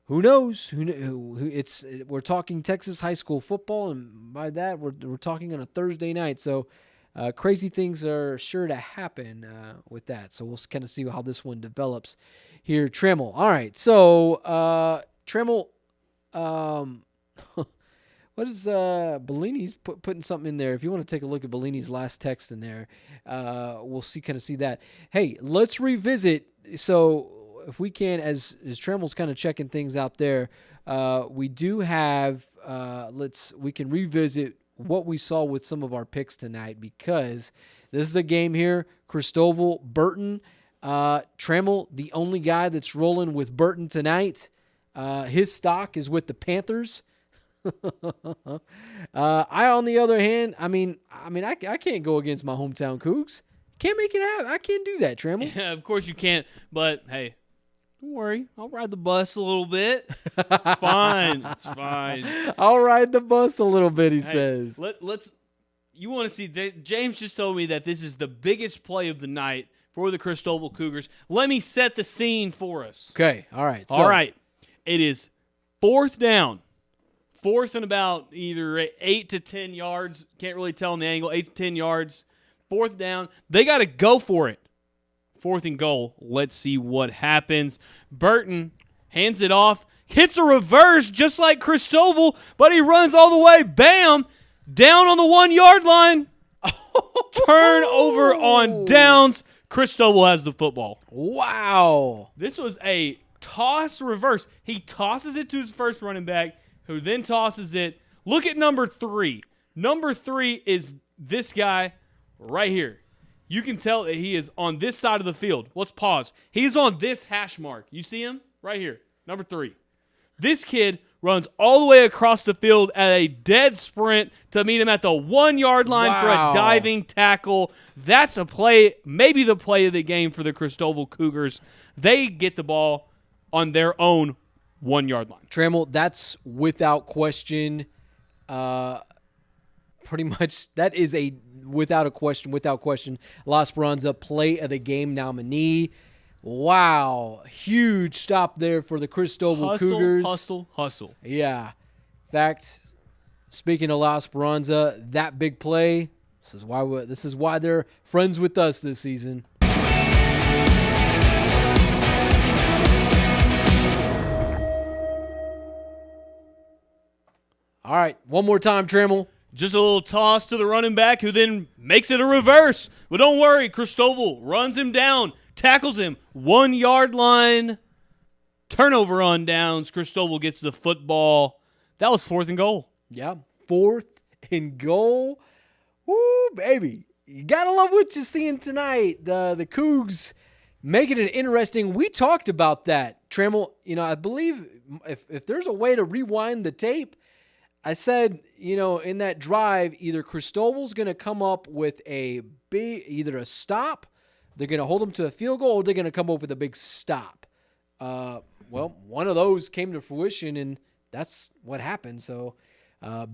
Who knows? We're talking Texas high school football, and by that we're talking on a Thursday night. So crazy things are sure to happen with that. So we'll kind of see how this one develops here. Trammell. All right. So Trammell. What is Bellini's putting something in there? If you want to take a look at Bellini's last text in there, we'll kind of see that. Hey, let's revisit. So if we can, as Trammell's kind of checking things out there, we do have. We can revisit what we saw with some of our picks tonight, because this is a game here. Christoval, Burton, Trammell, the only guy that's rolling with Burton tonight. His stock is with the Panthers. I, on the other hand, I can't go against my hometown Cougs. Can't make it happen. I can't do that, Trammell. Yeah, of course you can't. But hey, don't worry. I'll ride the bus a little bit. It's fine. It's fine. I'll ride the bus a little bit. He says. Let's. You want to see? James just told me that this is the biggest play of the night for the Christoval Cougars. Let me set the scene for us. Okay. All right. All right. It is 4th down. 4th and about either 8 to 10 yards. Can't really tell in the angle. 8 to 10 yards. 4th down. They got to go for it. 4th and goal. Let's see what happens. Burton hands it off. Hits a reverse just like Christoval, but he runs all the way. Bam! Down on the 1-yard line. Turnover on downs. Christoval has the football. Wow. This was a toss reverse. He tosses it to his first running back, who then tosses it. Look at number 3. Number 3 is this guy right here. You can tell that he is on this side of the field. Let's pause. He's on this hash mark. You see him? Right here. Number 3. This kid runs all the way across the field at a dead sprint to meet him at the 1-yard line for a diving tackle. That's a play, maybe the play of the game for the Christoval Cougars. They get the ball on their own 1-yard line. Trammell, that's without question. Pretty much, that is a without question, La Esperanza play of the game nominee. Wow. Huge stop there for the Christoval Cougars. Hustle. Yeah. In fact, speaking of La Esperanza, that big play, this is why they're friends with us this season. All right, one more time, Trammell. Just a little toss to the running back, who then makes it a reverse. But don't worry, Christoval runs him down, tackles him, 1-yard line. Turnover on downs. Christoval gets the football. That was 4th and goal. Yeah, 4th and goal. Woo, baby. You got to love what you're seeing tonight. The Cougs making it interesting. We talked about that, Trammell. I believe if there's a way to rewind the tape, I said, in that drive, either Christoval's going to come up with either a stop, they're going to hold them to a field goal, or they're going to come up with a big stop. Well, one of those came to fruition, and that's what happened. So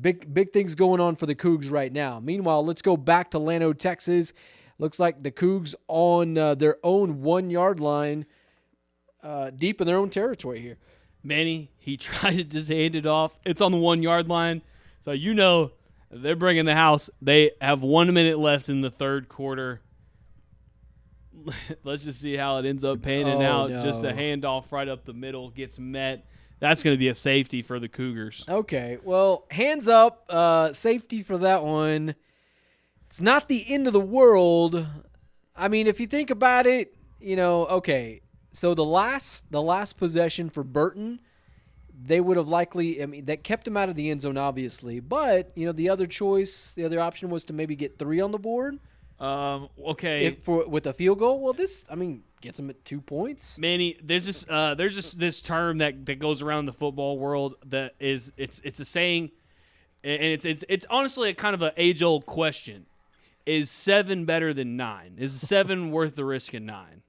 big things going on for the Cougs right now. Meanwhile, let's go back to Llano, Texas. Looks like the Cougs on their own 1-yard line, deep in their own territory here. Manny, he tried to just hand it off. It's on the 1-yard line. So they're bringing the house. They have 1 minute left in the third quarter. Let's just see how it ends up panning out. No. Just a handoff right up the middle gets met. That's going to be a safety for the Cougars. Okay, well, hands up, safety for that one. It's not the end of the world. I mean, if you think about it, okay. So the last possession for Burton, they would have likely, I mean, that kept them out of the end zone, obviously. But, the other choice, the other option was to maybe get 3 on the board. Okay. With a field goal. Well, this, gets them at 2 points. Manny, there's just this term that goes around the football world that is it's a saying, and it's honestly a kind of an age-old question: is 7 better than 9? Is 7 worth the risk of 9?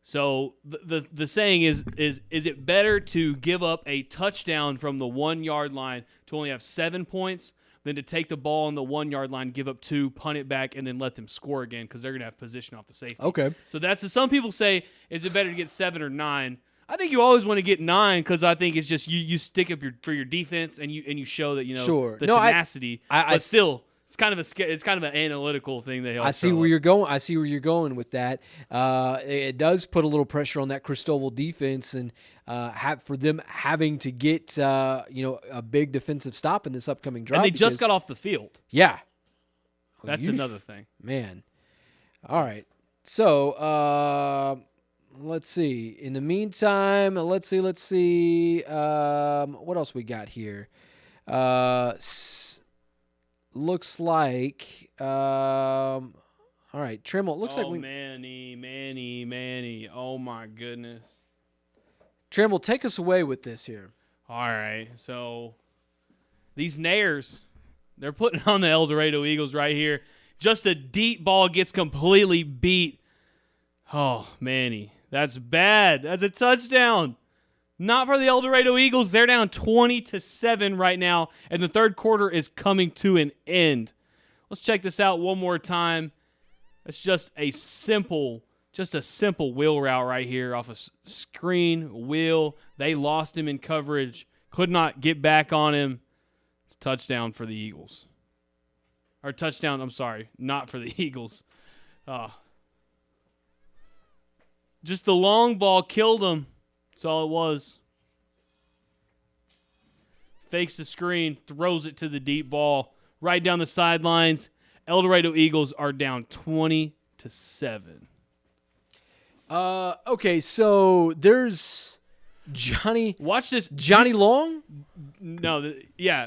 So the saying is it better to give up a touchdown from the 1-yard line to only have 7 points than to take the ball on the 1-yard line, give up 2, punt it back, and then let them score again because they're going to have position off the safety? Okay. So some people say, is it better to get 7 or 9? I think you always want to get 9 because I think it's just you stick up for your defense and you show that sure. the tenacity. But still, it's kind of an analytical thing that I see where you're going. I see where you're going with that. It does put a little pressure on that Christoval defense, and for them having to get a big defensive stop in this upcoming drive. And they just got off the field. Yeah, that's another thing. Man, all right. So let's see. In the meantime, let's see. What else we got here? Looks like, all right, Tremble. Looks like we. Manny. Oh my goodness. Tremble, take us away with this here. All right, so these Nares, they're putting on the Eldorado Eagles right here. Just a deep ball gets completely beat. Oh, Manny, that's bad. That's a touchdown. Not for the Eldorado Eagles. They're down 20-7 right now, and the third quarter is coming to an end. Let's check this out one more time. It's just a simple wheel route right here off a screen wheel. They lost him in coverage. Could not get back on him. It's a touchdown for the Eagles. Or touchdown, I'm sorry, not for the Eagles. Just the long ball killed him. That's all it was. Fakes the screen, throws it to the deep ball, right down the sidelines. Eldorado Eagles are down 20-7. Okay, so there's Johnny. Watch this. Johnny Long? No,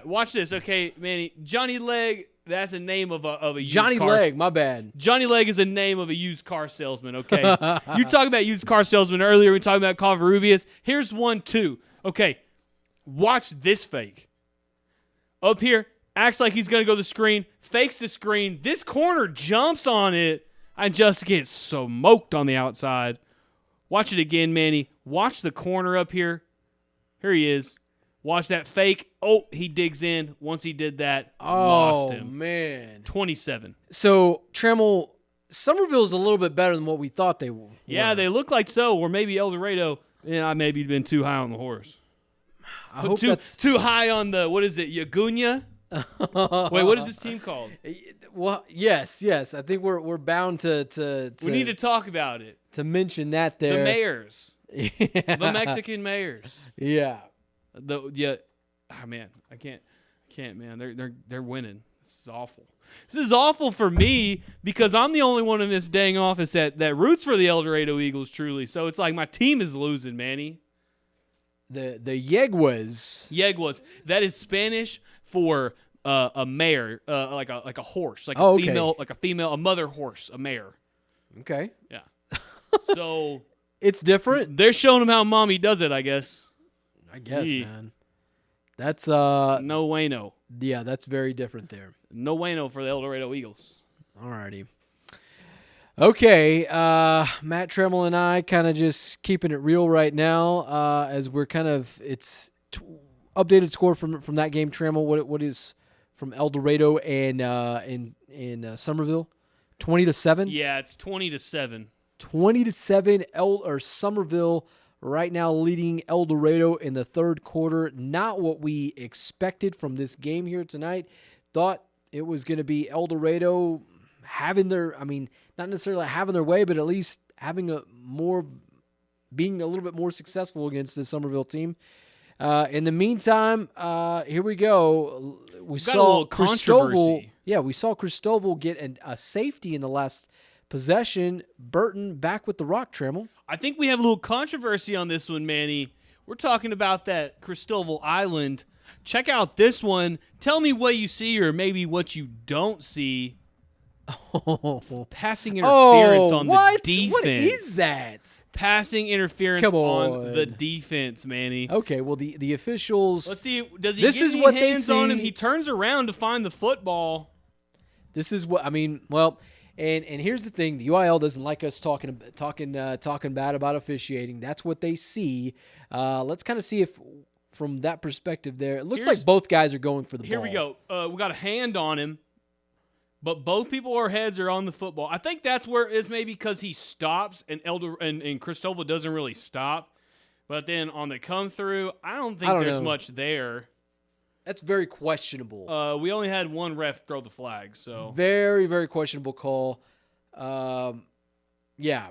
watch this. Okay, Manny. Johnny Leg. That's a name of a used Johnny car. Leg, my bad. Johnny Leg is a name of a used car salesman, okay? You talking about used car salesman earlier. We talking about Cover1. Here's one, too. Okay, watch this fake. Up here, acts like he's going to go to the screen, fakes the screen. This corner jumps on it and just gets smoked on the outside. Watch it again, Manny. Watch the corner up here. Here he is. Watch that fake. Oh, he digs in. Once he did that, lost him. Oh, man. 27. So, Tremble, Somerville's a little bit better than what we thought they were. Yeah, they look like so. Or maybe Eldorado, I maybe been too high on the horse. I hope that's too high on the, what is it, Yagunya? Wait, what is this team called? Well, yes. I think we're bound to we need to talk about it. To mention that there. The mayors. Yeah. The Mexican mayors. Yeah. Man, I can't, man. They're winning. This is awful. This is awful for me because I'm the only one in this dang office that roots for the Eldorado Eagles truly. So it's like my team is losing, Manny. The Yeguas. That is Spanish for a mare, like a horse, like a female, a mother horse, a mare. Okay. Yeah. So it's different. They're showing them how mommy does it, I guess. Man. That's no bueno. Yeah, that's very different there. No bueno for the Eldorado Eagles. Alrighty. Okay, Matt Tremble and I kind of just keeping it real right now as we're kind of updated score from that game. Tremble, what is from Eldorado and in Somerville? 20-7. Yeah, it's 20-7. 20-7. Somerville right now leading Eldorado in the third quarter. Not what we expected from this game here tonight. Thought it was going to be Eldorado having not necessarily having their way, but at least having being a little bit more successful against the Somerville team. In the meantime, here we go. We saw Christoval. Yeah, we saw Christoval get a safety in the last possession. Burton back with the rock, Tremble. I think we have a little controversy on this one, Manny. We're talking about that Christoval Island. Check out this one. Tell me what you see or maybe what you don't see. Passing interference on the defense. What is that? Passing interference Come on the defense, Manny. Okay, well, the officials... Let's see. Does he This get is any what they hands on him? see. He turns around to find the football. This is what... I mean, well... And here's the thing: the UIL doesn't like us talking bad about officiating. That's what they see. Let's kind of see if, from that perspective, there it looks like both guys are going for the ball. Here we go. We got a hand on him, but both people's heads are on the football. I think that's where it is, maybe because he stops and Christoval doesn't really stop. But then on the come through, I don't think there's much there. That's very questionable. We only had one ref throw the flag, so very, very questionable call. Yeah,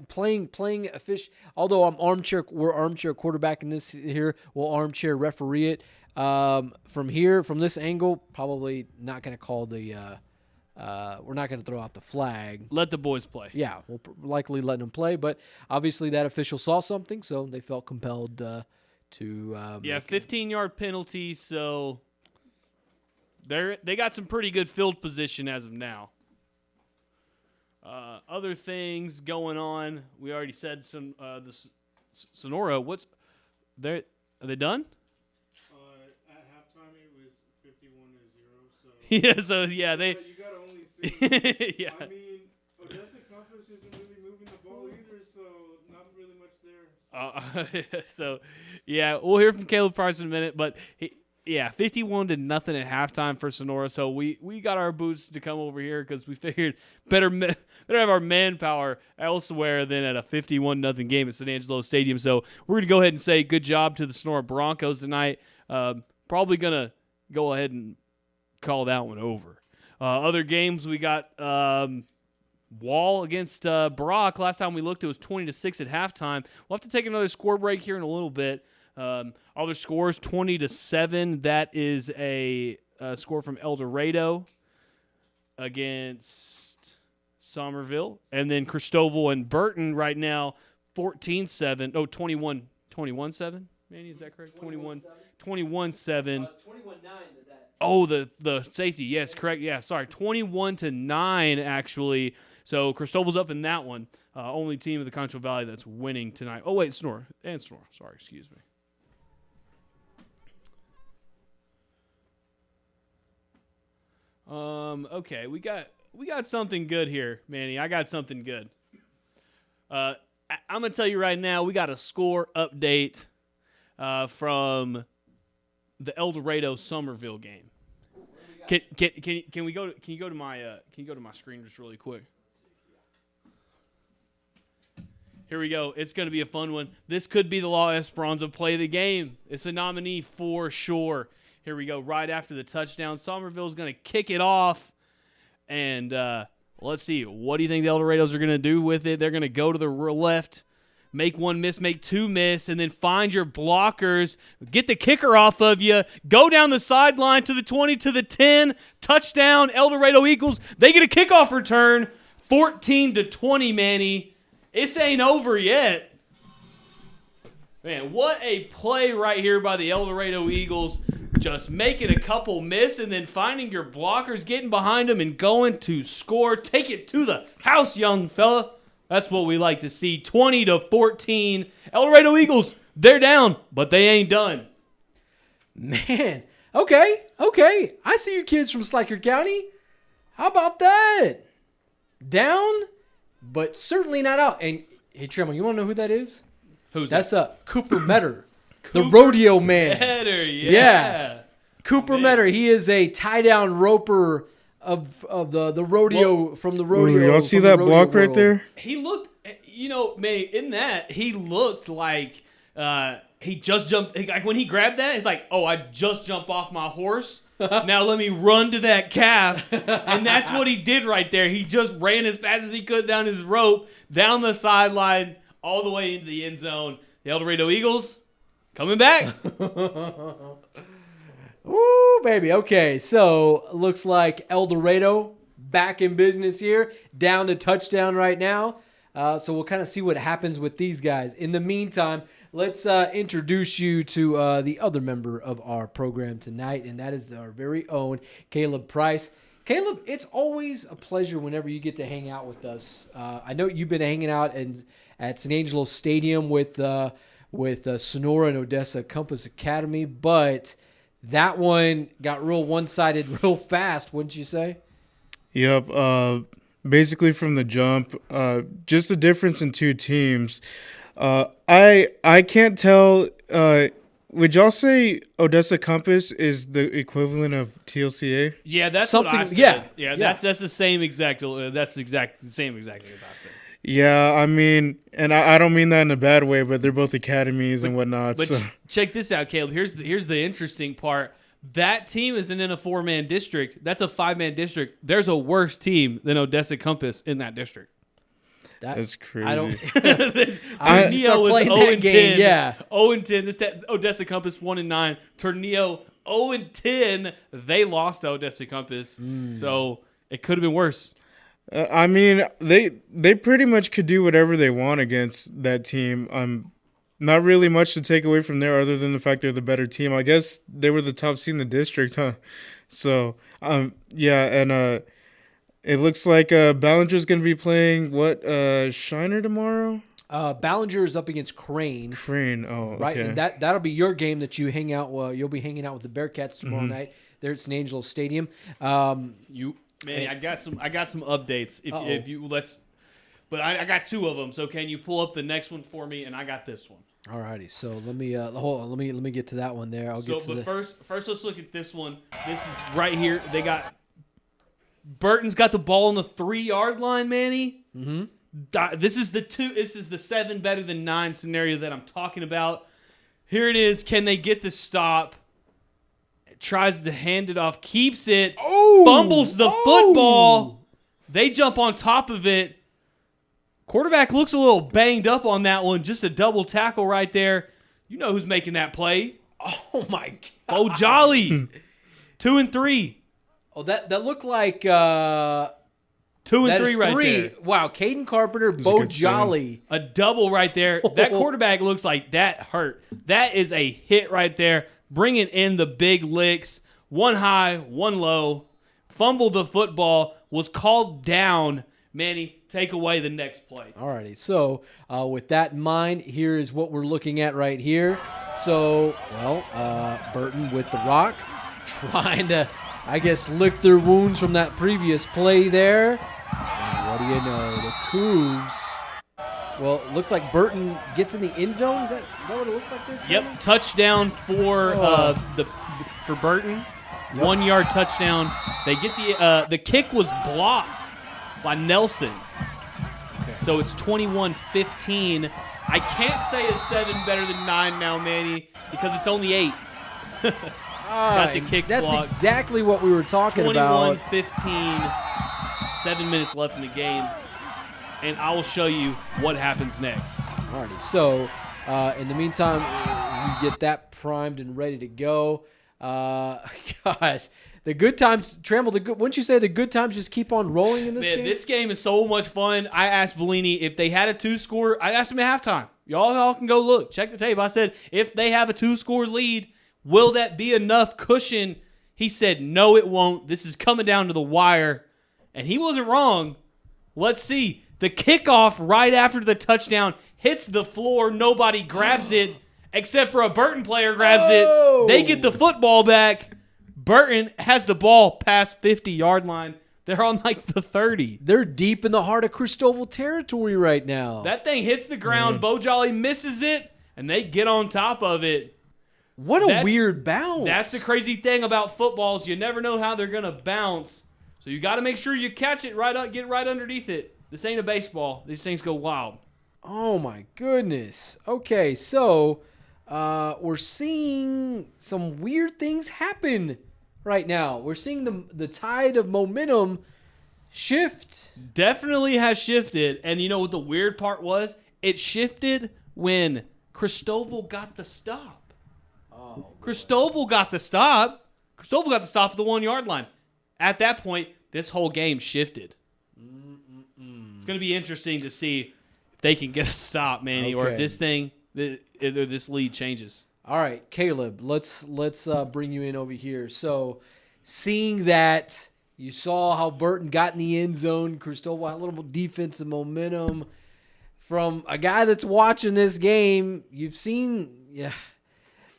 playing a fish. Although we're armchair quarterbacking this here. We'll armchair referee it. From this angle, probably not going to call the. We're not going to throw out the flag. Let the boys play. Yeah, we'll likely let them play, but obviously that official saw something, so they felt compelled. 15-yard penalty, so they got some pretty good field position as of now. Other things going on. We already said some. Sonora. What's there? Are they done? At halftime, it was 51-0. So they. You gotta only see. Yeah. I mean, Odessa Conference isn't really moving the ball either, so not really much there. So, yeah, we'll hear from Caleb Price in a minute, but 51-0 at halftime for Sonora. So we got our boots to come over here because we figured better have our manpower elsewhere than at a 51-0 game at San Angelo Stadium. So we're gonna go ahead and say good job to the Sonora Broncos tonight. Probably gonna go ahead and call that one over. Other games we got. Wall against Brock. Last time we looked, it was 20-6 at halftime. We'll have to take another score break here in a little bit. Other scores, 20-7. That is a score from Eldorado against Somerville. And then Christoval and Burton right now, 14-7. Oh, 21-7. Manny, is that correct? 21-7. 21-9 to that. Oh, the safety. Yes, correct. Yeah, sorry. 21-9, actually. So Christoval's up in that one. Only team of the Concho Valley that's winning tonight. Oh, wait, Sonora. Sorry, excuse me. Okay, we got something good here, Manny. I got something good. I'm gonna tell you right now, we got a score update from the Eldorado Somerville game. Can you go to my screen just really quick? Here we go. It's going to be a fun one. This could be the La Esperanza play of the game. It's a nominee for sure. Here we go. Right after the touchdown, Somerville's going to kick it off. And let's see. What do you think the Eldorados are going to do with it? They're going to go to the left, make one miss, make two miss, and then find your blockers, get the kicker off of you, go down the sideline to the 20, to the 10, touchdown, Eldorado Eagles. They get a kickoff return, 14-20, Manny. This ain't over yet. Man, what a play right here by the Eldorado Eagles. Just making a couple miss and then finding your blockers, getting behind them, and going to score. Take it to the house, young fella. That's what we like to see. 20-14. Eldorado Eagles, they're down, but they ain't done. Man, okay. I see you kids from Sliker County. How about that? Down, but certainly not out. And, hey, Tremel, you want to know who that is? Who's that? That's Cooper Metter, the rodeo man. Metter, yeah. Cooper Metter. He is a tie-down roper of the rodeo, from the rodeo. Ooh, y'all see that block right there? He looked, man, in that, he looked like he just jumped. Like when he grabbed that, it's like, oh, I just jumped off my horse. Now let me run to that calf. And that's what he did right there. He just ran as fast as he could down his rope, down the sideline, all the way into the end zone. The Eldorado Eagles coming back. Ooh, baby. Okay, so looks like Eldorado back in business here, down to touchdown right now. So we'll kind of see what happens with these guys. In the meantime, let's introduce you to the other member of our program tonight, and that is our very own Caleb Price. Caleb, it's always a pleasure whenever you get to hang out with us. I know you've been hanging out at San Angelo Stadium with Sonora and Odessa Compass Academy, but that one got real one-sided real fast, wouldn't you say? Yep. Basically from the jump, just the difference in two teams. I can't tell. Would y'all say Odessa Compass is the equivalent of TLCA? Yeah, that's Something, what I said. yeah. That's the same exact. That's the same exactly as I said. Yeah, I mean, and I don't mean that in a bad way, but they're both academies and whatnot. But so. check this out, Caleb. Here's the interesting part. That team isn't in a 4-man district. That's a 5-man district. There's a worse team than Odessa Compass in that district. That's crazy. I don't. Tornillo was playing 0 that and game, 10. yeah. 0 and 10. This Odessa Compass 1 and 9. Tornillo 0 and 10. They lost to Odessa Compass, so it could have been worse. I mean, they pretty much could do whatever they want against that team. Not really much to take away from there other than the fact they're the better team. I guess they were the top seed in the district, huh? So, yeah, and it looks like Ballinger's going to be playing, Shiner tomorrow? Ballinger is up against Crane. Crane, oh, Right, okay. and that'll be your game that you hang out. You'll be hanging out with the Bearcats tomorrow night there at San Angelo Stadium. Man, I got some updates. If you let's, but I got 2 of them. So can you pull up the next one for me? And I got this one. Alrighty, so let me hold on. Let me get to that one there. First let's look at this one. This is right here. They got Burton's got the ball on the 3-yard line, Manny. Mm-hmm. This is the 7 better than 9 scenario that I'm talking about. Here it is. Can they get the stop? Tries to hand it off, keeps it, fumbles the football. They jump on top of it. Quarterback looks a little banged up on that one. Just a double tackle right there. You know who's making that play. Oh, my God. Oh, Jolly. 2 and 3. Oh, that looked like 2 and 3 right there. Wow, Caden Carpenter, Bo good Jolly. A double right there. That quarterback looks like that hurt. That is a hit right there. Bringing in the big licks. 1 high, 1 low. Fumbled the football. Was called down. Manny, take away the next play. Alrighty, so with that in mind, here is what we're looking at right here. So, Burton with the rock, trying to, I guess, lick their wounds from that previous play there. And what do you know? The Cougs. Well, it looks like Burton gets in the end zone. Is that what it looks like there? Yep, touchdown for for Burton. Yep. 1-yard touchdown. They get the kick was blocked by Nelson. Okay. So it's 21-15. I can't say it's 7 better than 9 now, Manny, because it's only 8. Got the kick That's blocked. exactly what we were talking about. 21-15. 7 minutes left in the game. And I will show you what happens next. Alrighty, so in the meantime, we get that primed and ready to go. Gosh, the good times, Tramble, wouldn't you say the good times just keep on rolling in this game? This game is so much fun. I asked Bellini if they had a 2-score. I asked him at halftime. Y'all can go look. Check the tape. I said, if they have a 2-score lead, will that be enough cushion? He said, no, it won't. This is coming down to the wire. And he wasn't wrong. Let's see. The kickoff right after the touchdown hits the floor. Nobody grabs it except for a Burton player grabs it. They get the football back. Burton has the ball past 50-yard line. They're on like the 30. They're deep in the heart of Christoval territory right now. That thing hits the ground. Bo Jolly misses it, and they get on top of it. What a weird bounce. That's the crazy thing about footballs. You never know how they're going to bounce. So you got to make sure you catch it right up, get right underneath it. This ain't a baseball. These things go wild. Oh, my goodness. Okay, so we're seeing some weird things happen right now. We're seeing the tide of momentum shift. Definitely has shifted. And you know what the weird part was? It shifted when Christoval got the stop. Oh, Christoval got the stop. Christoval got the stop at the 1-yard line. At that point, this whole game shifted. It's going to be interesting to see they can get a stop, Manny, or if Okay. this lead changes. All right, Caleb, let's bring you in over here. So, seeing that you saw how Burton got in the end zone, Christoval had a little defensive momentum from a guy that's watching this game. You've seen, yeah.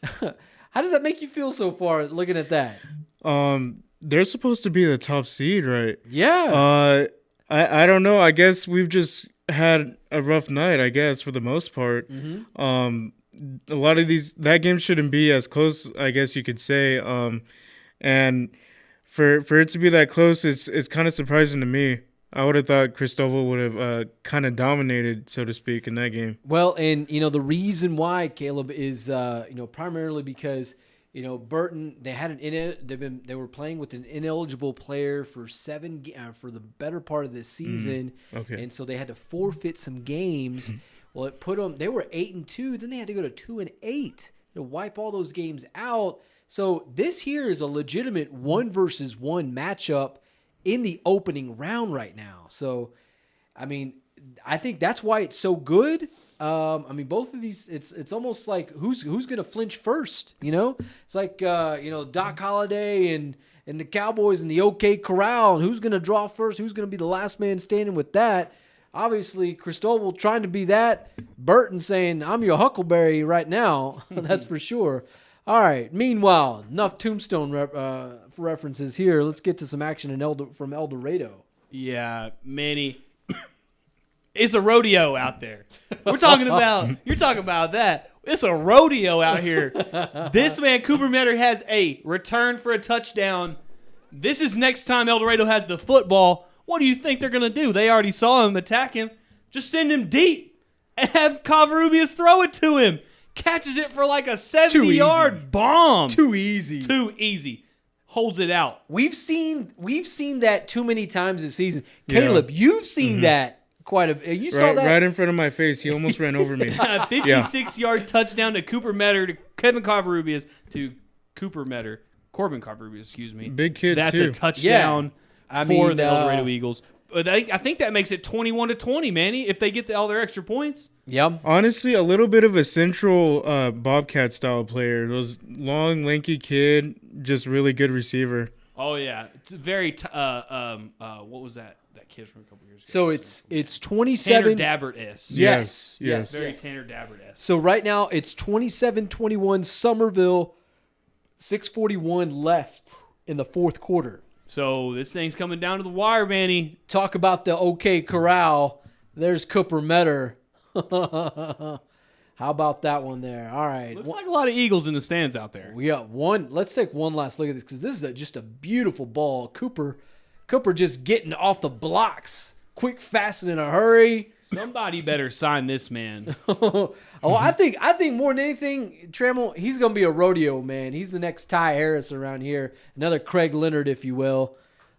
How does that make you feel so far looking at that? They're supposed to be the top seed, right? Yeah. I don't know. I guess we've just had a rough night, I guess, for the most part. A lot of that game shouldn't be as close, I guess you could say. And for it to be that close, it's kind of surprising to me. I would have thought Christoval would have kind of dominated, so to speak, in that game. Well, and the reason why, Caleb, is primarily because Burton, they were playing with an ineligible player for for the better part of this season. Okay. And so they had to forfeit some games. Well, it put them. They were 8-2. Then they had to go to 2-8 to wipe all those games out. So this here is a legitimate 1-versus-1 matchup in the opening round right now. So, I mean, I think that's why it's so good. Both of these, it's almost like who's going to flinch first, It's like, Doc Holliday and the Cowboys and the OK Corral, and who's going to draw first, who's going to be the last man standing with that. Obviously, Christoval trying to be that. Burton saying, I'm your Huckleberry right now. That's for sure. All right. Meanwhile, enough Tombstone references here. Let's get to some action from Eldorado. Yeah, Manny. It's a rodeo out there. You're talking about that. It's a rodeo out here. This man, Cooper Metter, has a return for a touchdown. This is next time Eldorado has the football. What do you think they're going to do? They already saw him attack him. Just send him deep and have Cover1 throw it to him. Catches it for like a 70-yard bomb. Too easy. Too easy. Holds it out. We've seen that too many times this season. Caleb, you've seen that quite a bit. You saw that right in front of my face. He almost ran over me. A 56-yard touchdown to Cooper Metter, to Kevin Cover1, to Corbin Cover1, excuse me. Big kid, That's too. A touchdown for the Eldorado Eagles. But I think that makes it 21-20, Manny, if they get all their extra points. Yep. Honestly, a little bit of a central Bobcat style player. Those long, lanky kid, just really good receiver. Oh yeah, it's very. What was that kid from a couple years ago? So it's 27. Tanner Dabbert-esque. Yes. Very Tanner Dabbert-esque. So right now it's 27-21 Somerville. 6:41 left in the fourth quarter. So this thing's coming down to the wire, Manny. Talk about the OK Corral. There's Cooper Metter. How about that one there? All right. Looks like a lot of Eagles in the stands out there. We got one. Let's take one last look at this because this is just a beautiful ball. Cooper just getting off the blocks. Quick, fast, and in a hurry. Somebody better sign this man. I think more than anything, Trammell, he's going to be a rodeo man. He's the next Ty Harris around here. Another Craig Leonard, if you will.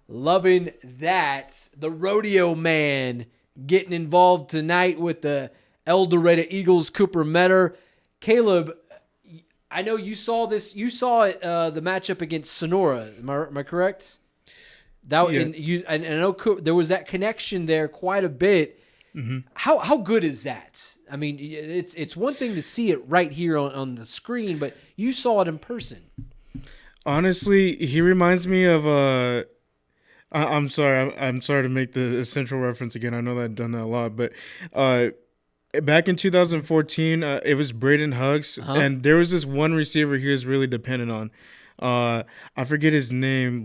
Loving that. The rodeo man getting involved tonight with the Eldorado Eagles, Cooper Metter. Caleb, I know you saw this. You saw the matchup against Sonora. Am I correct? And I know there was that connection there quite a bit. Mm-hmm. How good is that? I mean, it's one thing to see it right here on the screen, but you saw it in person. Honestly, he reminds me of I'm sorry to make the essential reference again. I know that I've done that a lot, but back in 2014, it was Braden Hugs, and there was this one receiver he was really dependent on. I forget his name.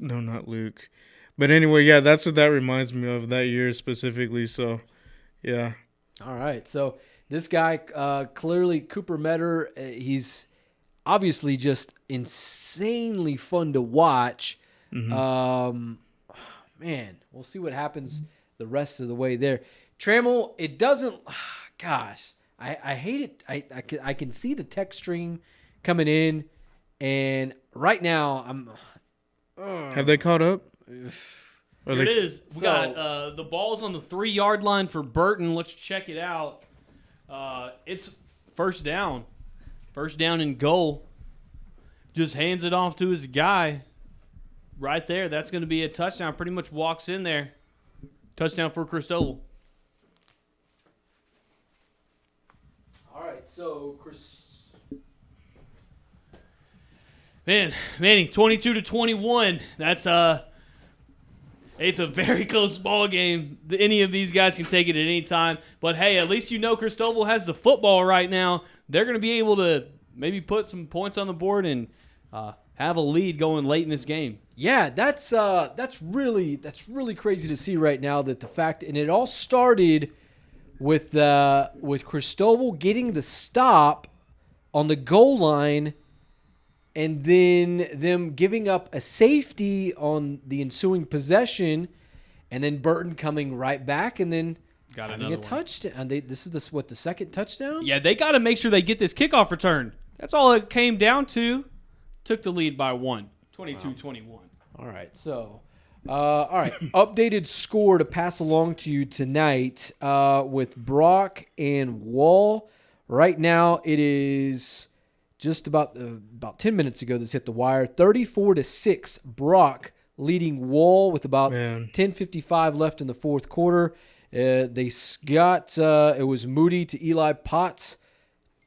Not Luke. But anyway, yeah, that's what that reminds me of, that year specifically. So, yeah. All right. So this guy, clearly Cooper Metter, he's obviously just insanely fun to watch. Mm-hmm. Man, we'll see what happens the rest of the way there. Trammell, it doesn't. Gosh, I hate it. I can see the text stream coming in, and right now I'm. Have they caught up? Here it is. We got the ball's on the 3-yard line for Burton. Let's check it out. It's first down. First down and goal. Just hands it off to his guy. Right there. That's going to be a touchdown. Pretty much walks in there. Touchdown for Christoval. right, so Chris. Manny, 22-21. That's it's a very close ball game. Any of these guys can take it at any time. But hey, at least you know Christoval has the football right now. They're going to be able to maybe put some points on the board and have a lead going late in this game. Yeah, that's really crazy to see right now that the fact, and it all started with Christoval getting the stop on the goal line, and then them giving up a safety on the ensuing possession, and then Burton coming right back and then got having a touchdown. And this is the second touchdown? Yeah, they got to make sure they get this kickoff return. That's all it came down to. Took the lead by 1, 22-21. All right, so updated score to pass along to you tonight with Brock and Wall. Right now it is just about 10 minutes ago this hit the wire. 34-6, Brock leading Wall with about 10:55 left in the fourth quarter. They got it was Moody to Eli Potts,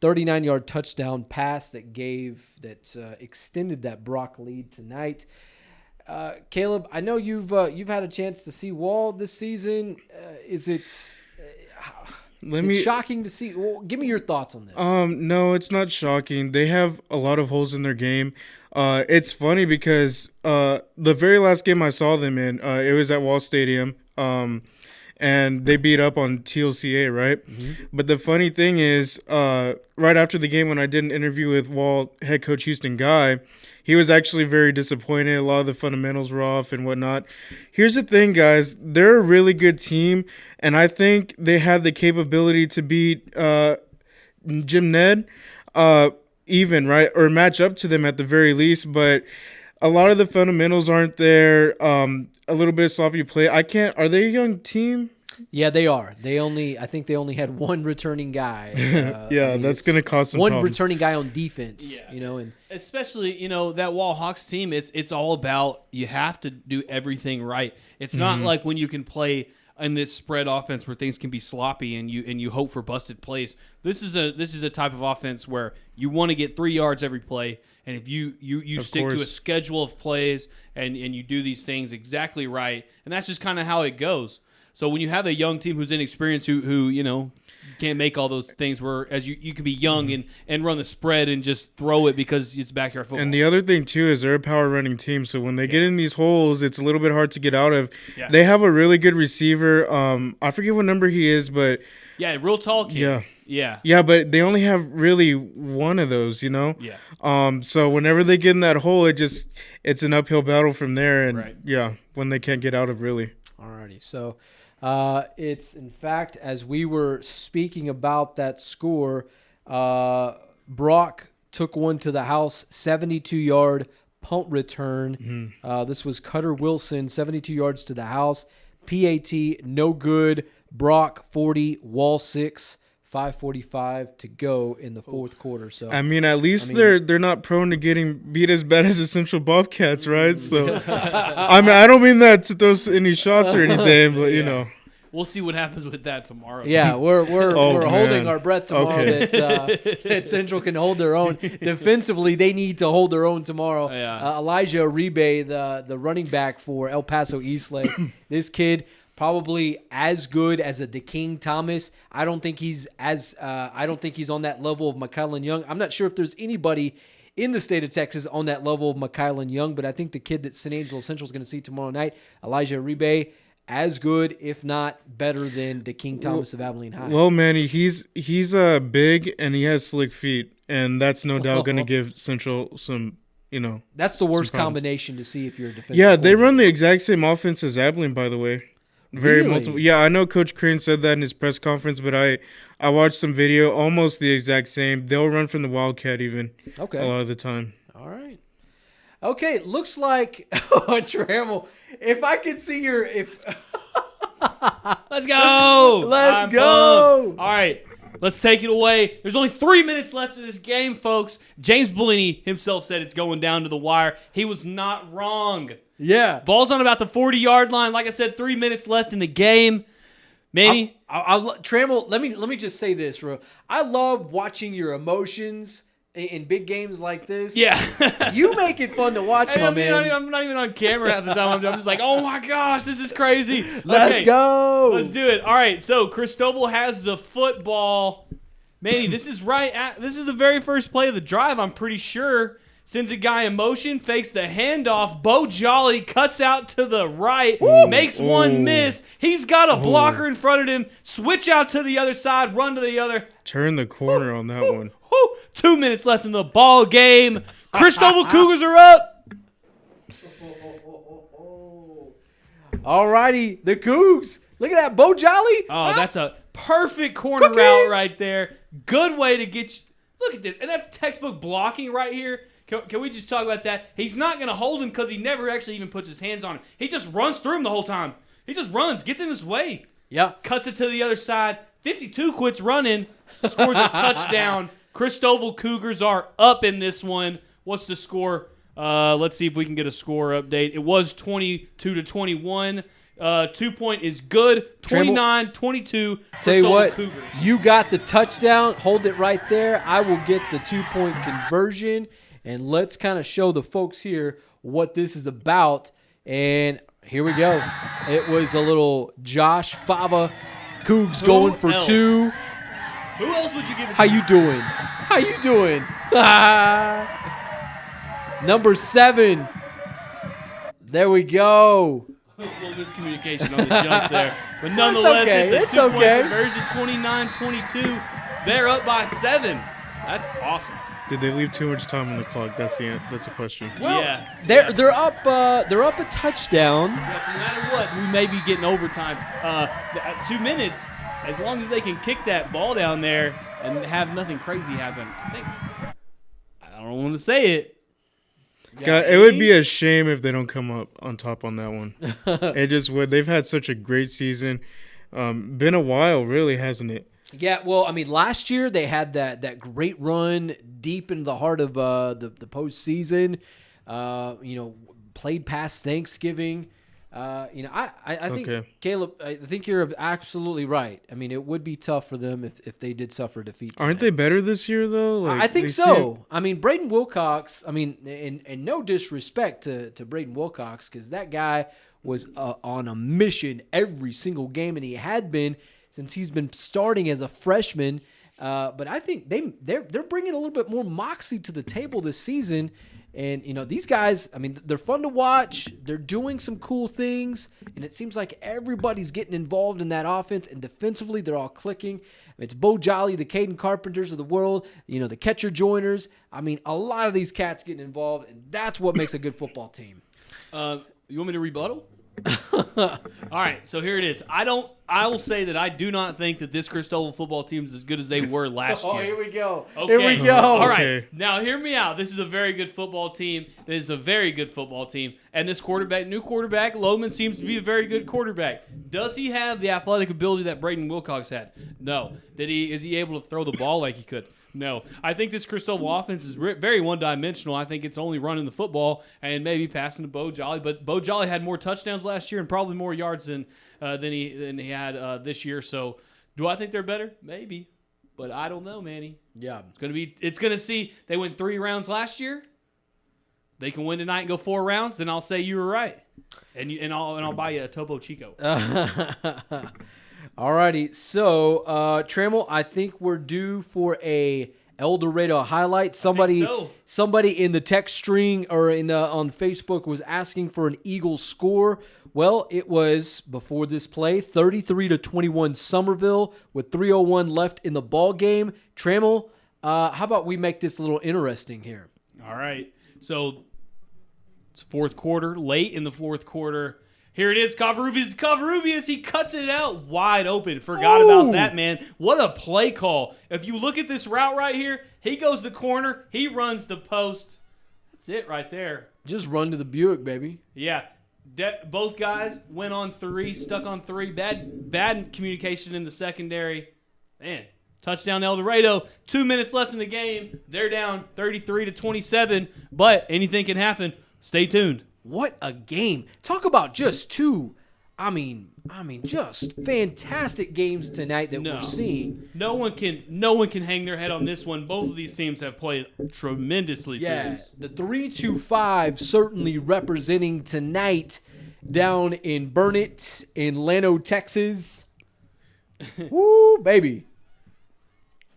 39-yard touchdown pass that extended that Brock lead tonight. Caleb, I know you've had a chance to see Wall this season. Is it shocking to see? Well, give me your thoughts on this. No, it's not shocking. They have a lot of holes in their game. It's funny because the very last game I saw them in, it was at Wall Stadium. And they beat up on TLCA, right? Mm-hmm. But the funny thing is, right after the game when I did an interview with Wall head coach Houston Guy, he was actually very disappointed. A lot of the fundamentals were off and whatnot. Here's the thing, guys. They're a really good team, and I think they have the capability to beat Jim Ned even, right? Or match up to them at the very least, but a lot of the fundamentals aren't there. A little bit of sloppy play. Are they a young team? Yeah, they are. I think they only had one returning guy. That's going to cause some problems. Returning guy on defense. Yeah. And especially that Wall Hawks team. It's all about you have to do everything right. It's not like when you can play in this spread offense where things can be sloppy and you hope for busted plays. This is a type of offense where you want to get 3 yards every play. And if you stick to a schedule of plays and you do these things exactly right, and that's just kind of how it goes. So when you have a young team who's inexperienced, who can't make all those things, whereas you can be young and run the spread and just throw it because it's backyard football. And the other thing too is they're a power running team, so when they get in these holes, it's a little bit hard to get out of. Yeah. They have a really good receiver. I forget what number he is, but real tall kid. Yeah, but they only have really one of those, Yeah. So whenever they get in that hole, it's an uphill battle from there, and when they can't get out of really. Alrighty, so it's in fact, as we were speaking about that score, Brock took one to the house, 72-yard punt return. This was Cutter Wilson, 72 yards to the house. PAT, no good. Brock 40, Wall 6. 5:45 to go in the fourth quarter. So at least they're not prone to getting beat as bad as the Central Bobcats, right? So I don't mean that to throw any shots or anything, but we'll see what happens with that tomorrow. Yeah, we're holding our breath tomorrow that Central can hold their own. Defensively, they need to hold their own tomorrow. Yeah. Elijah Uribe, the running back for El Paso Eastlake, this kid. Probably as good as a DeKing Thomas. I don't think he's on that level of McKylan Young. I'm not sure if there's anybody in the state of Texas on that level of McKylan Young, but I think the kid that San Angelo Central is going to see tomorrow night, Elijah Uribe, as good, if not better than DeKing Thomas of Abilene High. Well, Manny, he's big and he has slick feet, and that's no doubt going to give Central some. That's the worst combination to see if you're a defensive. Yeah, they run the exact same offense as Abilene, by the way. Multiple. Yeah, I know Coach Crane said that in his press conference, but I watched some video, almost the exact same. They'll run from the Wildcat even. Okay. A lot of the time. All right. Okay, looks like Trammell. If I could see let's go. Let's go. All right. Let's take it away. There's only 3 minutes left of this game, folks. James Bellini himself said it's going down to the wire. He was not wrong. Yeah. Ball's on about the 40-yard line. Like I said, 3 minutes left in the game. Manny, Trammell, let me just say this, bro. I love watching your emotions in big games like this. yeah. You make it fun to watch, Hey, my man. I'm not even on camera at the time. I'm just like, oh my gosh, this is crazy. Let's Okay, go. Let's do it. All right, so Christoval has the football. Manny, this is this is the very first play of the drive, I'm pretty sure. Sends a guy in motion, fakes the handoff. Bo Jolly cuts out to the right, makes one miss. He's got a blocker in front of him. Switch out to the other side, run to the other. Turn the corner on that one. 2 minutes left in the ball game. Christoval Cougars are up. All righty, the Cougs. Look at that, Bo Jolly. Oh, that's a perfect corner route right there. Good way to get you. Look at this. And that's textbook blocking right here. Can we just talk about that? He's not going to hold him because he never actually even puts his hands on him. He just runs through him the whole time. He just runs, gets in his way. Yeah. Cuts it to the other side. 52 quits running, scores a touchdown. Christoval Cougars are up in this one. What's the score? Let's see if we can get a score update. It was 22-21. 2 point is good. 29-22. Tell you what, Cougars. you got the touchdown. Hold it right there. I will get the 2-point conversion. And let's kind of show the folks here what this is about. And here we go. It was a little Josh Fava. Cougs going for else? 2. Who else would you give it to? How you doing? How you doing? Number 7. There we go. A little miscommunication on the jump there. But nonetheless, it's a 2-point conversion, 29-22. They're up by 7. That's awesome. Did they leave too much time on the clock? That's a question. Well, yeah. They're up a touchdown. Yes, no matter what, we may be getting overtime. 2 minutes, as long as they can kick that ball down there and have nothing crazy happen. I don't want to say it. God, it would be a shame if they don't come up on top on that one. It just would. They've had such a great season. Been a while, really, hasn't it? Yeah, well, I mean, last year they had that great run deep into the heart of the postseason. Played past Thanksgiving. I think, Okay. Caleb, I think you're absolutely right. I mean, it would be tough for them if they did suffer defeat tonight. Aren't they better this year, though? Like, I think they so. I mean, Braden Wilcox, I mean, and no disrespect to Braden Wilcox, because that guy was on a mission every single game, and he had been since he's been starting as a freshman. But I think they're bringing a little bit more moxie to the table this season. And, these guys, I mean, they're fun to watch. They're doing some cool things. And it seems like everybody's getting involved in that offense. And defensively, they're all clicking. It's Bo Jolly, the Caden Carpenters of the world, the catcher joiners. I mean, a lot of these cats getting involved. And that's what makes a good football team. You want me to rebuttal? All right, so here it is. I will say that I do not think that this Christoval football team is as good as they were last year. Oh, here we go. Okay. Here we go. All right, Okay. now hear me out. This is a very good football team. This is a very good football team. And this new quarterback, Loman, seems to be a very good quarterback. Does he have the athletic ability that Braden Wilcox had? No. Is he able to throw the ball like he could? No. I think this Christoval offense is very one-dimensional. I think it's only running the football and maybe passing to Bo Jolly. But Bo Jolly had more touchdowns last year and probably more yards than he had this year. So do I think they're better? Maybe. But I don't know, Manny. Yeah. It's gonna see. They went 3 rounds last year. They can win tonight and go 4 rounds, then I'll say you were right. And I'll buy you a Topo Chico. Alrighty, so Trammell, I think we're due for a Eldorado highlight. Somebody in the text string or on Facebook was asking for an Eagles score. Well, it was before this play, 33-21 Somerville with 3:01 left in the ball game. Trammell, how about we make this a little interesting here? All right, so it's fourth quarter, late in the fourth quarter. Here it is, Covarrubias. He cuts it out wide open. Forgot about that, man. What a play call. If you look at this route right here, he goes the corner. He runs the post. That's it right there. Just run to the Buick, baby. Yeah. Both guys went on 3, stuck on 3. Bad communication in the secondary. Man, touchdown Eldorado. 2 minutes left in the game. They're down 33-27, but anything can happen. Stay tuned. What a game. Talk about just two I mean, just fantastic games tonight that we're seeing. No one can hang their head on this one. Both of these teams have played tremendously. Yeah, the 3-2-5 certainly representing tonight down in Burton, in Llano, Texas. Woo, baby.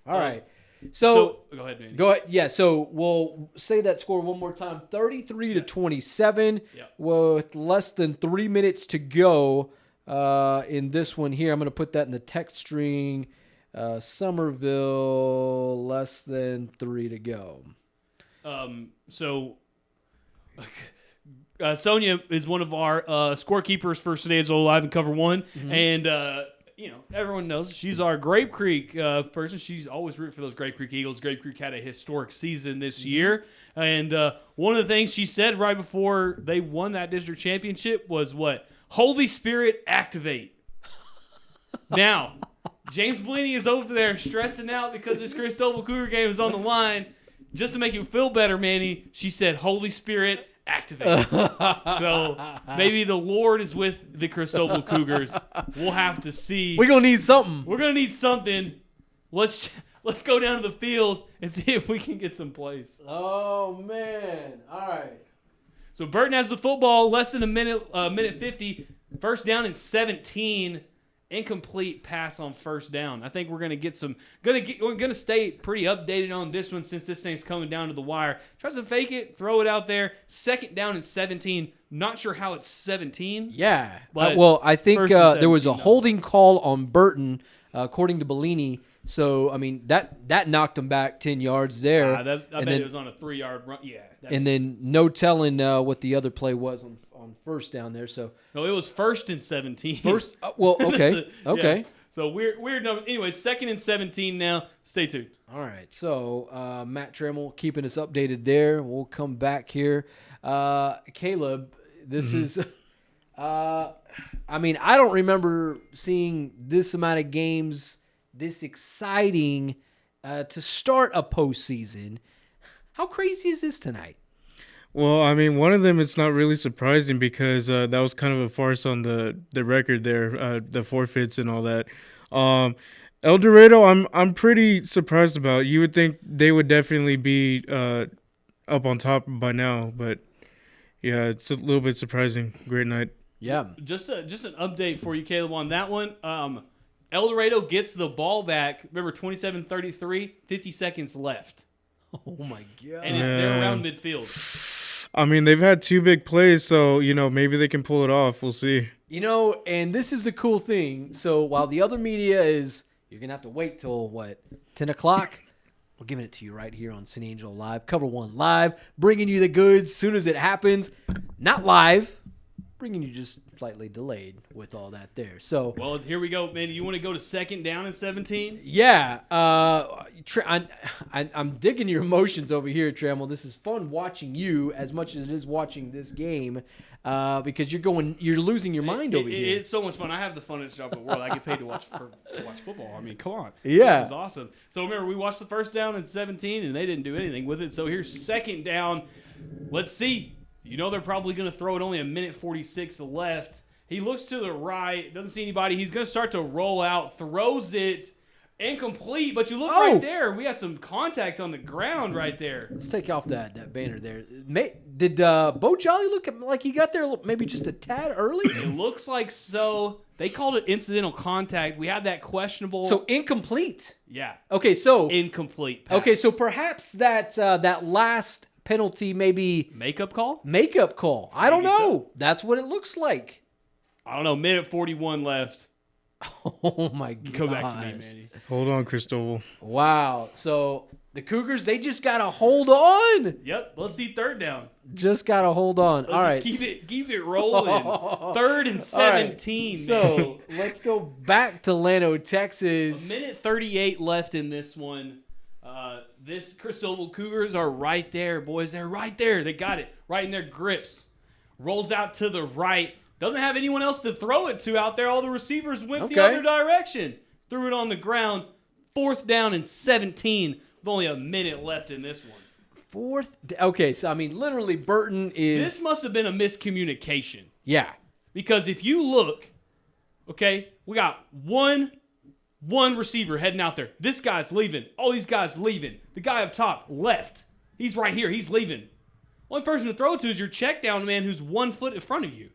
All right. So go ahead, Manny. Go ahead. Yeah, so we'll say that score one more time. 33-27 with less than 3 minutes to go in this one here. I'm going to put that in the text string. Somerville, less than 3 to go. Sonia is one of our scorekeepers for Statewide Live and Cover 1. Mm-hmm. And, everyone knows she's our Grape Creek person. She's always rooting for those Grape Creek Eagles. Grape Creek had a historic season this year. And one of the things she said right before they won that district championship was what? Holy Spirit, activate. Now, James Blaney is over there stressing out because this Christoval Cougar game is on the line. Just to make him feel better, Manny, she said, Holy Spirit, activate. So maybe the Lord is with the Christoval Cougars. We'll have to see. We're going to need something. We're going to need something. Let's go down to the field and see if we can get some plays. Oh, man. All right. So Burton has the football, less than a minute 50. First down and 17. Incomplete pass on first down. I think we're gonna get some. We're gonna stay pretty updated on this one since this thing's coming down to the wire. Tries to fake it, throw it out there. Second down and 17. Not sure how it's 17. Yeah. But I think there was a holding call on Burton, according to Bellini. So I mean that knocked him back 10 yards there. I bet it was on a 3-yard run. Yeah. And then no telling what the other play was on first down there. So no, it was first and 17. First, okay, okay. Yeah. So weird number. Anyway, second and 17 now. Stay tuned. All right. So Matt Trammell keeping us updated there. We'll come back here. Caleb, this is. I mean, I don't remember seeing this amount of games this exciting to start a postseason. How crazy is this tonight? Well, I mean, one of them, it's not really surprising because that was kind of a farce on the record there, the forfeits and all that. Eldorado, I'm pretty surprised about. You would think they would definitely be up on top by now, but yeah, it's a little bit surprising. Great night. Yeah. Just an update for you, Caleb, on that one. Eldorado gets the ball back. Remember, 27-33, 50 seconds left. Oh, my God. And they're around midfield. I mean, they've had 2 big plays, so, maybe they can pull it off. We'll see. And this is the cool thing. So while the other media is, you're going to have to wait till, 10 o'clock? We're giving it to you right here on Sin Angel Live, Cover 1 Live, bringing you the goods as soon as it happens. Not live, bringing you just slightly delayed with all that there. So, well, here we go, man. You want to go to second down and 17? Yeah. I'm digging your emotions over here, Trammell. This is fun watching you as much as it is watching this game because you're losing your mind over here. It's so much fun. I have the funnest job in the world. I get paid to watch football. I mean, come on. Yeah. This is awesome. So remember, we watched the first down and 17, and they didn't do anything with it. So here's second down. Let's see. They're probably going to throw it, only a minute 46 left. He looks to the right, doesn't see anybody. He's going to start to roll out, throws it, incomplete. But you look right there. We had some contact on the ground right there. Let's take off that banner there. Did Bo Jolly look like he got there maybe just a tad early? It looks like so. They called it incidental contact. We had that questionable. So incomplete. Yeah. Okay, so. Incomplete pass. Okay, so perhaps that last penalty maybe makeup call. I don't know. So. That's what it looks like. I don't know. Minute 41 left. Oh my god! Come back to me, Manny. Hold on, Christoval. Wow. So the Cougars, they just gotta hold on. Yep. Let's see third down. Just gotta hold on. Let's all right. Keep it rolling. Third and 17. Right. So let's go back to Llano, Texas. A minute 38 left in this one. This Christoval Cougars are right there, boys. They're right there. They got it right in their grips. Rolls out to the right. Doesn't have anyone else to throw it to out there. All the receivers went the other direction. Threw it on the ground. Fourth down and 17 with only a minute left in this one. Okay, so I mean, literally Burton is. This must have been a miscommunication. Yeah. Because if you look, okay, we got one receiver heading out there. This guy's leaving. All these guys leaving. The guy up top left. He's right here. He's leaving. One person to throw it to is your check down man who's 1 foot in front of you.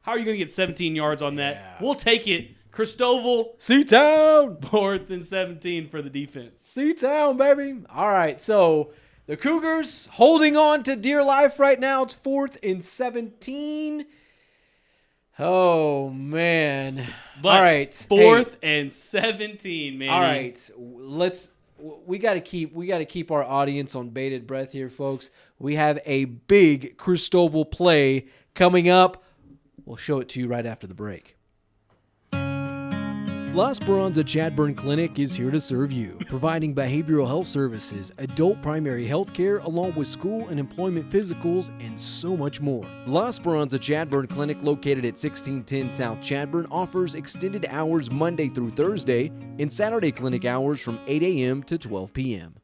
How are you going to get 17 yards on that? Yeah. We'll take it. Christoval, C-Town. 4th and 17 for the defense. C-Town, baby. All right, so the Cougars holding on to dear life right now. It's 4th and 17. Oh, man. But all right. 4th and 17, man. All right. We got to keep our audience on bated breath here, folks. We have a big Christoval play coming up. We'll show it to you right after the break. La Esperanza Chadburn Clinic is here to serve you, providing behavioral health services, adult primary health care, along with school and employment physicals, and so much more. La Esperanza Chadburn Clinic, located at 1610 South Chadburn, offers extended hours Monday through Thursday and Saturday clinic hours from 8 a.m. to 12 p.m.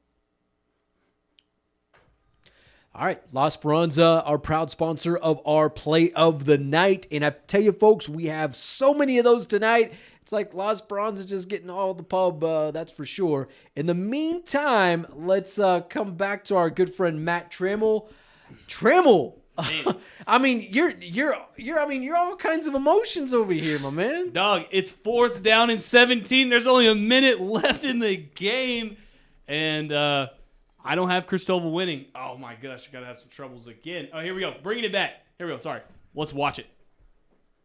All right, La Esperanza, our proud sponsor of our play of the night. And I tell you, folks, we have so many of those tonight. It's like La Esperanza just getting all the pub, that's for sure. In the meantime, let's come back to our good friend Matt Trammell. Trammell, I mean, you're all kinds of emotions over here, my man. Dog, it's 4th down and 17. There's only a minute left in the game, and I don't have Christoval winning. Oh my gosh, I gotta have some troubles again. Oh, here we go, bringing it back. Here we go. Sorry, let's watch it.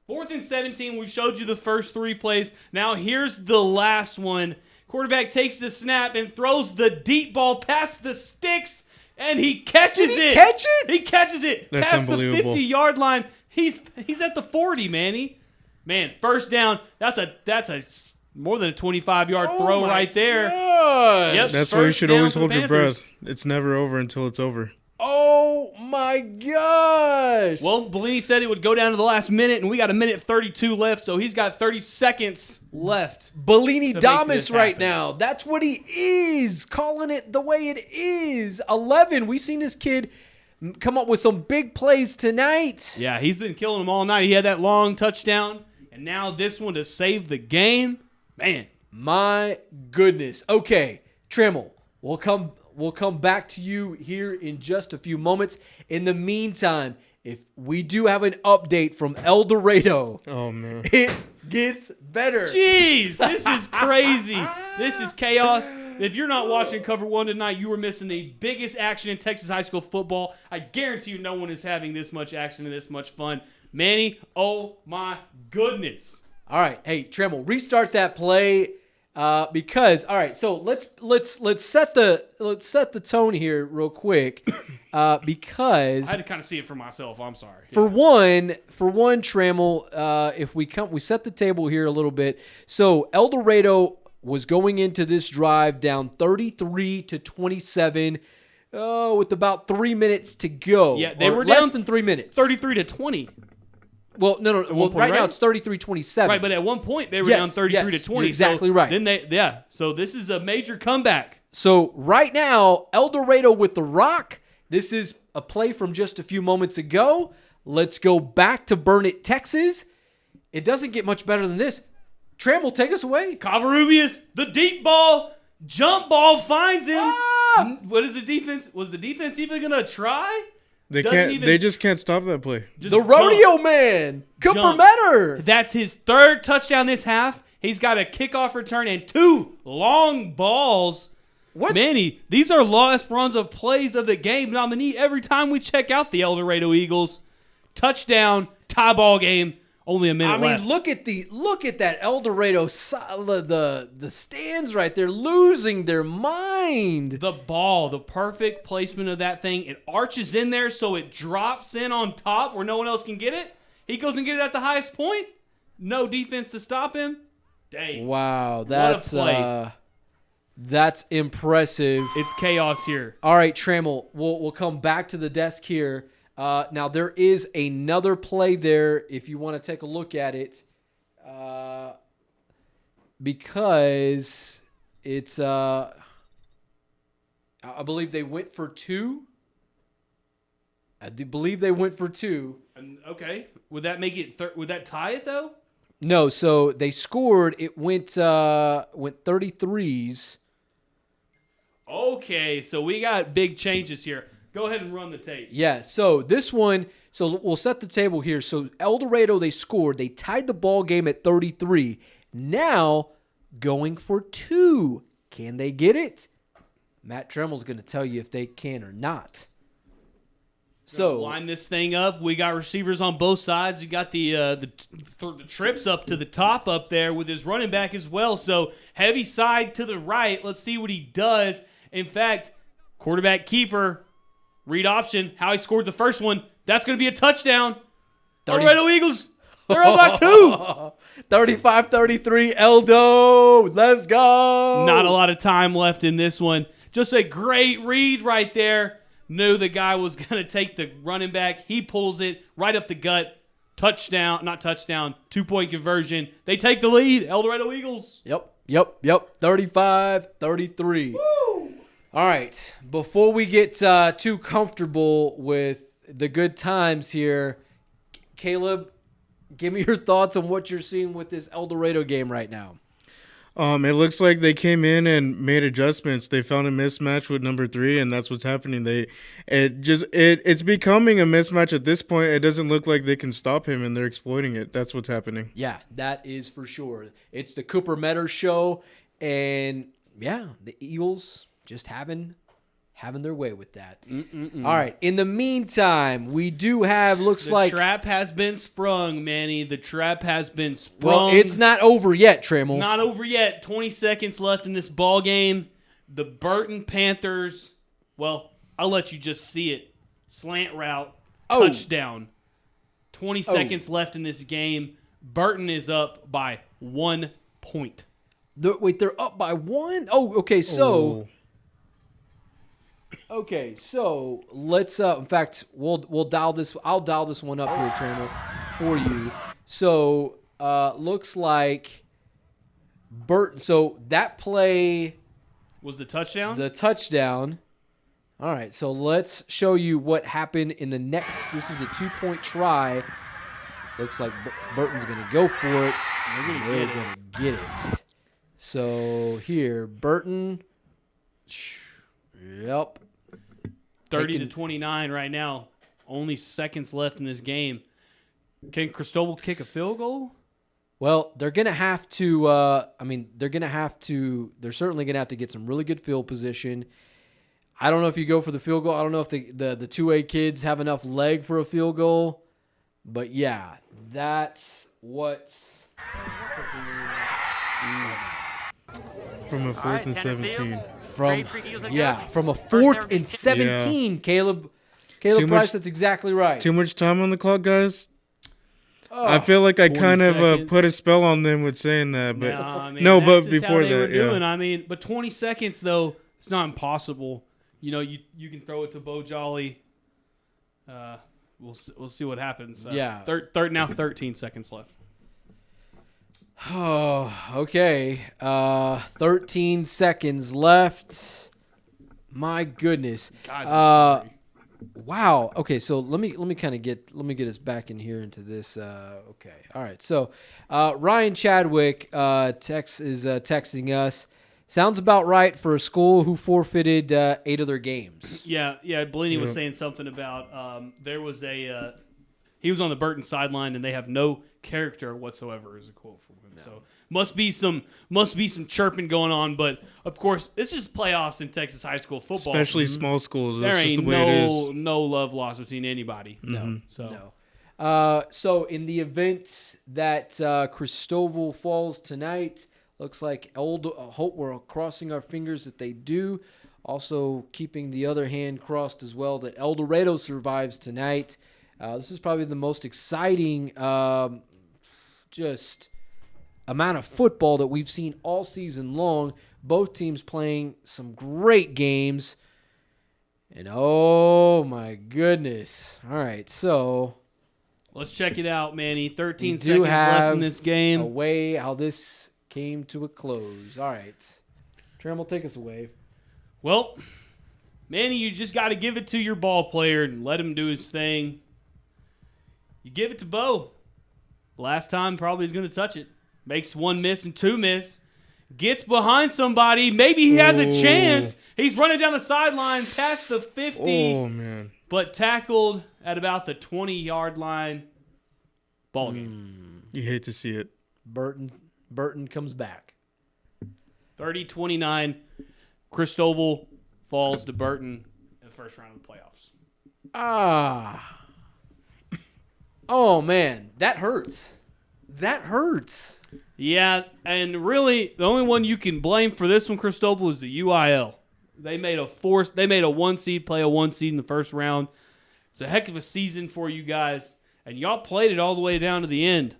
4th and 17, we've showed you the first 3 plays. Now here's the last one. Quarterback takes the snap and throws the deep ball past the sticks, and he catches it. Catch it? He catches it That's past the unbelievable. 50-yard line. He's at the 40, Manny. Man, first down. That's a more than a 25-yard throw right there. Gosh. Yep, That's why you first should down always for the hold your Panthers. breath. It's never over until it's over. Oh my gosh. Well, Bellini said it would go down to the last minute, and we got a minute 32 left, so he's got 30 seconds left. Bellini to make Damas this right happen. now. That's what he is, calling it the way it is. 11. We've seen this kid come up with some big plays tonight. Yeah, he's been killing them all night. He had that long touchdown, and now this one to save the game. Man. My goodness. Okay, Trammell, we'll come back to you here in just a few moments. In the meantime, if we do have an update from Eldorado, Oh, man. it gets better. Jeez, this is crazy. This is chaos. If you're not watching Cover 1 tonight, you are missing the biggest action in Texas high school football. I guarantee you no one is having this much action and this much fun. Manny, oh my goodness. All right, hey Trammell, restart that play because all right. So let's set the tone here real quick because I had to kind of see it for myself. I'm sorry. for one, Trammell, if we set the table here a little bit. So Eldorado was going into this drive down 33-27, with about 3 minutes to go. Yeah, they Or were less down than 3 minutes. 33-20. Well, no. Well, one point, right now right? it's 33-27. Right, but at one point they were Yes, down 33 yes, to 20. you're exactly right. Then so this is a major comeback. So right now, Eldorado with the rock. This is a play from just a few moments ago. Let's go back to Burton, Texas. It doesn't get much better than this. Trammell, take us away. Covarrubias, the deep ball, jump ball finds him. Ah! What is the defense? Was the defense even gonna try? They Doesn't can't. even- They just can't stop that play. Just The jump. rodeo man, Cooper Jump. Metter. That's his 3rd touchdown this half. He's got a kickoff return and 2 long balls. What's Manny, these are La Esperanza plays of the game nominee every time we check out the Eldorado Eagles. Touchdown, tie ball game, only a minute left. look at that Eldorado, the stands right there, losing their mind. The ball, the perfect placement of that thing, it arches in there so it drops in on top where no one else can get it. He goes and get it at the highest point. No defense to stop him. Dang. Wow, What a play. that's impressive. It's chaos here. All right, Trammell, we'll come back to the desk here. Now, there is another play there if you want to take a look at it because it's I believe they went for 2. I do believe they went for 2. Okay. Would that make it? Would that tie it though? No, so they scored. It went 33s. Okay, so we got big changes here. Go ahead and run the tape. Yeah, so this one, so we'll set the table here. So Eldorado, they scored. They tied the ball game at 33. Now going for 2. Can they get it? Matt Tremmel's going to tell you if they can or not. So line this thing up. We got receivers on both sides. You got the trips up to the top up there with his running back as well. So heavy side to the right. Let's see what he does. In fact, quarterback keeper, read option, how he scored the first one. That's going to be a touchdown. Dorado Eagles, they're up by 2. 35-33, Eldo. Let's go. Not a lot of time left in this one. Just a great read right there. Knew the guy was going to take the running back. He pulls it right up the gut. Touchdown, not touchdown, 2-point conversion. They take the lead, Eldorado Eagles. Yep. 35-33. Woo! All right. Before we get too comfortable with the good times here, Caleb, give me your thoughts on what you're seeing with this Eldorado game right now. It looks like they came in and made adjustments. They found a mismatch with number 3, and that's what's happening. It's becoming a mismatch at this point. It doesn't look like they can stop him, and they're exploiting it. That's what's happening. Yeah, that is for sure. It's the Cooper Metter show, and yeah, the Eagles just having their way with that. All right. In the meantime, we do have the trap has been sprung, Manny. The trap has been sprung. Well, it's not over yet, Trammell. Not over yet. 20 seconds left in this ball game. The Burton Panthers. Well, I'll let you just see it. Slant route, touchdown. 20 seconds left in this game. Burton is up by 1 point. They're up by 1? Oh, okay. So. Okay, so let's. In fact, we'll dial this. I'll dial this one up here, Trammell, for you. So, looks like Burton. So that play was the touchdown. The touchdown. All right. So let's show you what happened in the next. This is a 2-point try. Looks like Burton's going to go for it. They're going to get it. So here, Burton. Yep. 30-29 right now. Only seconds left in this game. Can Christoval kick a field goal? Well, they're going to have to they're certainly going to have to get some really good field position. I don't know if you go for the field goal. I don't know if the 2A kids have enough leg for a field goal. But yeah, that's what's From a 4th and 17. From a 4th and 17, yeah. Caleb Price, that's exactly right. Too much time on the clock, guys? I feel like I kind of put a spell on them with saying that, but but before that, yeah. But 20 seconds though, it's not impossible. You know, you can throw it to Bo Jolly. We'll see what happens. Yeah. Now 13 seconds left. Oh, okay. 13 seconds left. My goodness. Guys, I'm sorry. Wow. Okay, so let me get us back in here into this. Okay. All right. So Ryan Chadwick is texting us. Sounds about right for a school who forfeited 8 of their games. Yeah. Bellini was saying something about there was he was on the Burton sideline and they have no character whatsoever, is a quote from him. No. So must be some chirping going on, but of course this is playoffs in Texas high school football, especially small schools. There That's ain't just the way it is. No love lost between anybody. No. So so in the event that Christoval falls tonight, looks like hope we're crossing our fingers that they do. Also keeping the other hand crossed as well that Eldorado survives tonight. This is probably the most exciting just amount of football that we've seen all season long. Both teams playing some great games. And oh my goodness. All right, so let's check it out, Manny. 13 seconds left in this game. Away how this came to a close. All right. Trammell, take us away. Well, Manny, you just got to give it to your ball player and let him do his thing. You give it to Bo. Last time probably he's going to touch it. Makes 1 miss and 2 miss. Gets behind somebody. Maybe he has a chance. He's running down the sideline past the 50. Oh, man. But tackled at about the 20-yard line. Ball game. You hate to see it. Burton comes back. 30-29. Christoval falls to Burton in the first round of the playoffs. Oh, man. That hurts. That hurts. Yeah, and really, the only one you can blame for this one, Christoval, is the UIL. They made a 1 seed play a 1 seed in the first round. It's a heck of a season for you guys, and y'all played it all the way down to the end.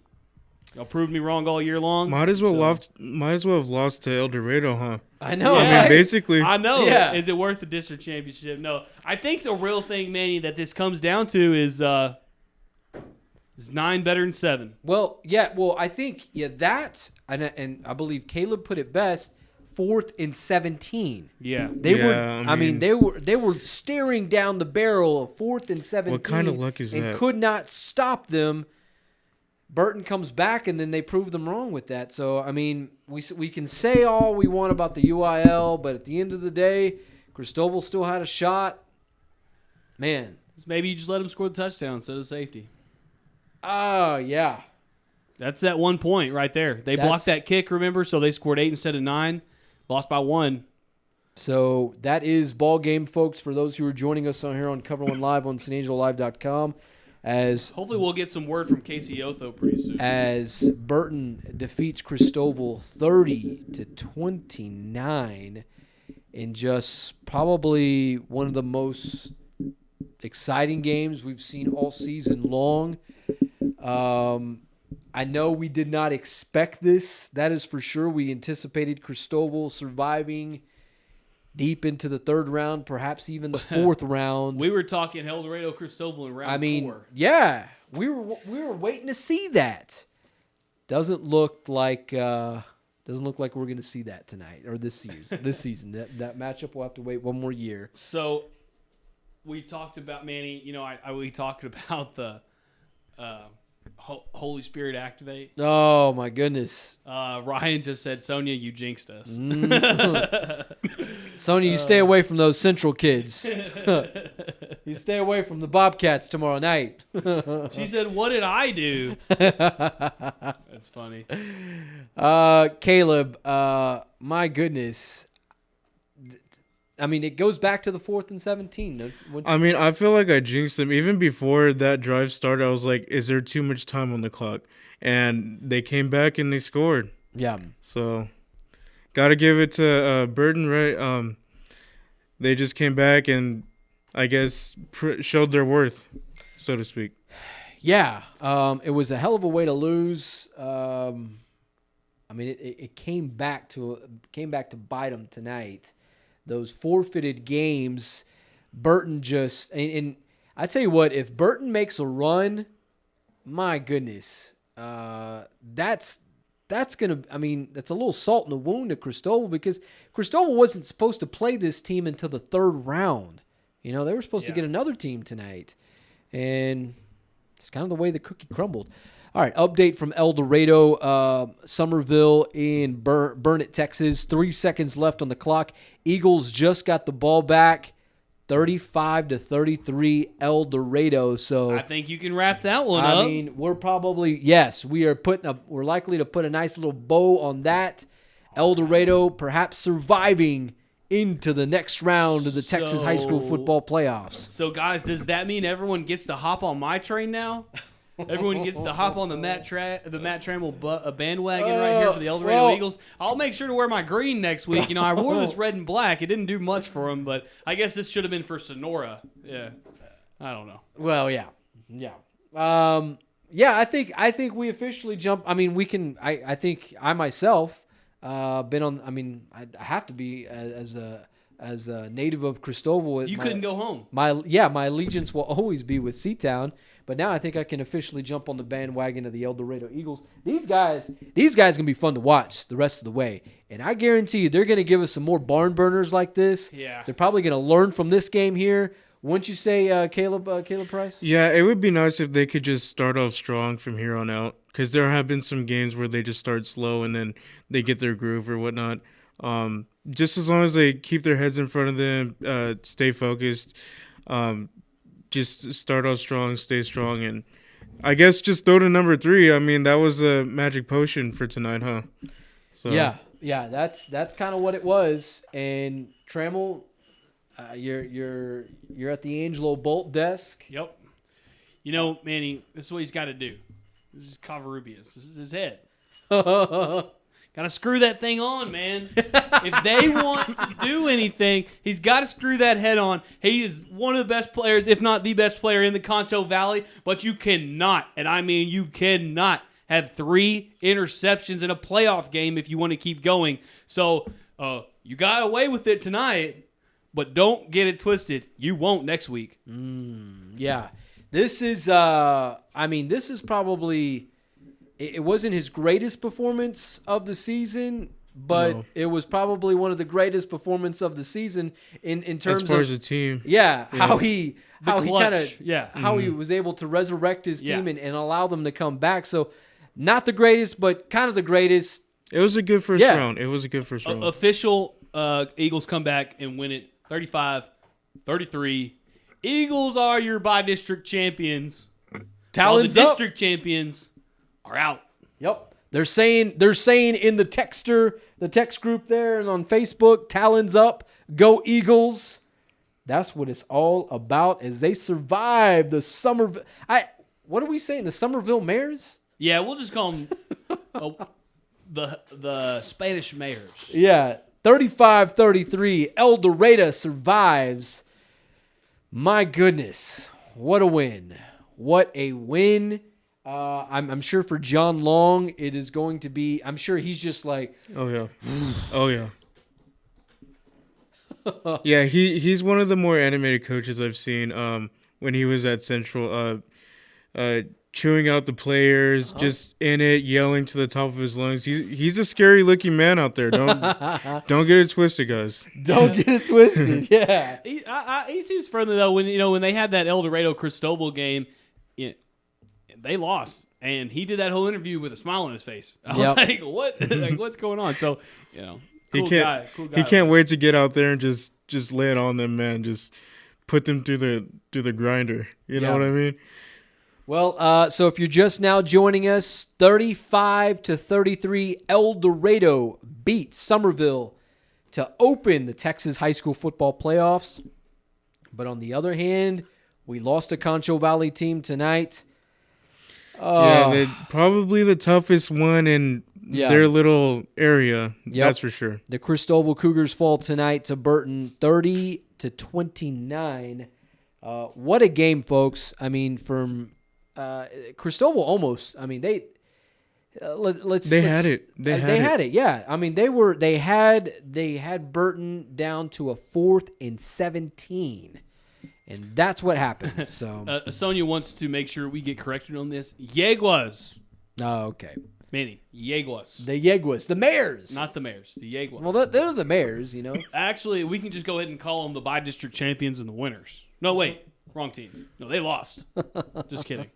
Y'all proved me wrong all year long. Might as well have lost to Eldorado, huh? I know. I mean, basically. I know. Yeah. Is it worth the district championship? No. I think the real thing, Manny, that this comes down to is 9 better than 7. Well, yeah. Well, I think that, and I believe Caleb put it best. 4th and 17. Yeah. They were staring down the barrel of 4th and 17. What kind of luck is and that? Could not stop them. Burton comes back, and then they prove them wrong with that. So, I mean, we can say all we want about the UIL, but at the end of the day, Christoval still had a shot. Man. Maybe you just let him score the touchdown instead of safety. Oh, yeah. That's that 1 point right there. They blocked that kick, remember? So they scored 8 instead of 9. Lost by 1. So that is ball game, folks, for those who are joining us on here on COVER1 Live on SanAngeloLive.com. Hopefully we'll get some word from Casey Otho pretty soon. As Burton defeats Christoval 30-29 in just probably one of the most exciting games we've seen all season long. I know we did not expect this. That is for sure. We anticipated Christoval surviving deep into the 3rd round, perhaps even the 4th round. We were talking Eldorado Christoval in round 4. Yeah, we were waiting to see that. Doesn't look like we're going to see that tonight or this season. That matchup will have to wait one more year. So we talked about, Manny. We talked about the Holy Spirit activate. Oh my goodness! Ryan just said, "Sonia, you jinxed us." Sonia, you stay away from those Central kids. You stay away from the Bobcats tomorrow night. She said, "What did I do?" That's funny. Caleb, my goodness. I mean, it goes back to the 4th and 17. I feel like I jinxed them. Even before that drive started, I was like, is there too much time on the clock? And they came back and they scored. Yeah. So, got to give it to Burton, right? They just came back and, I guess, showed their worth, so to speak. Yeah. It was a hell of a way to lose. It came back to bite them tonight. Those forfeited games, Burton just and I tell you what, if Burton makes a run, my goodness, that's gonna. That's a little salt in the wound to Christoval because Christoval wasn't supposed to play this team until the 3rd round. They were supposed to get another team tonight, and it's kind of the way the cookie crumbled. All right, update from Eldorado, Somerville in Burnet, Texas. 3 seconds left on the clock. Eagles just got the ball back, 35-33 Eldorado. So I think you can wrap that one up. We're likely to put a nice little bow on that. Eldorado perhaps surviving into the next round of the Texas high school football playoffs. So, guys, does that mean everyone gets to hop on my train now? Everyone gets to hop on the Matt Trammell bandwagon right here for the Eldorado Eagles. I'll make sure to wear my green next week. I wore this red and black. It didn't do much for them, but I guess this should have been for Sonora. Yeah, I don't know. Well, yeah. I think we officially jump. We can. I think I myself been on. I have to be as a native of Christoval. You couldn't go home. My allegiance will always be with Seatown. But now I think I can officially jump on the bandwagon of the Eldorado Eagles. These guys gonna be fun to watch the rest of the way. And I guarantee you they're gonna give us some more barn burners like this. Yeah. They're probably gonna learn from this game here. Wouldn't you say, Caleb Price? Yeah, it would be nice if they could just start off strong from here on out, because there have been some games where they just start slow and then they get their groove or whatnot. Just as long as they keep their heads in front of them, stay focused, just start off strong, stay strong, and I guess just throw to number 3. I mean, that was a magic potion for tonight, huh? So. Yeah, that's kind of what it was. And Trammell, you're at the Angelo Bolt desk. Yep. You know, Manny, this is what he's got to do. This is Covarrubias. This is his head. Got to screw that thing on, man. If they want to do anything, he's got to screw that head on. He is one of the best players, if not the best player in the Concho Valley, but you cannot, and I mean you cannot, have 3 interceptions in a playoff game if you want to keep going. So you got away with it tonight, but don't get it twisted. You won't next week. Yeah. This is, this is probably, it wasn't his greatest performance of the season, but it was probably one of the greatest performances of the season in terms of. As far as the team. Yeah. How he was able to resurrect his team and allow them to come back. So not the greatest, but kind of the greatest. It was a good first round. It was a good first round. Official Eagles come back and win it 35-33. Eagles are your by-district champions. Talons while the up. district champions are out. Yep. They're saying in the text group there and on Facebook, Talons up, go Eagles. That's what it's all about as they survive the Somerville. What are we saying? The Somerville Mares? Yeah, we'll just call them the Spanish Mares. Yeah, 35-33. Eldorado survives. My goodness, what a win. What a win. I'm sure for John Long, it is going to be, I'm sure he's just like. Oh, yeah. Oh, yeah. Yeah, he's one of the more animated coaches I've seen when he was at Central. Chewing out the players, just in it, yelling to the top of his lungs. He's a scary looking man out there. Don't get it twisted, guys. Don't get it twisted. Yeah, he seems friendly though. When they had that Eldorado Christoval game, they lost, and he did that whole interview with a smile on his face. I was like, what? Like, what's going on? So cool guy. He can't wait to get out there and just lay it on them, man. Just put them through the grinder. You know what I mean? Well, so if you're just now joining us, 35-33, Eldorado beats Somerville to open the Texas high school football playoffs. But on the other hand, we lost a Concho Valley team tonight. Probably the toughest one in their little area. Yep. That's for sure. The Christoval Cougars fall tonight to Burton, 30-29. What a game, folks! I mean, from Christoval almost. I mean, they had it. They had it. Yeah. I mean, they had Burton down to a 4th and 17. And that's what happened. So Sonia wants to make sure we get corrected on this. Yeguas. Oh, okay. Manny, Yeguas. The Yeguas. The Mares. Not the Mares. The Yeguas. Well, they're the Mares, you know. Actually, we can just go ahead and call them the by-district champions and the winners. No, wait. Wrong team. No, they lost. Just kidding.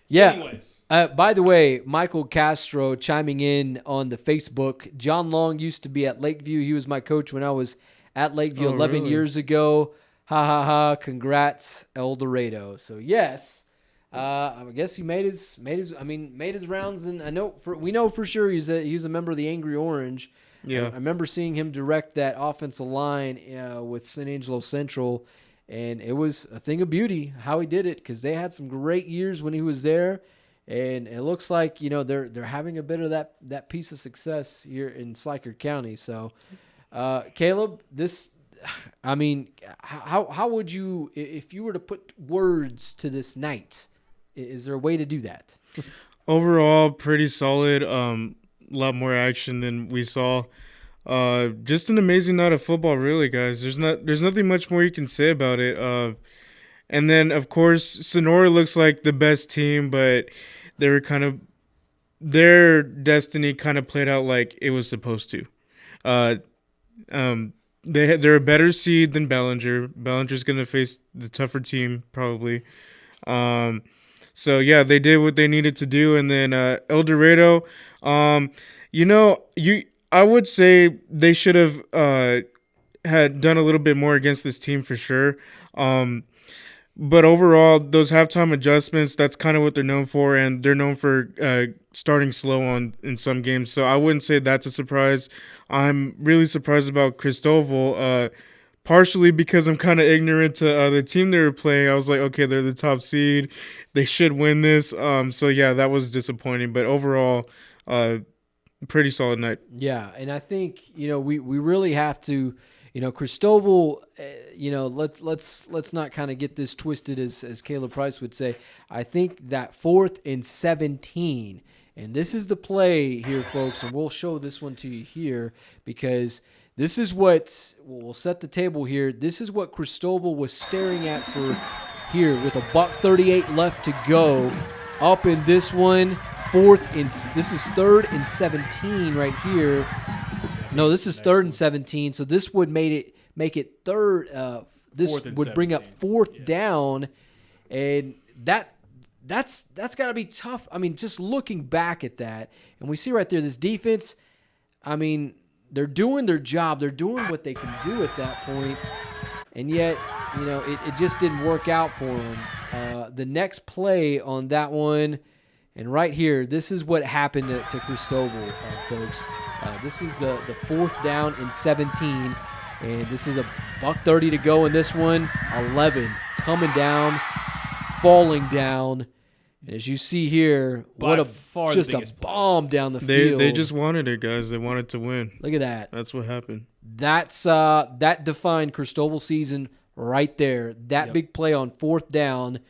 Yeah. Anyways. By the way, Michael Castro chiming in on the Facebook. John Long used to be at Lakeview. He was my coach when I was at Lakeview 11 years ago. Ha ha ha! Congrats, Eldorado. So yes, I guess he made his rounds, and we know for sure he's a member of the Angry Orange. Yeah, I remember seeing him direct that offensive line with San Angelo Central, and it was a thing of beauty how he did it because they had some great years when he was there, and it looks like they're having a bit of that piece of success here in Schleicher County. So. Caleb, how would you, if you were to put words to this night, is there a way to do that? Overall, pretty solid. A lot more action than we saw. Just an amazing night of football, really, guys. There's nothing much more you can say about it. And then, of course, Sonora looks like the best team, but they were their destiny kind of played out like it was supposed to. they're a better seed than Bellinger. Bellinger's going to face the tougher team probably. So yeah, they did what they needed to do, and then Eldorado. I would say they should have had done a little bit more against this team for sure. But overall, those halftime adjustments, that's kind of what they're known for, and they're known for starting slow in some games. So I wouldn't say that's a surprise. I'm really surprised about Christoval, partially because I'm kind of ignorant to the team they were playing. I was like, okay, they're the top seed. They should win this. So, yeah, that was disappointing. But overall, pretty solid night. Yeah, and I think, we really have to – Christoval, let's not kind of get this twisted as Caleb Price would say. I think that 4th and 17, and this is the play here, folks, and we'll show this one to you here because this is what we'll set the table here. This is what Christoval was staring at for here with a $1:38 left to go. Up in this one, this is 3rd and 17 right here. No, this is 3rd and 17, so this would make it third. This would bring up 4th down, and that's got to be tough. I mean, just looking back at that, and we see right there this defense. I mean, they're doing their job. They're doing what they can do at that point, and yet, it just didn't work out for them. The next play on that one, and right here, this is what happened to Christoval, folks. This is the 4th down and 17, and this is a $1:30 to go in this one. 11 coming down, falling down, and as you see here, just a bomb down the field. They just wanted it, guys. They wanted to win. Look at that. That's what happened. That defined Christoval season right there. That big play on 4th down,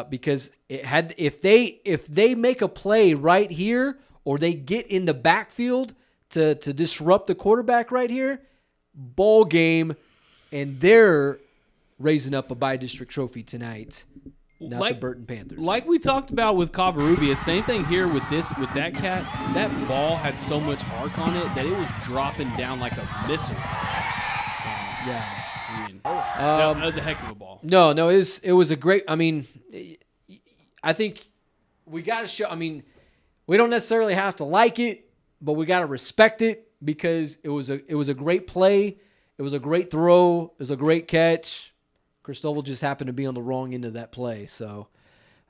because if they make a play right here, or they get in the backfield to disrupt the quarterback right here, ball game, and they're raising up a by-district trophy tonight, not the Burton Panthers. Like we talked about with Covarrubias, same thing here with that cat. That ball had so much arc on it that it was dropping down like a missile. That was a heck of a ball. No, it was a great. I mean, I think we got to show. I mean, we don't necessarily have to like it, but we got to respect it because it was a great play. It was a great throw. It was a great catch. Christoval just happened to be on the wrong end of that play. So,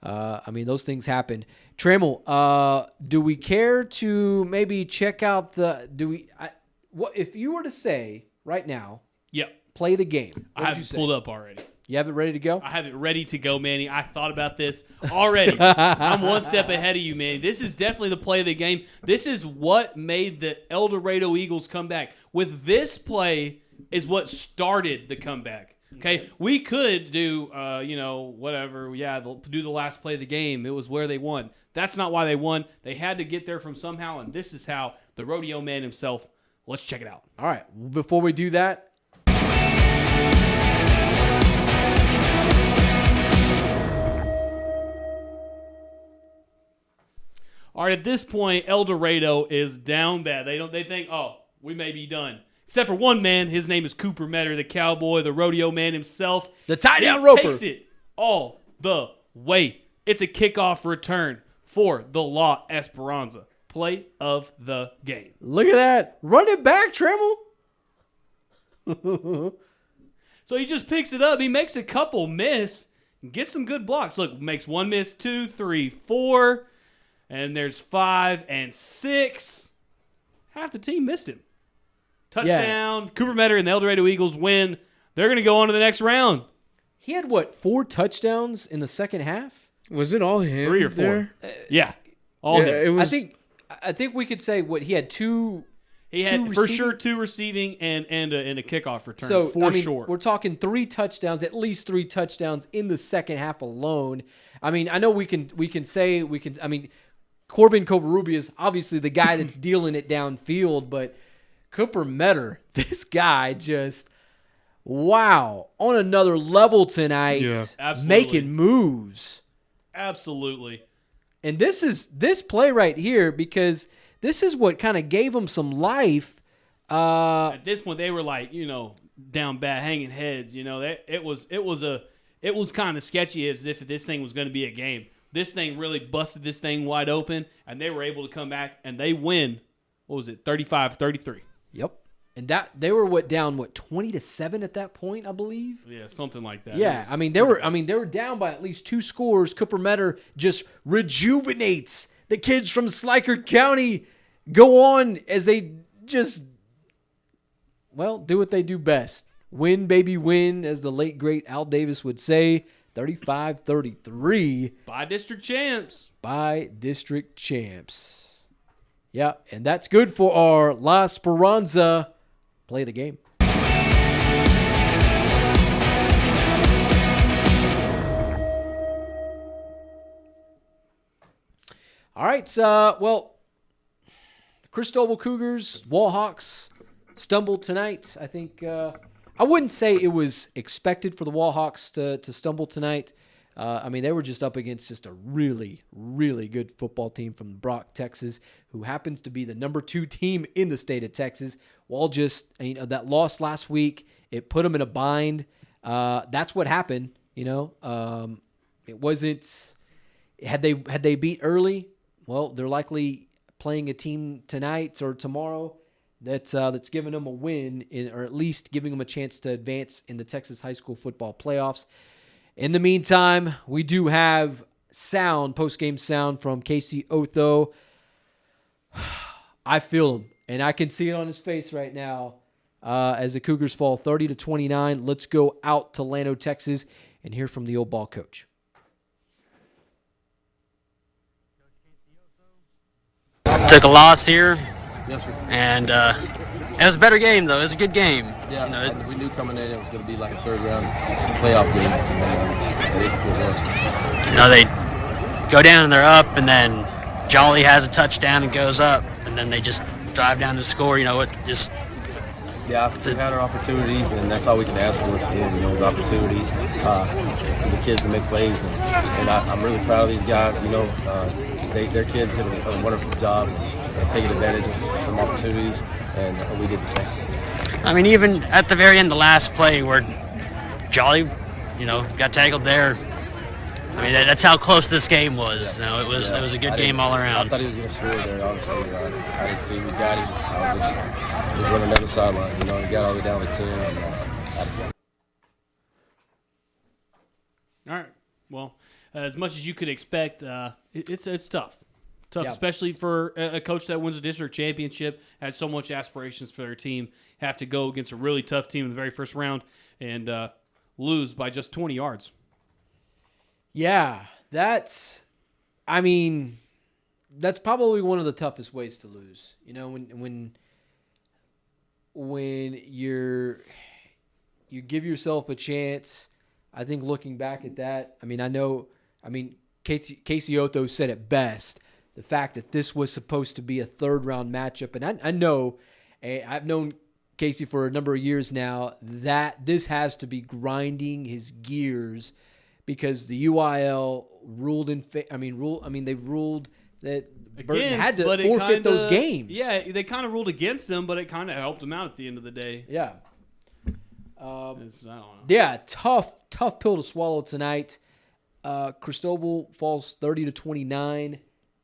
those things happen. Trammell, do we care to maybe check out what if you were to say right now? Yep. Play the game. I have it pulled up already. You have it ready to go? I have it ready to go, Manny. I thought about this already. I'm one step ahead of you, man. This is definitely the play of the game. This is what made the Eldorado Eagles come back. With this play is what started the comeback. Okay, we could do, whatever. Yeah, do the last play of the game. It was where they won. That's not why they won. They had to get there from somehow, and this is how the rodeo man himself. Let's check it out. All right. Before we do that, all right, at this point, Eldorado is down bad. They think, we may be done. Except for one man, his name is Cooper Metter, the cowboy, the rodeo man himself. The tie-down roper. Takes it all the way. It's a kickoff return for the La Esperanza. Play of the game. Look at that. Run it back, Trammell. So he just picks it up. He makes a couple miss and gets some good blocks. Look, makes 1 miss, 2, 3, 4. And there's 5 and 6. Half the team missed him. Touchdown. Yeah. Cooper Metter and the Eldorado Eagles win. They're going to go on to the next round. He had, 4 touchdowns in the second half? Was it all him? 3 or 4. Yeah. All him. It was, I think we could say he had 2. He had for sure 2 receiving and a kickoff return. So, sure. We're talking 3 touchdowns, at least 3 touchdowns in the second half alone. I mean, I know we can Corbin Covarrubias, obviously the guy that's dealing it downfield, but Cooper Metter, this guy just, wow, on another level tonight, making moves. Absolutely. And this play right here, because this is what kind of gave him some life At this point, they were like, down bad, hanging heads. It was kind of sketchy as if this thing was going to be a game. This thing really busted this thing wide open, and they were able to come back and they win. What was it, 35-33? Yep. And that they were down 20-7 at that point, I believe. Yeah, something like that. Yeah, they were down by at least 2 scores. Cooper Metter just rejuvenates the kids from Schleicher County. Go on as they just do what they do best. Win, baby, win, as the late great Al Davis would say. 35-33. By district champs. Yeah, and that's good for our La Esperanza. Play the game. All right, the Christoval Cougars, Wallhawks stumbled tonight. I think I wouldn't say it was expected for the Wallhawks to stumble tonight. They were just up against just a really, really good football team from Brock, Texas, who happens to be the number 2 team in the state of Texas. Wall that loss last week, it put them in a bind. That's what happened. It wasn't. Had they beat early, well, they're likely playing a team tonight or tomorrow that's giving them a win, or at least giving them a chance to advance in the Texas high school football playoffs. In the meantime, we do have post-game sound from Casey Otho. I feel him, and I can see it on his face right now as the Cougars fall 30-29. Let's go out to Lano, Texas, and hear from the old ball coach. Took a loss here, Yes, sir. and it was a better game, though. It was a good game. Yeah, we knew coming in it was going to be like a third-round playoff game. And they didn't They go down and they're up, and then Jolly has a touchdown and goes up, and then they just drive down to score. Yeah, we had our opportunities, and that's all we can ask for in those opportunities for the kids to make plays. And I'm really proud of these guys. Their kids did a wonderful job taking advantage of some opportunities, and we did the same. Even at the very end, the last play where Jolly, got tackled there. That's how close this game was. It was a good game all around. I thought he was going to score there, honestly. I didn't see who got him. I was just running down the sideline. He got all the way down to 10. And, All right. Well, as much as you could expect, it's tough. Yeah. Especially for a coach that wins a district championship, has so much aspirations for their team, have to go against a really tough team in the very first round and lose by just 20 yards. Yeah, that's probably one of the toughest ways to lose. When you give yourself a chance. I think looking back at that, Casey Otho said it best. The fact that this was supposed to be a third-round matchup, and I know, I've known Casey for a number of years now, that this has to be grinding his gears because the UIL ruled they ruled that Burton had to forfeit those games. Yeah, they kind of ruled against him, but it kind of helped him out at the end of the day. Yeah. I don't know. Yeah, tough pill to swallow tonight. Christoval falls 30-29.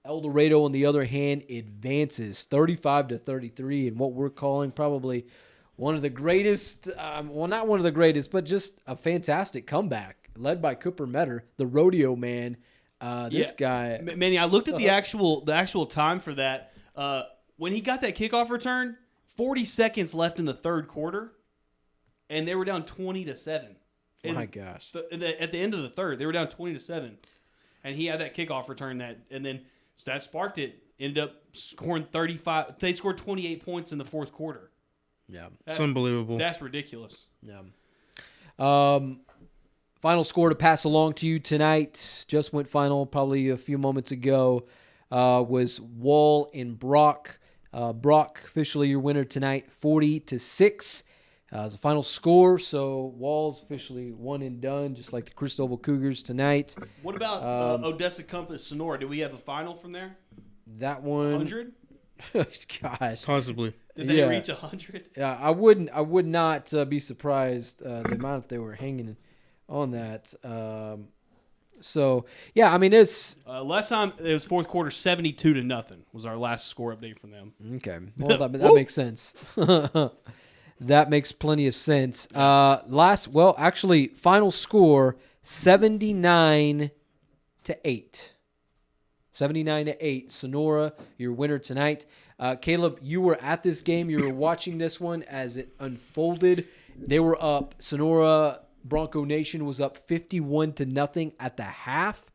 Eldorado, on the other hand, advances 35-33 in what we're calling probably one of the greatest, not one of the greatest, but just a fantastic comeback led by Cooper Metter, the rodeo man. This guy. Manny, I looked at the actual time for that. When he got that kickoff return, 40 seconds left in the third quarter, and they were down 20-7. My gosh. At the end of the third, they were down 20-7. And he had that kickoff return and then so that sparked it. Ended up scoring 35. They scored 28 points in the fourth quarter. Yeah, it's unbelievable. That's ridiculous. Yeah. Final score to pass along to you tonight. Just went final probably a few moments ago. Was Wall and Brock. Brock officially your winner tonight, 40-6. As a final score, so Wall's officially one and done, just like the Christoval Cougars tonight. What about Odessa Compass Sonora? Do we have a final from there? That one. 100? Gosh. Possibly. Did they reach 100? Yeah, I would not be surprised the amount they were hanging on that. So yeah, I mean it's last time it was fourth quarter 72-0 was our last score update from them. okay. Well, that makes sense. That makes plenty of sense. Actually, final score 79-8. 79-8. Sonora, your winner tonight. Caleb, you were at this game. You were watching this one as it unfolded. They were up. Sonora Bronco Nation was up 51-0 at the half.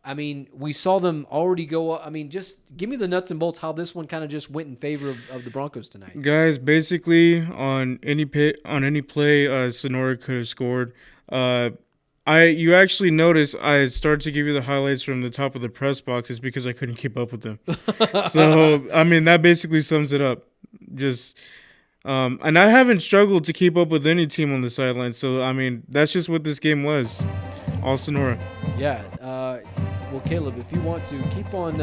I mean, we saw them already go up. I mean, just give me the nuts and bolts how this one kind of just went in favor of the Broncos tonight. Guys, basically on any play, Sonora could have scored. You actually noticed I started to give you the highlights from the top of the press boxes because I couldn't keep up with them. So I mean, that basically sums it up. Just and I haven't struggled to keep up with any team on the sideline. So I mean, that's just what this game was. All Sonora. Yeah. Well, Caleb, if you want to keep on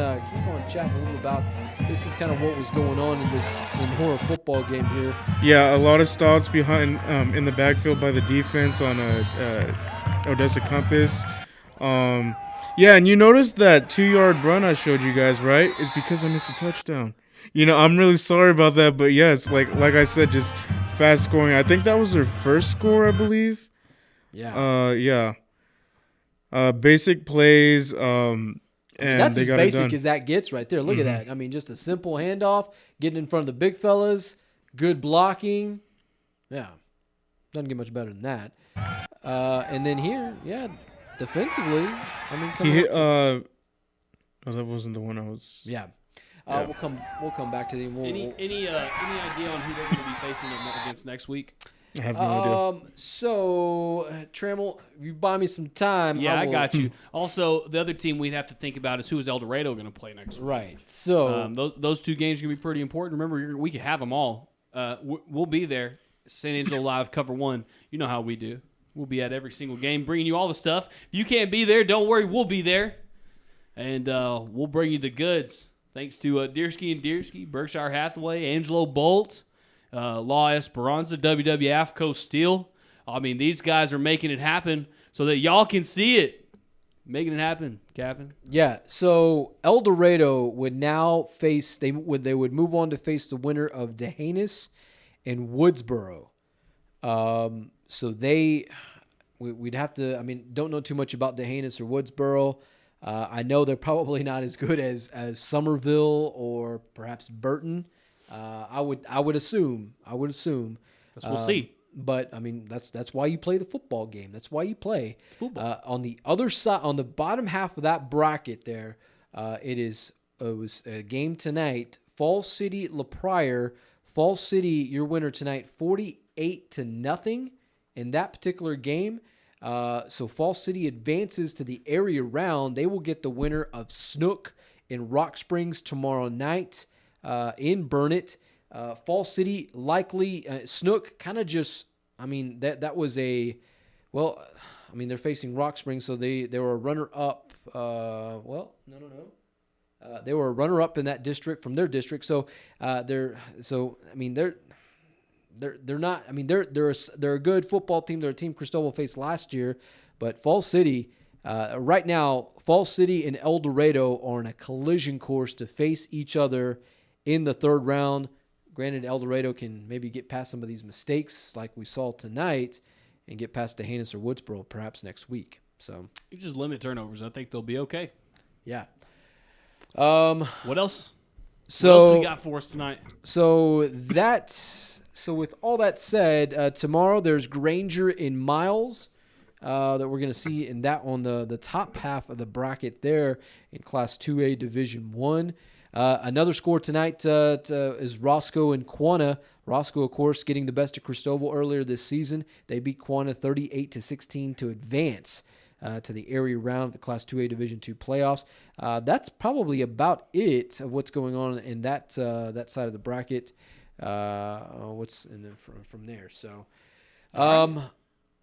chatting a little about this is kind of what was going on in this Sonora football game here. Yeah, a lot of stops behind in the backfield by the defense on Odessa Compass. Yeah, and you noticed that 2-yard run I showed you guys, right? It's because I missed a touchdown. You know, I'm really sorry about that, but yes, like I said, just fast scoring. I think that was their first score, I believe. Yeah. Yeah. Basic plays, and that's they as got basic it done. as that gets right there. Look at that. I mean, just a simple handoff, getting in front of the big fellas, good blocking. Yeah, doesn't get much better than that. And then here, yeah, defensively, I mean, He hit, oh, that wasn't the one I was. Yeah. Yeah. We'll come back to the Any idea on who they're going to be facing against next week? I have no idea. So, Trammell, you buy me some time. Yeah, I got you. Also, the other team we'd have to think about is who is Eldorado going to play next week. Right. So those two games are going to be pretty important. Remember, we can have them all. We'll be there. San Angelo Live Cover 1. You know how we do. We'll be at every single game, bringing you all the stuff. If you can't be there, don't worry. We'll be there. And we'll bring you the goods. Thanks to Deersky and Deersky, Berkshire Hathaway, Angelo Bolt, La Esperanza, WW AFCO Steel. I mean, these guys are making it happen so that y'all can see it. Making it happen, Captain. yeah, so Eldorado would now face they would move on to face the winner of D'Hanis and Woodsboro. So we'd have to. I mean, don't know too much about D'Hanis or Woodsboro. I know they're probably not as good as Somerville or perhaps Burton. I would assume. Guess we'll see. But I mean, that's why you play the football game. That's why you play. It's football. On the other side, on the bottom half of that bracket, there, it was a game tonight. Falls City La Pryor. Falls City, your winner tonight, 48-0 in that particular game. So Falls City advances to the area round. They will get the winner of Snook in Rock Springs tomorrow night in Burnett. Falls City likely Snook kind of just. I mean that was a well. I mean they're facing Rock Springs, so they were a runner up. No. They were a runner up in that district from their district. So they're not. I mean, they're a good football team. They're a team Christoval faced last year, but Falls City right now, Falls City and Eldorado are on a collision course to face each other in the third round. Granted, Eldorado can maybe get past some of these mistakes like we saw tonight, and get past D'Hanis or Woodsboro perhaps next week. So You just limit turnovers. I think they'll be okay. yeah. What else? So What else we got for us tonight? So with all that said, tomorrow there's Granger in Miles that we're going to see in that on the top half of the bracket there in Class 2A Division 1. Another score tonight is Roscoe and Quanah. Roscoe, of course, getting the best of Christoval earlier this season. They beat Quanah 38-16 to advance to the area round of the Class 2A Division 2 playoffs. That's probably about it of what's going on in that side of the bracket. What's in the, from there? So, I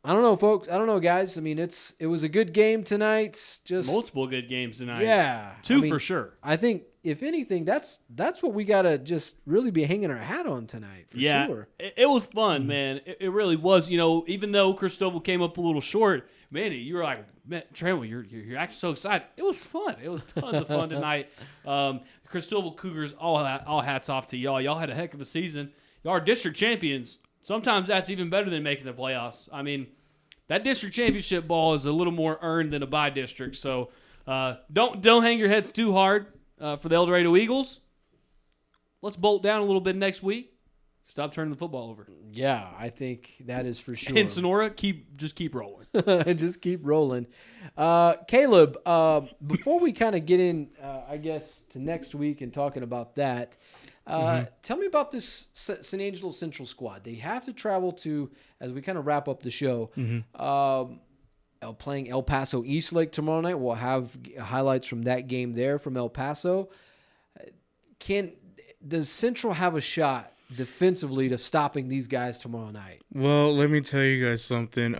don't know, folks. I don't know, guys. I mean, it was a good game tonight. Just Multiple good games tonight. yeah, Two I mean, for sure. I think if anything, that's what we gotta just really be hanging our hat on tonight. For sure. It was fun, man. It really was. Even though Christoval came up a little short, Manny, you were like, man, Trammell, you're acting so excited. It was fun. It was tons of fun tonight. Christoval Cougars, all hats off to y'all. Y'all had a heck of a season. Y'all are district champions. Sometimes that's even better than making the playoffs. I mean, that district championship ball is a little more earned than a bye district. So don't hang your heads too hard for the Eldorado Eagles. Let's bolt down a little bit next week. Stop turning the football over. Yeah, I think that is for sure. And Sonora, just keep rolling. Just keep rolling. Caleb, before we kind of get in, I guess, to next week and talking about that, tell me about this San Angelo Central squad. They have to travel to, as we kind of wrap up the show, playing El Paso Eastlake tomorrow night. We'll have highlights from that game there from El Paso. Does Central have a shot defensively to stopping these guys tomorrow night? Well, let me tell you guys something.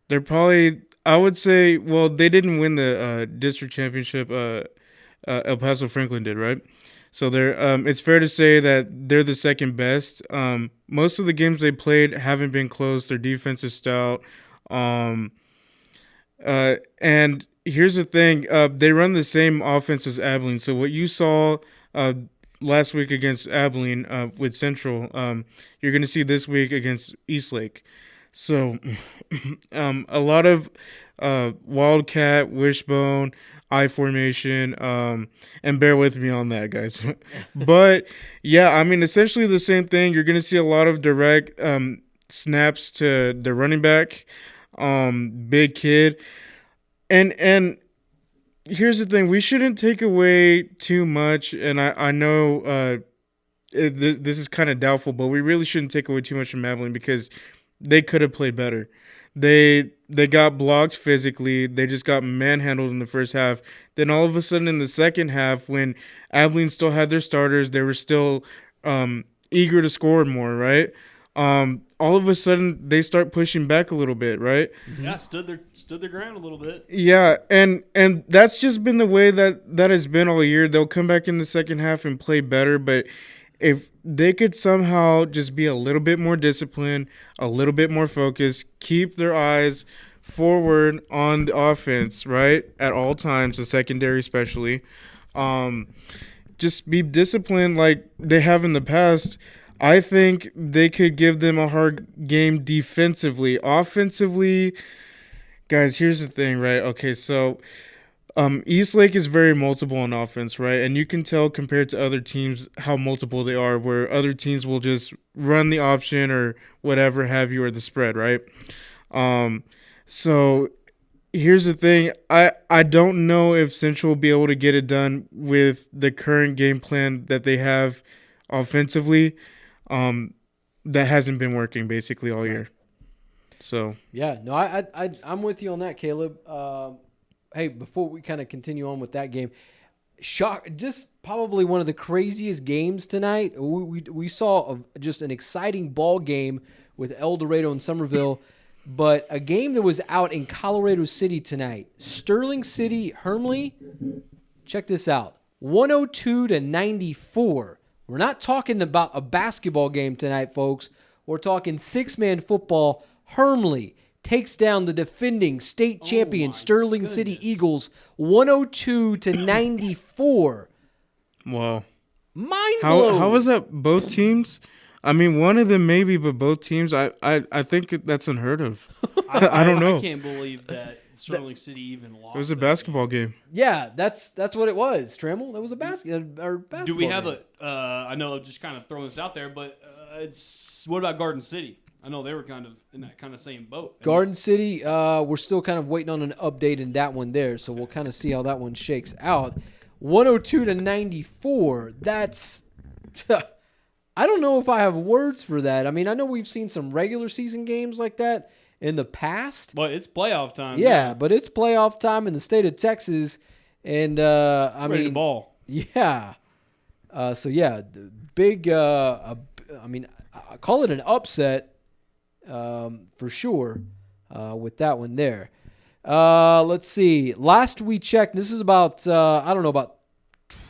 They're probably, I would say, well, they didn't win the district championship. El Paso Franklin did, right? So it's fair to say that they're the second best. Most of the games they played haven't been close. Their defense is stout. And here's the thing. They run the same offense as Abilene. So what you saw last week against Abilene with Central, you're going to see this week against Eastlake. So a lot of wildcat, wishbone, I formation, and bear with me on that, guys. But, yeah, I mean, essentially the same thing. You're going to see a lot of direct snaps to the running back, big kid. And here's the thing. We shouldn't take away too much, and I know this is kind of doubtful, but we really shouldn't take away too much from Abilene because they could have played better. They got blocked physically. They just got manhandled in the first half. Then all of a sudden in the second half, when Abilene still had their starters, they were still eager to score more, right? All of a sudden they start pushing back a little bit, right? Yeah, stood their ground a little bit. Yeah, and that's just been the way that has been all year. They'll come back in the second half and play better, but if they could somehow just be a little bit more disciplined, a little bit more focused, keep their eyes forward on the offense, right, at all times, the secondary especially, just be disciplined like they have in the past, I think they could give them a hard game defensively. Offensively, guys, here's the thing, right? Okay, so Eastlake is very multiple on offense, right? And you can tell compared to other teams how multiple they are, where other teams will just run the option or whatever have you or the spread, right? So here's the thing. I don't know if Central will be able to get it done with the current game plan that they have offensively. That hasn't been working basically all year. So yeah, no, I'm with you on that, Caleb. Hey, before we kind of continue on with that game, just probably one of the craziest games tonight. We saw just an exciting ball game with Eldorado and Somerville, but a game that was out in Colorado City tonight. Sterling City, Hermley, check this out, 102-94. We're not talking about a basketball game tonight, folks. We're talking six-man football. Hermley takes down the defending state champion Sterling City Eagles 102-94. Wow. Mind blown. How was that both teams? I mean, one of them maybe, but both teams, I think that's unheard of. I don't know. I can't believe that Sterling City even lost. It was a basketball game. Yeah, that's what it was, Trammell. It was a basketball Do we have game. I know I'm just kind of throwing this out there, but what about Garden City? I know they were kind of in that kind of same boat. Garden City, we're still kind of waiting on an update in that one there, so we'll kind of see how that one shakes out. 102-94, that's I don't know if I have words for that. I mean, I know we've seen some regular season games like that in the past. But it's playoff time. Yeah, but it's playoff time in the state of Texas, and Ready to ball. Yeah. So yeah, the big. I mean, I call it an upset for sure with that one there. Let's see. Last we checked, this is about I don't know, about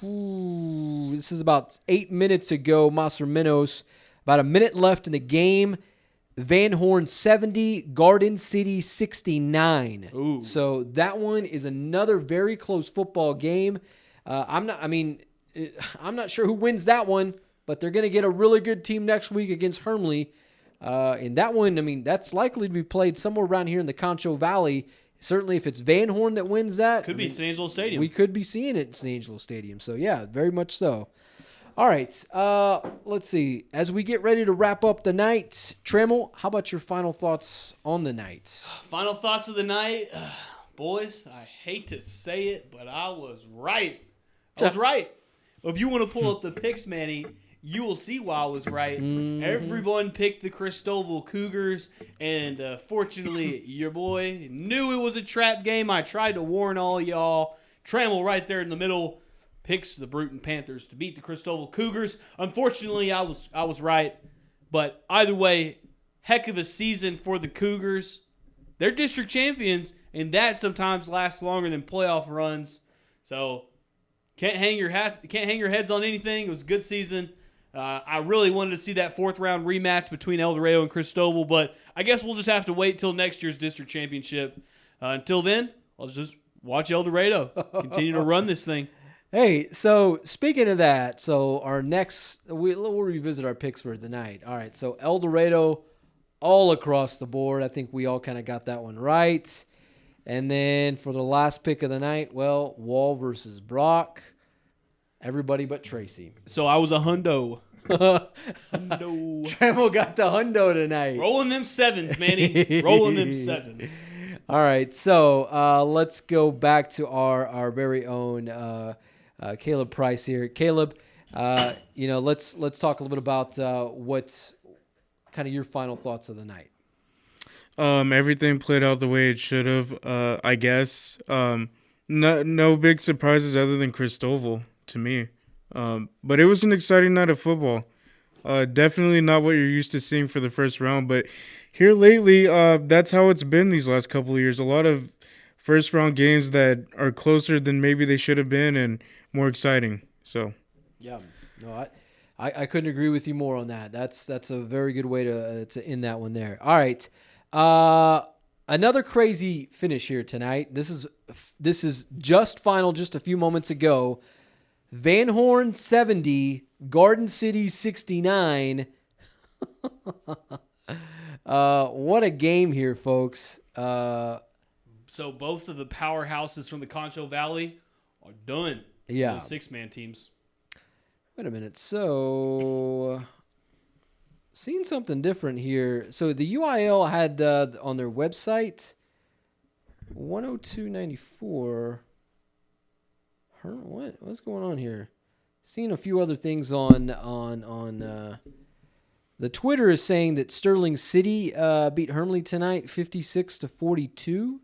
This is about 8 minutes ago. Master Minos, about a minute left in the game. Van Horn 70, Garden City 69. Ooh. So that one is another very close football game. I'm not sure who wins that one, but they're going to get a really good team next week against Hermleigh. And that one, that's likely to be played somewhere around here in the Concho Valley. Certainly, if it's Van Horn that wins that, Could be San Angelo Stadium. We could be seeing it in San Angelo Stadium. So, yeah, very much so. All right, let's see. As we get ready to wrap up the night, Trammell, how about your final thoughts on the night? Final thoughts of the night. Boys, I hate to say it, but I was right. I was right. If you want to pull up the picks, Manny, you will see why I was right. Everyone picked the Christoval Cougars, and fortunately, your boy knew it was a trap game. I tried to warn all y'all. Trammell right there in the middle picks the Burton Panthers to beat the Christoval Cougars. Unfortunately, I was right. But either way, heck of a season for the Cougars. They're district champions, and that sometimes lasts longer than playoff runs. So can't hang your heads on anything. It was a good season. I really wanted to see that fourth round rematch between Eldorado and Christoval, but I guess we'll just have to wait till next year's district championship. Until then, I'll just watch Eldorado continue to run this thing. Hey, so speaking of that, so our next, we'll revisit our picks for tonight. All right, so Eldorado all across the board. I think we all kind of got that one right. And then for the last pick of the night, well, Wall versus Brock. Everybody but Tracy. So I was a hundo. Trammell got the hundo tonight. Rolling them sevens, Manny. Rolling them sevens. All right, so let's go back to our very own Caleb Price here. Caleb, let's talk a little bit about what's kind of your final thoughts of the night. Everything played out the way it should have, I guess. No big surprises other than Christoval to me. But it was an exciting night of football. Definitely not what you're used to seeing for the first round, but here lately, that's how it's been these last couple of years. A lot of first round games that are closer than maybe they should have been and more exciting. So, yeah, no, I couldn't agree with you more on that. That's a very good way to end that one there. All right, another crazy finish here tonight. This is just final, just a few moments ago. Van Horn 70, Garden City 69. What a game here, folks. So both of the powerhouses from the Concho Valley are done. Yeah. The six-man teams. Wait a minute. So, seeing something different here. So the UIL had on their website 102.94. What's going on here? Seeing a few other things on the Twitter is saying that Sterling City beat Hermleigh tonight 56-42.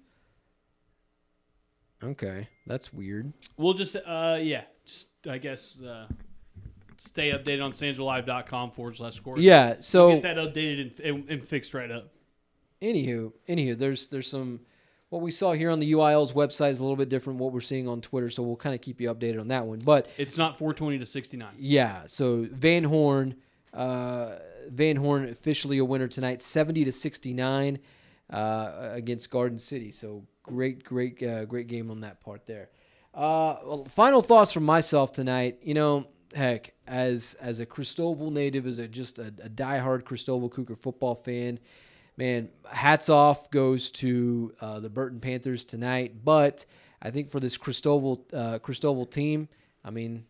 Okay, that's weird. We'll just I guess stay updated on sanjolive.com/scores. Yeah, so we'll get that updated and fixed right up. Anywho, there's some. What we saw here on the UIL's website is a little bit different from what we're seeing on Twitter, so we'll kind of keep you updated on that one. But it's not 420-69. Yeah, so Van Horn officially a winner tonight, 70-69 against Garden City. So great game on that part there. Final thoughts from myself tonight. Heck, as a Christoval native, as just a diehard Christoval Cougar football fan. Man, hats off goes to the Burton Panthers tonight. But I think for this Christoval team,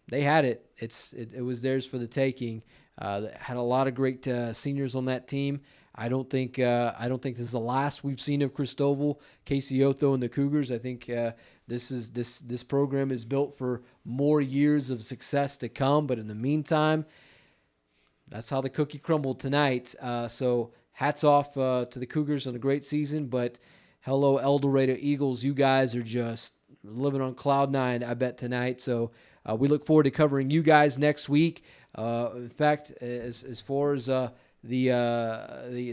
they had it. It was theirs for the taking. Had a lot of great seniors on that team. I don't think this is the last we've seen of Christoval, Casey Otho, and the Cougars. I think this program is built for more years of success to come. But in the meantime, that's how the cookie crumbled tonight. So. Hats off to the Cougars on a great season, but hello, Eldorado Eagles. You guys are just living on cloud nine, I bet, tonight. So we look forward to covering you guys next week. In fact, as far as the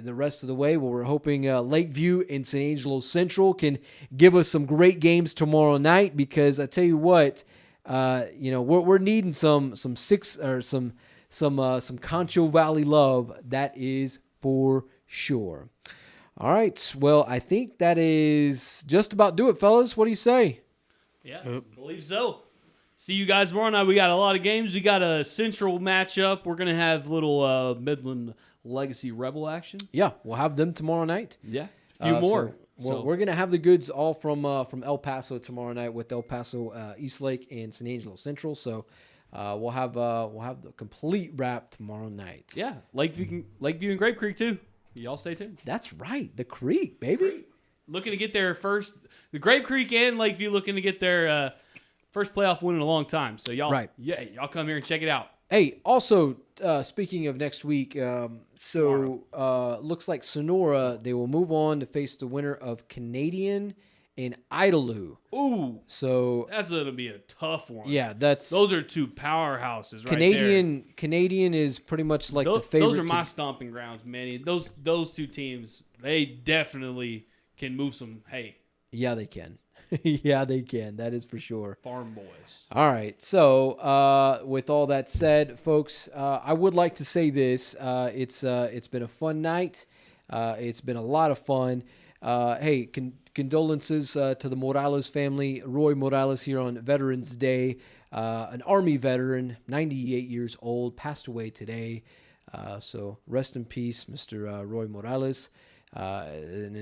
rest of the way, well, we're hoping Lakeview and San Angelo Central can give us some great games tomorrow night, because I tell you what, we're needing some Concho Valley love. That is for sure. All right. Well, I think that is just about do it, fellas. What do you say? Yeah, I believe so. See you guys tomorrow night. We got a lot of games. We got a Central matchup. We're going to have little Midland Legacy Rebel action. Yeah, we'll have them tomorrow night. Yeah, a few more. We're going to have the goods all from El Paso tomorrow night with El Paso, Eastlake, and San Angelo Central. So we'll have the complete wrap tomorrow night. Yeah, Lakeview and Grape Creek too. Y'all stay tuned. That's right, the Creek, baby. Looking to get their first, the Grape Creek and Lakeview looking to get their first playoff win in a long time. So y'all, y'all come here and check it out. Hey, also speaking of next week, looks like Sonora, they will move on to face the winner of Canadian and Idalou. Ooh, so that's gonna be a tough one. Yeah, those are two powerhouses. Right Canadian. There. Canadian is pretty much like the favorite. Those are my stomping grounds, Manny. Those two teams, they definitely can move some hay. Yeah, they can. Yeah, they can. That is for sure. Farm boys. All right. So, with all that said, folks, I would like to say this. It's been a fun night. It's been a lot of fun. Hey, condolences to the Morales family. Roy Morales here on Veterans Day, an Army veteran, 98 years old, passed away today. So rest in peace, Mr. Roy Morales. And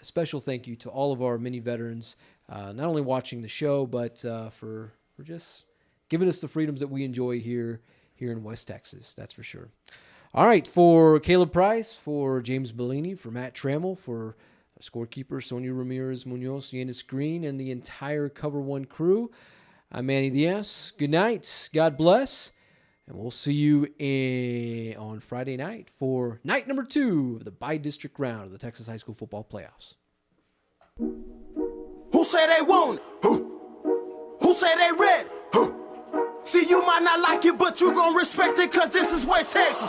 a special thank you to all of our many veterans, not only watching the show, but for just giving us the freedoms that we enjoy here in West Texas. That's for sure. All right, for Caleb Price, for James Bellini, for Matt Trammell, for scorekeeper Sonia Ramirez Munoz, Yanis Green, and the entire Cover One crew, I'm Manny Diaz. Good night. God bless. And we'll see you on Friday night for night number 2 of the bi-district round of the Texas High School Football Playoffs. Who say they want it? Who say they ready? See, you might not like it, but you gon' respect it, cause this is West Texas.